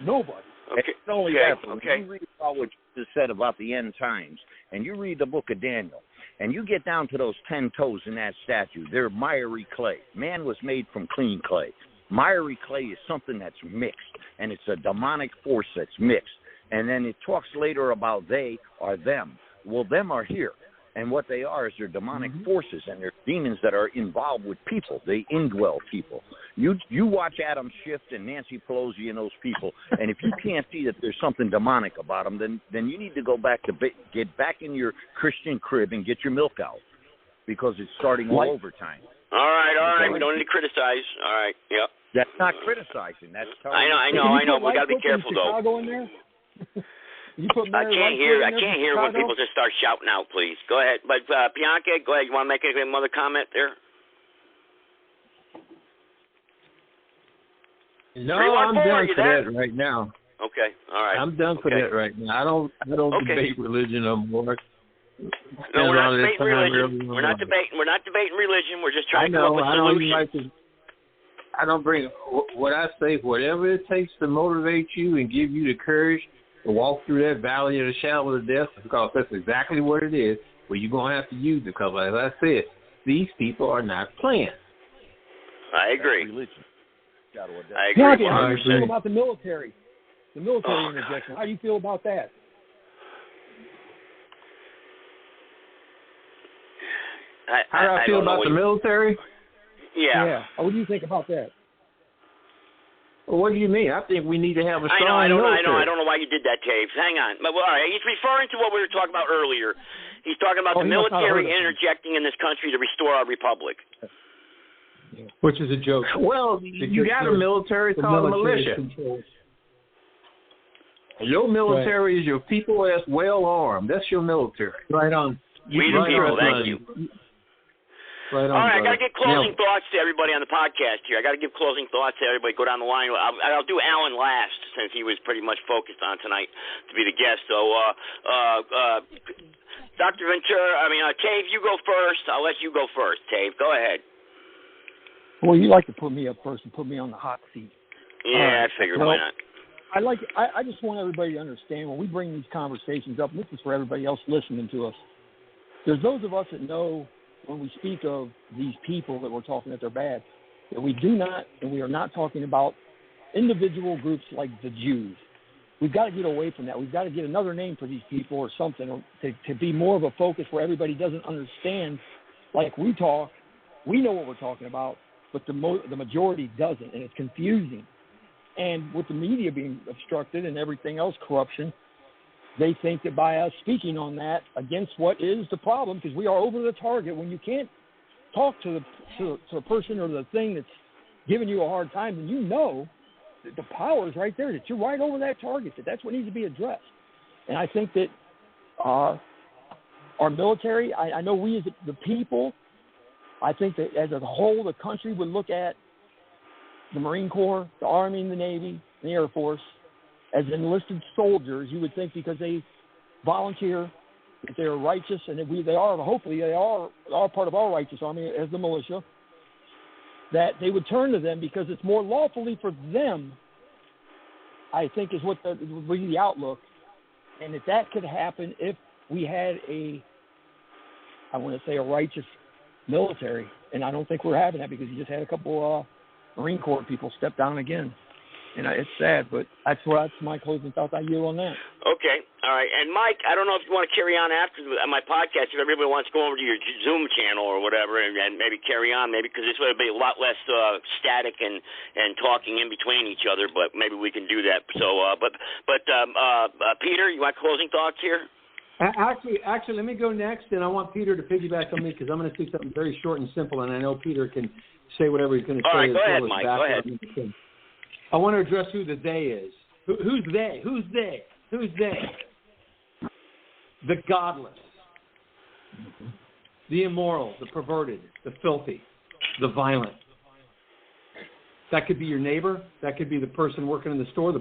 S6: Nobody.
S7: Okay. Not only that, but when you read about what Jesus said about the end times, and you read the book of Daniel, and you get down to those 10 toes in that statue, they're miry clay. Man was made from clean clay. Miry clay is something that's mixed, and it's a demonic force that's mixed. And then it talks later about they are them. Well, them are here. And what they are is they're demonic forces, and they're demons that are involved with people. They indwell people. You watch Adam Schiff and Nancy Pelosi and those people, and if you can't see that there's something demonic about them, then you need to go back to get back in your Christian crib and get your milk out, because it's starting all overtime.
S2: All right. We don't need to criticize. All right. Yep.
S7: That's not criticizing. That's
S2: I know. We got to be careful, though.
S6: In there?
S2: I can't hear when people just start shouting out, please. Go ahead. But, Bianca, go ahead. You want to make another comment there?
S8: No, I'm done for that right now.
S2: Okay. All right.
S8: I'm done for that right now. I don't debate religion no more.
S2: No, we're not debating religion. We're not debating religion. We're just trying to come up with solutions.
S8: I don't bring what I say. Whatever it takes to motivate you and give you the courage to walk through that valley of the shadow of death, because that's exactly what it is. Where you're gonna have to use it. Because, as I said, these people are not playing.
S2: I agree.
S6: I agree. How do you feel about the military? The military interjection. How do you feel about that?
S8: How do I feel about the military?
S2: Yeah.
S6: What do you think about that?
S8: Well, what do you mean? I think we need to have a strong military.
S2: I don't know why you did that, Taves. Hang on. But, all right, he's referring to what we were talking about earlier. He's talking about the military interjecting in this country to restore our republic.
S3: Which is a joke.
S8: Well, you got a military called a militia. Your military is your people that's well armed. That's your military.
S3: Right on.
S2: We the people. Thank you.
S3: Right on,
S2: all right, I got to give closing thoughts to everybody on the podcast here. I got to give closing thoughts to everybody. Go down the line. I'll do Alan last, since he was pretty much focused on tonight to be the guest. So, Dr. Ventura, Tave, you go first. I'll let you go first. Tave, go ahead.
S6: Well, you like to put me up first and put me on the hot seat.
S2: Yeah, I figured why not.
S6: I just want everybody to understand when we bring these conversations up, and this is for everybody else listening to us, there's those of us that know when we speak of these people that we're talking that they're bad, that we do not, and we are not talking about individual groups like the Jews. We've got to get away from that. We've got to get another name for these people or something, or to be more of a focus where everybody doesn't understand. Like we talk, we know what we're talking about, but the majority doesn't, and it's confusing. And with the media being obstructed and everything else, corruption, they think that by us speaking on that against what is the problem, because we are over the target when you can't talk to the person or the thing that's giving you a hard time, and you know that the power is right there, that you're right over that target, that's what needs to be addressed. And I think that our military, I know we as the people, I think that as a whole, the country would look at the Marine Corps, the Army, and the Navy, and the Air Force as enlisted soldiers. You would think because they volunteer, that they are righteous, and that hopefully they are part of our righteous army as the militia, that they would turn to them because it's more lawfully for them, I think, is what would be the outlook. And that could happen if we had a righteous military. And I don't think we're having that because you just had a couple Marine Corps people step down again. And it's sad, but that's my closing thoughts. I yield on that.
S2: Okay, all right. And Mike, I don't know if you want to carry on after my podcast. If everybody wants to go over to your Zoom channel or whatever, and maybe carry on, because this would be a lot less static and talking in between each other. But maybe we can do that. So, Peter, you want closing thoughts here?
S3: Actually, let me go next, and I want Peter to piggyback on me because I'm going to say something very short and simple, and I know Peter can say whatever he's going to say.
S2: All right, go ahead, Mike. Go ahead.
S3: I want to address who the they is. Who's they? Who's they? Who's they? The godless, the immoral, the perverted, the filthy, the violent. That could be your neighbor. That could be the person working in the store, the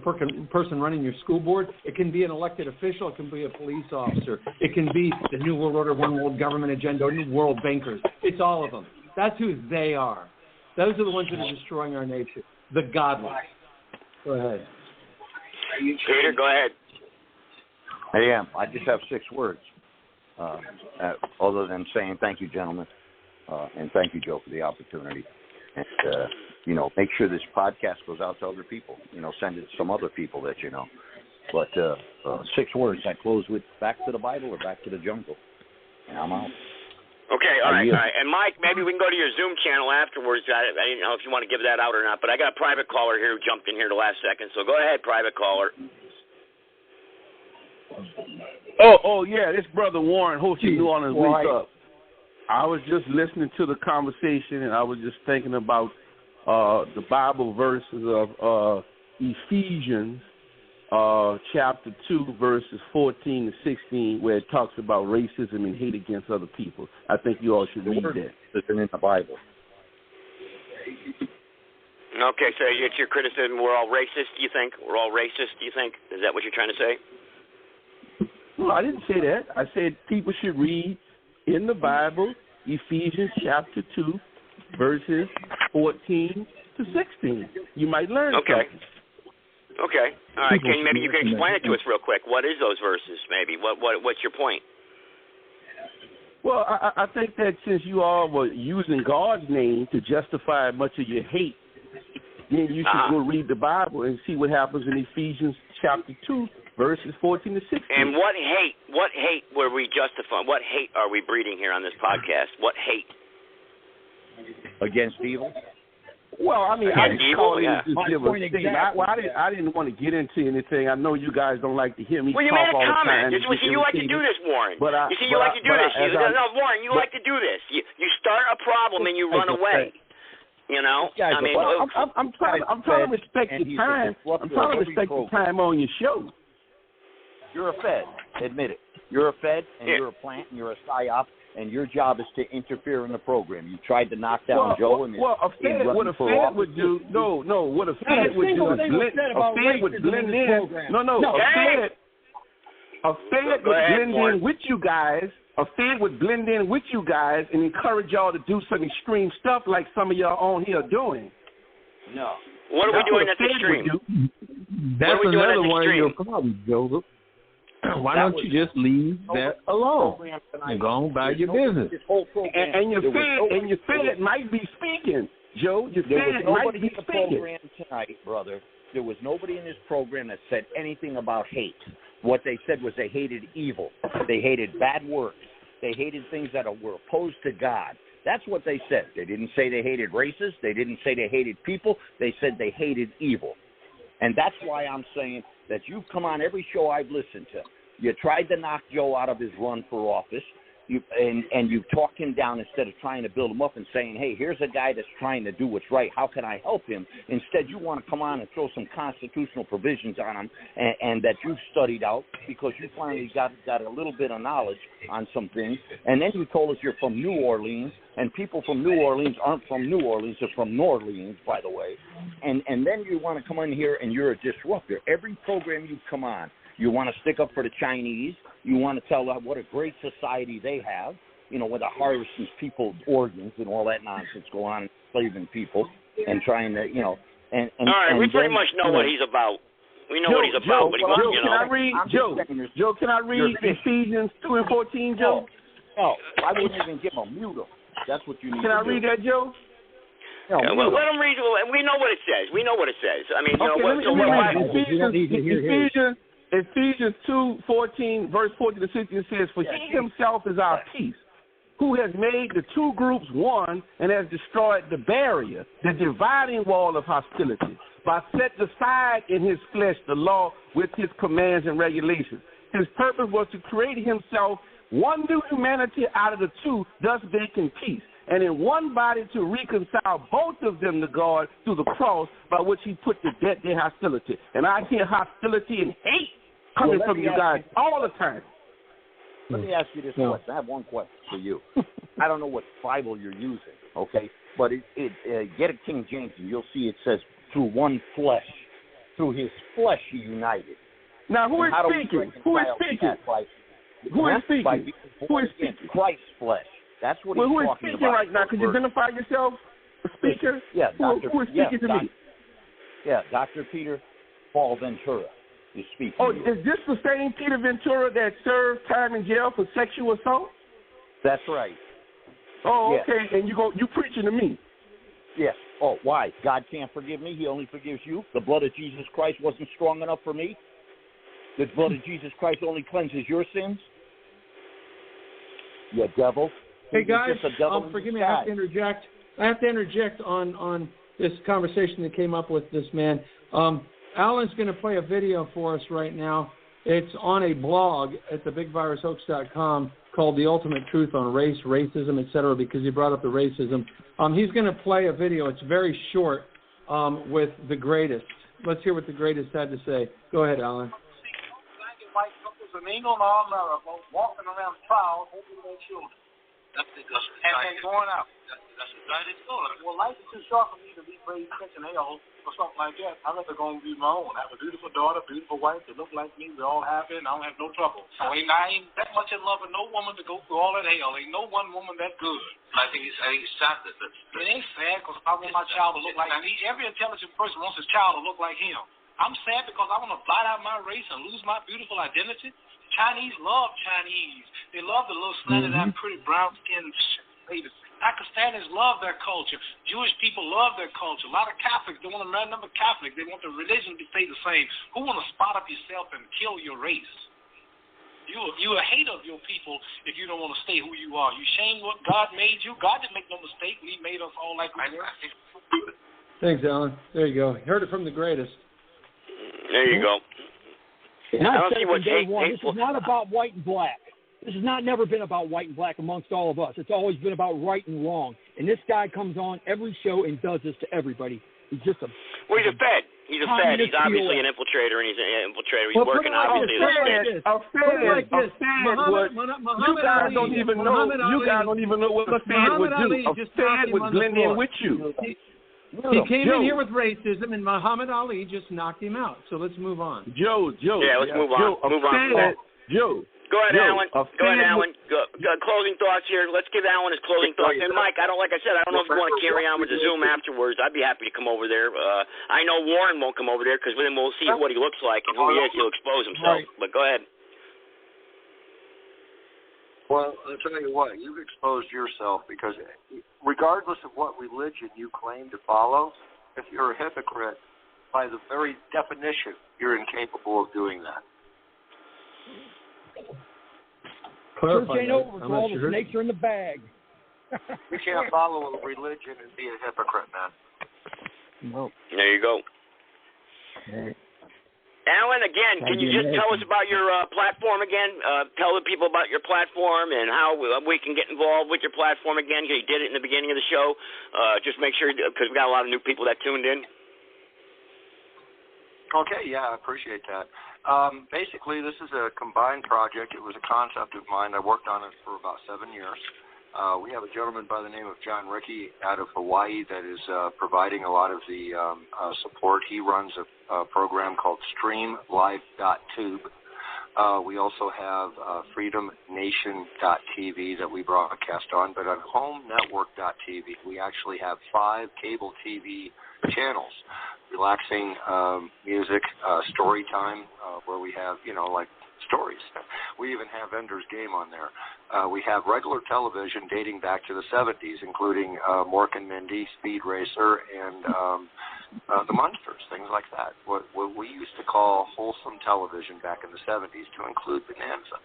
S3: person running your school board. It can be an elected official. It can be a police officer. It can be the New World Order, One World Government Agenda, or New World Bankers. It's all of them. That's who they are. Those are the ones that are destroying our nation. The godless. Go ahead.
S2: Peter, go ahead.
S7: I just have 6 words, other than saying thank you, gentlemen, and thank you, Joe, for the opportunity. And, make sure this podcast goes out to other people. Send it to some other people that you know. But 6 words I close with: back to the Bible or back to the jungle. And I'm out.
S2: Okay, all right. And Mike, maybe we can go to your Zoom channel afterwards. I didn't know if you want to give that out or not, but I got a private caller here who jumped in here the last second. So go ahead, private caller.
S9: Oh yeah, this brother Warren, hosting New Orleans Wake Up. I was just listening to the conversation, and I was just thinking about the Bible verses of Ephesians chapter 2, verses 14 to 16, where it talks about racism and hate against other people. I think you all should read that.
S7: It's in the Bible.
S2: Okay, so it's your criticism. We're all racist, do you think? We're all racist, do you think? Is that what you're trying to say?
S9: Well, I didn't say that. I said people should read in the Bible, Ephesians chapter 2, verses 14 to 16. You might learn something.
S2: Okay. All right. Maybe you can explain it to us real quick. What is those verses? Maybe. What's your point?
S9: Well, I think that since you all were using God's name to justify much of your hate, then you should go read the Bible and see what happens in Ephesians chapter 2, verses 14 to 16.
S2: And what hate were we justifying? What hate are we breeding here on this podcast? What hate?
S7: Against evil?
S9: Well, I mean, I didn't call it just give a statement. I didn't want to get into anything. I know you guys don't like to hear me talk all the time.
S2: Well, you made a comment. You like to do this, Warren. You like to do this. Warren, you like to do this. You start a problem and you run away.
S9: I'm trying to respect your time. I'm trying to respect your time on your show.
S7: You're a Fed. Admit it. You're a Fed, and you're a plant, and you're a PSYOP, and your job is to interfere in the program. You tried to knock down Joe.
S9: What a Fed would do, what a Fed would do is blend in. A Fed would blend in with you guys. A Fed would blend in with you guys and encourage y'all to do some extreme stuff like some of y'all on here are doing.
S2: No. What are we doing that's extreme?
S8: That's another one of your problems, Joseph. Why don't you just leave that alone and go on by your business?
S9: And your Fed might be speaking, Joe. Your Fed might be speaking.
S7: Program tonight, brother. There was nobody in this program that said anything about hate. What they said was they hated evil. They hated bad works. They hated things that were opposed to God. That's what they said. They didn't say they hated races. They didn't say they hated people. They said they hated evil. And that's why I'm saying that you've come on every show I've listened to. You tried to knock Joe out of his run for office, and you talked him down instead of trying to build him up and saying, hey, here's a guy that's trying to do what's right. How can I help him? Instead, you want to come on and throw some constitutional provisions on him and that you've studied out because you finally got a little bit of knowledge on some things. And then you told us you're from New Orleans, and people from New Orleans aren't from New Orleans. They're from New Orleans, by the way. And then you want to come in here and you're a disruptor. Every program you come on, you want to stick up for the Chinese. You want to tell them what a great society they have, where they're harvesting people's organs and all that nonsense going on, enslaving people and trying to, and
S2: all right, we pretty much know what he's about. We know what he's about, but he wants,
S9: Can I read, Joe, can I read Ephesians 2:14, Joe?
S7: No, I wouldn't even give him a mute. That's what you need
S9: Can I read that, Joe?
S2: No, well, let him read. We know what it says. I mean,
S9: Ephesians 2:14, verse 14 to 16 says, for he himself is our peace, who has made the two groups one and has destroyed the barrier, the dividing wall of hostility, by setting aside in his flesh the law with his commands and regulations. His purpose was to create himself one new humanity out of the two, thus making peace, and in one body to reconcile both of them to God through the cross, by which he put to death their hostility. And I hear hostility and hate coming from you guys all the time.
S7: Let me ask you this question. I have one question for you. I don't know what Bible you're using, okay? But get a King James and you'll see it says, through one flesh. Through his flesh he united.
S9: Now, who is speaking? Who is speaking? Who is speaking? Who is speaking?
S7: Christ's flesh. That's what he's talking about.
S9: Who is speaking right now? Could you identify yourself, a speaker?
S7: Yeah,
S9: who is speaking to me?
S7: Yeah, Dr. Peter Paul Ventura is speaking.
S9: Oh, is this the same Peter Ventura that served time in jail for sexual assault?
S7: That's right.
S9: Oh, okay. And you preaching to me?
S7: Yes. Oh, why? God can't forgive me. He only forgives you. The blood of Jesus Christ wasn't strong enough for me. The blood of Jesus Christ only cleanses your sins. You devil.
S3: Hey guys, forgive me. I have to interject on this conversation that came up with this man. Alan's going to play a video for us right now. It's on a blog at thebigvirushoax.com called The Ultimate Truth on Race, Racism, etc., because he brought up the racism. He's going to play a video. It's very short with the greatest. Let's hear what the greatest had to say. Go ahead, Alan.
S10: White couples and ain't on all America walking around proud over their children. And going out. That's exactly it. Well, life is too short for me to be raised catching hell or something like that. I'd rather go and be my own. I have a beautiful daughter, beautiful wife that look like me. We're all happy, and I don't have no trouble. So I ain't that much in love with no woman to go through all that hell. Ain't no one woman that good. I think it's sad that it ain't sad because I want my child to look like me. Every intelligent person wants his child to look like him. I'm sad because I want to blot out my race and lose my beautiful identity. Chinese love Chinese. They love the little slanted-eyed, pretty brown-skinned babies. Pakistanis love their culture. Jewish people love their culture. A lot of Catholics, they want to marry another Catholic. They want the religion to stay the same. Who want to spot up yourself and kill your race? You a hater of your people if you don't want to stay who you are. You shame what God made you. God didn't make no mistake when he made us all like we were.
S3: Thanks, Alan. There you go. Heard it from the greatest.
S2: There you go.
S6: And I don't see what's hateful. This is not about white and black. This has never been about white and black amongst all of us. It's always been about right and wrong. And this guy comes on every show and does this to everybody. He's just
S2: Well, he's a Fed. He's obviously an infiltrator, and he's an infiltrator. He's working obviously.
S9: You guys don't even know what a Fed would do. A Fed would blend in with you.
S3: He came in here with racism, and Muhammad Ali just knocked him out. So let's move on.
S9: Joe.
S2: Yeah, let's move on.
S9: Joe.
S2: Go ahead, Alan. Alan. Closing thoughts here. Let's give Alan his closing thoughts. And Mike, like I said, I don't know if you want to carry on with the Zoom afterwards. I'd be happy to come over there. I know Warren won't come over there because then we'll see what he looks like and who he is. He'll expose himself. Right. But go ahead.
S4: Well, I'll tell you what, you've exposed yourself because regardless of what religion you claim to follow, if you're a hypocrite, by the very definition, you're incapable of doing that.
S6: Church ain't over until all the snakes are in the bag.
S4: You can't follow a religion and be a hypocrite, man.
S6: No.
S2: There you go.
S6: Right.
S2: Alan, again, can you just tell us about your platform again? Tell the people about your platform and how we can get involved with your platform again. You did it in the beginning of the show. Just make sure, because we got a lot of new people that tuned in.
S4: Okay, yeah, I appreciate that. Basically, this is a combined project. It was a concept of mine. I worked on it for about 7 years. We have a gentleman by the name of John Rickey out of Hawaii that is providing a lot of the support. He runs a program called StreamLive.tube. We also have FreedomNation.tv that we broadcast on. But on HomeNetwork.tv, we actually have 5 cable TV channels. Relaxing music, story time, where we have, like stories. We even have Ender's Game on there. We have regular television dating back to the 70s, including Mork and Mindy, Speed Racer, and the Munsters, things like that. What we used to call wholesome television back in the 70s to include Bonanza.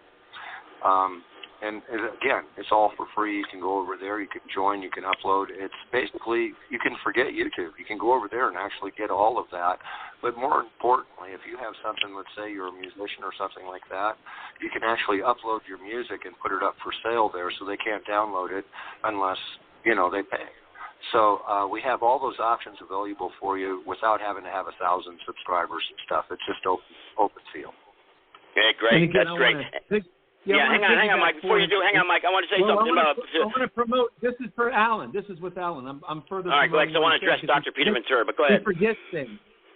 S4: And again, it's all for free. You can go over there. You can join. You can upload. It's basically, you can forget YouTube. You can go over there and actually get all of that. But more importantly, if you have something, let's say you're a musician or something like that, you can actually upload your music and put it up for sale there so they can't download it unless, they pay. So we have all those options available for you without having to have 1,000 subscribers and stuff. It's just open field.
S2: Yeah, great. That's great. Hang on, Mike. Before you do, hang on, Mike. I want to say something. I
S3: want to promote. This is for Alan. This is with Alan. I'm further.
S2: All right, go ahead. So I want to address Dr. Peter Ventura, but go ahead.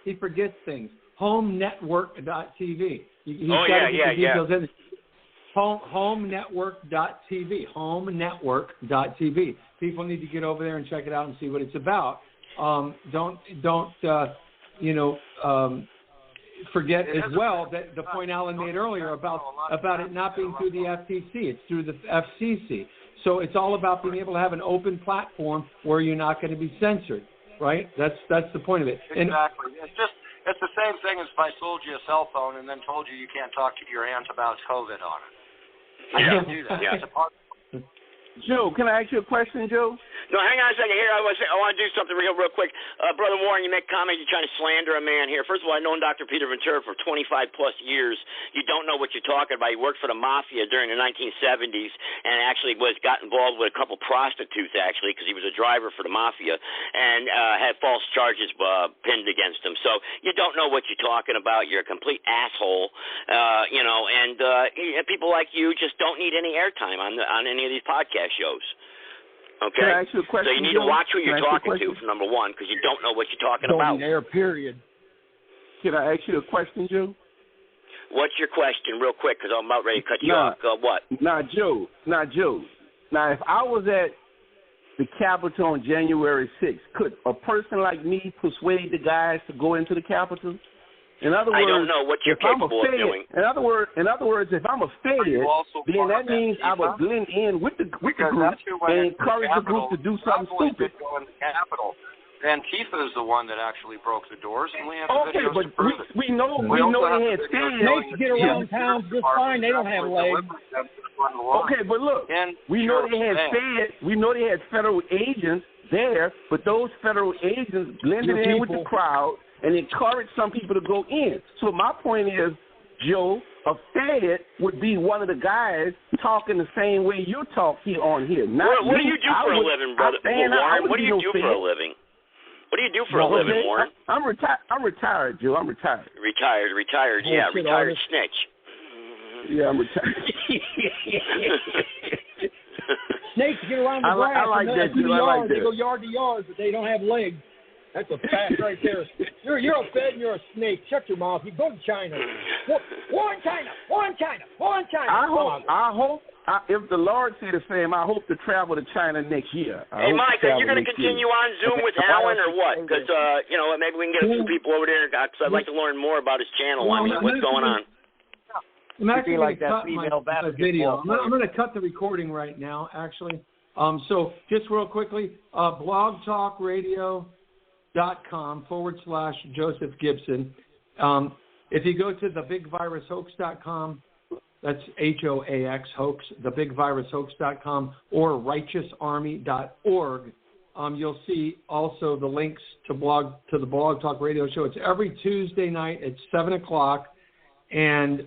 S3: He forgets things. HomeNetwork.tv. HomeNetwork.tv. HomeNetwork.tv. People need to get over there and check it out and see what it's about. Don't forget as well that the point Alan made earlier about it not being through the FTC, it's through the FCC. So it's all about being able to have an open platform where you're not going to be censored, right? That's the point of it.
S4: Exactly. It's the same thing as if I sold you a cell phone and then told you can't talk to your aunt about COVID on it. I can't do that.
S2: Yeah.
S4: It's a part.
S9: Joe, can I ask you a question, Joe?
S2: No, hang on a second here. I want to do something real quick. Brother Warren, you make comments. You're trying to slander a man here. First of all, I've known Dr. Peter Ventura for 25-plus years. You don't know what you're talking about. He worked for the mafia during the 1970s and actually got involved with a couple prostitutes, actually, because he was a driver for the mafia and had false charges pinned against him. So you don't know what you're talking about. You're a complete asshole, and people like you just don't need any airtime on any of these podcast shows. Okay.
S9: Can I ask you a question,
S2: so you need to watch who you're talking to, for number one, because you don't know what you're talking about.
S6: Don't need air, period.
S9: Can I ask you a question, Joe?
S2: What's your question, real quick, because I'm about ready to cut you off. What?
S9: Joe. Now, if I was at the Capitol on January 6th, could a person like me persuade the guys to go into the Capitol? In other words,
S2: I don't know what you're capable of doing.
S9: In other words, if I'm a Fed, then that means I would blend in with the group and encourage the group to do something stupid.
S4: Antifa is the one that actually broke the doors, and we have videos
S9: but
S4: to prove it.
S9: we know they had Feds.
S6: Snakes get around town just fine. They don't have legs.
S9: Okay, but look, we know they had Feds. We know they had federal agents there, but those federal agents blended in with the crowd and encourage some people to go in. So my point is, Joe, a Fed would be one of the guys talking the same way you talk here on here.
S2: What do you do for a living, brother? Warren, what do you do for a living? What do you do for a living, Warren?
S9: I'm retired, Joe. I'm retired.
S2: Retired. Yeah, retired snitch.
S9: Yeah, I'm retired.
S6: Snakes get around the grass.
S9: I like that, Joe.
S6: They go yard to yard, but they don't have legs. That's a fact right there. You're a Fed and you're a snake. Shut your mouth. You go to China. War in China. War in China. War in China.
S9: I hope. If the Lord say the same, I hope to travel to China next year.
S2: Hey, Mike, are you going to continue on Zoom with Alan or what? Because, maybe we can get a few people over there because I'd like to learn more about his channel.
S3: Well,
S2: I mean, what's going on?
S3: I'm actually
S8: like
S3: going to
S8: that
S3: cut my
S8: female basketball
S3: video.
S8: player.
S3: I'm going to cut the recording right now, actually. So just real quickly, blogtalkradio.com/Joseph Gibson. If you go to thebigvirushoax.com, that's HOAX, hoax, thebigvirushoax.com, or righteousarmy.org, you'll see also the links to the Blog Talk Radio Show. It's every Tuesday night at 7 o'clock, and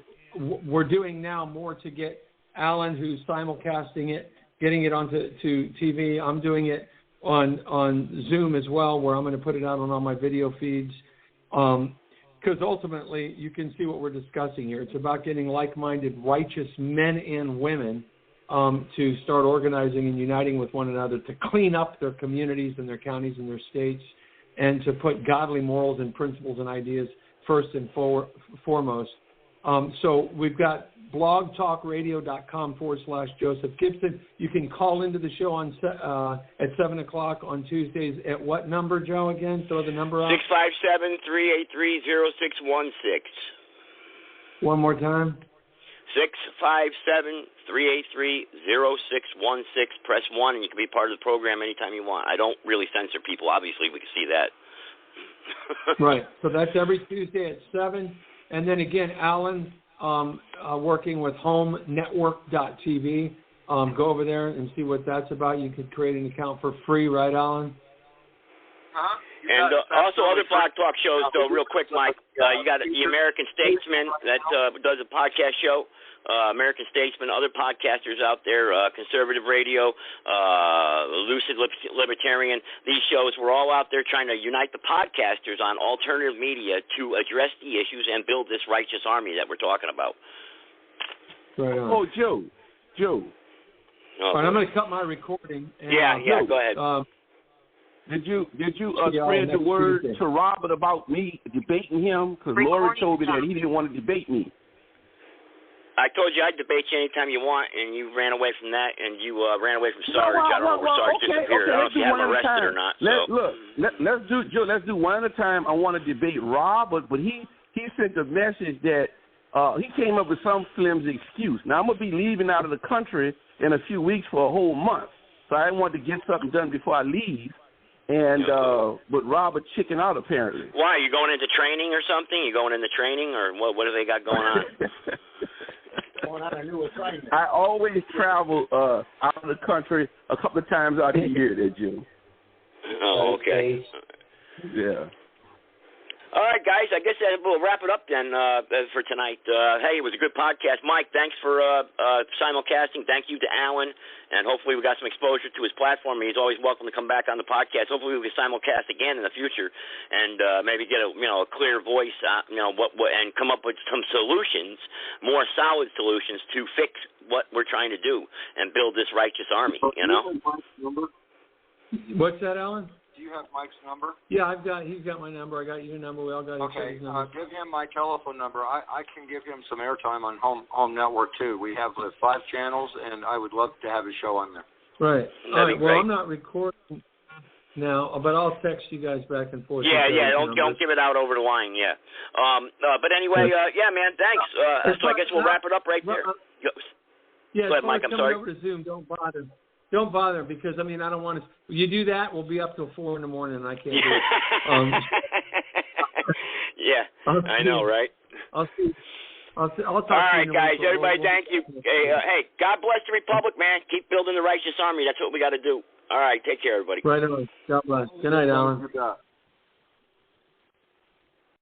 S3: we're doing now more to get Alan, who's simulcasting it, getting it onto TV. I'm doing it on Zoom as well, where I'm going to put it out on all my video feeds. Because ultimately, you can see what we're discussing here. It's about getting like-minded, righteous men and women to start organizing and uniting with one another to clean up their communities and their counties and their states, and to put godly morals and principles and ideas first and foremost. So we've got blogtalkradio.com/Joseph Gibson. You can call into the show on at 7 o'clock on Tuesdays. At what number, Joe, again? Throw the number out.
S2: 657-383-0616.
S3: One more time.
S2: 657-383-0616. Press 1, and you can be part of the program anytime you want. I don't really censor people. Obviously, we can see that.
S3: Right. So that's every Tuesday at 7. And then again, Alan, working with HomeNetwork.tv. Go over there and see what that's about. You can create an account for free, right, Alan?
S2: And also other Blog Talk shows, though, real quick, Mike. You got the American Statesman that does a podcast show. American Statesman, other podcasters out there, Conservative Radio, Lucid Libertarian. These shows, we're all out there trying to unite the podcasters on alternative media to address the issues and build this righteous army that we're talking about.
S3: Right on.
S9: Oh, Joe.
S3: All right, I'm going to cut my recording. And,
S2: go ahead.
S9: Did you spread the word
S3: Tuesday
S9: to Robert about me debating him? Because Lori told me that he didn't want to debate me.
S2: I told you I'd debate you anytime you want, and you ran away from that, and you ran away from Sarge. I don't know where Sarge disappeared. I don't know if you have him arrested or not.
S9: Let's do one at a time. I want to debate Robert, but he sent a message that he came up with some flimsy excuse. Now, I'm going to be leaving out of the country in a few weeks for a whole month, so I wanted to get something done before I leave. And but Robert chickened out apparently.
S2: Why? You going into training or something? You going into training or what? What do they got going on?
S9: I always travel out of the country a couple of times out of the year, there, Jim.
S2: Oh, okay.
S9: Yeah.
S2: All right, guys. I guess we'll wrap it up then for tonight. Hey, it was a good podcast. Mike, thanks for simulcasting. Thank you to Alan. And hopefully we got some exposure to his platform. He's always welcome to come back on the podcast. Hopefully we can simulcast again in the future and maybe get a clear voice, and come up with some solutions, more solid solutions to fix what we're trying to do and build this righteous army,
S3: What's that, Alan?
S4: Do you have Mike's number?
S3: Yeah, he's got my number. I got your number. We all got
S4: each
S3: other's numbers.
S4: Give him my telephone number. I can give him some airtime on Home Network too. We have 5 channels, and I would love to have his show on there.
S3: Right. All right. Well, I'm not recording now, but I'll text you guys back and forth.
S2: Yeah. Don't give it out over the line. Yeah. But anyway, man. Thanks. So I guess we'll wrap it up right there.
S3: Yeah.
S2: Go ahead, Mike. I'm sorry.
S3: Over to Zoom. Don't bother. Don't bother because I don't want to. You do that, we'll be up till 4 a.m. and I can't do it.
S2: Yeah, I know, right?
S3: I'll see. I'll talk
S2: All right, guys. Everybody, thank you. Hey, God bless the Republic, man. Keep building the righteous army. That's what we got to do. All right, take care, everybody.
S3: Right on. God bless. Good night, Alan.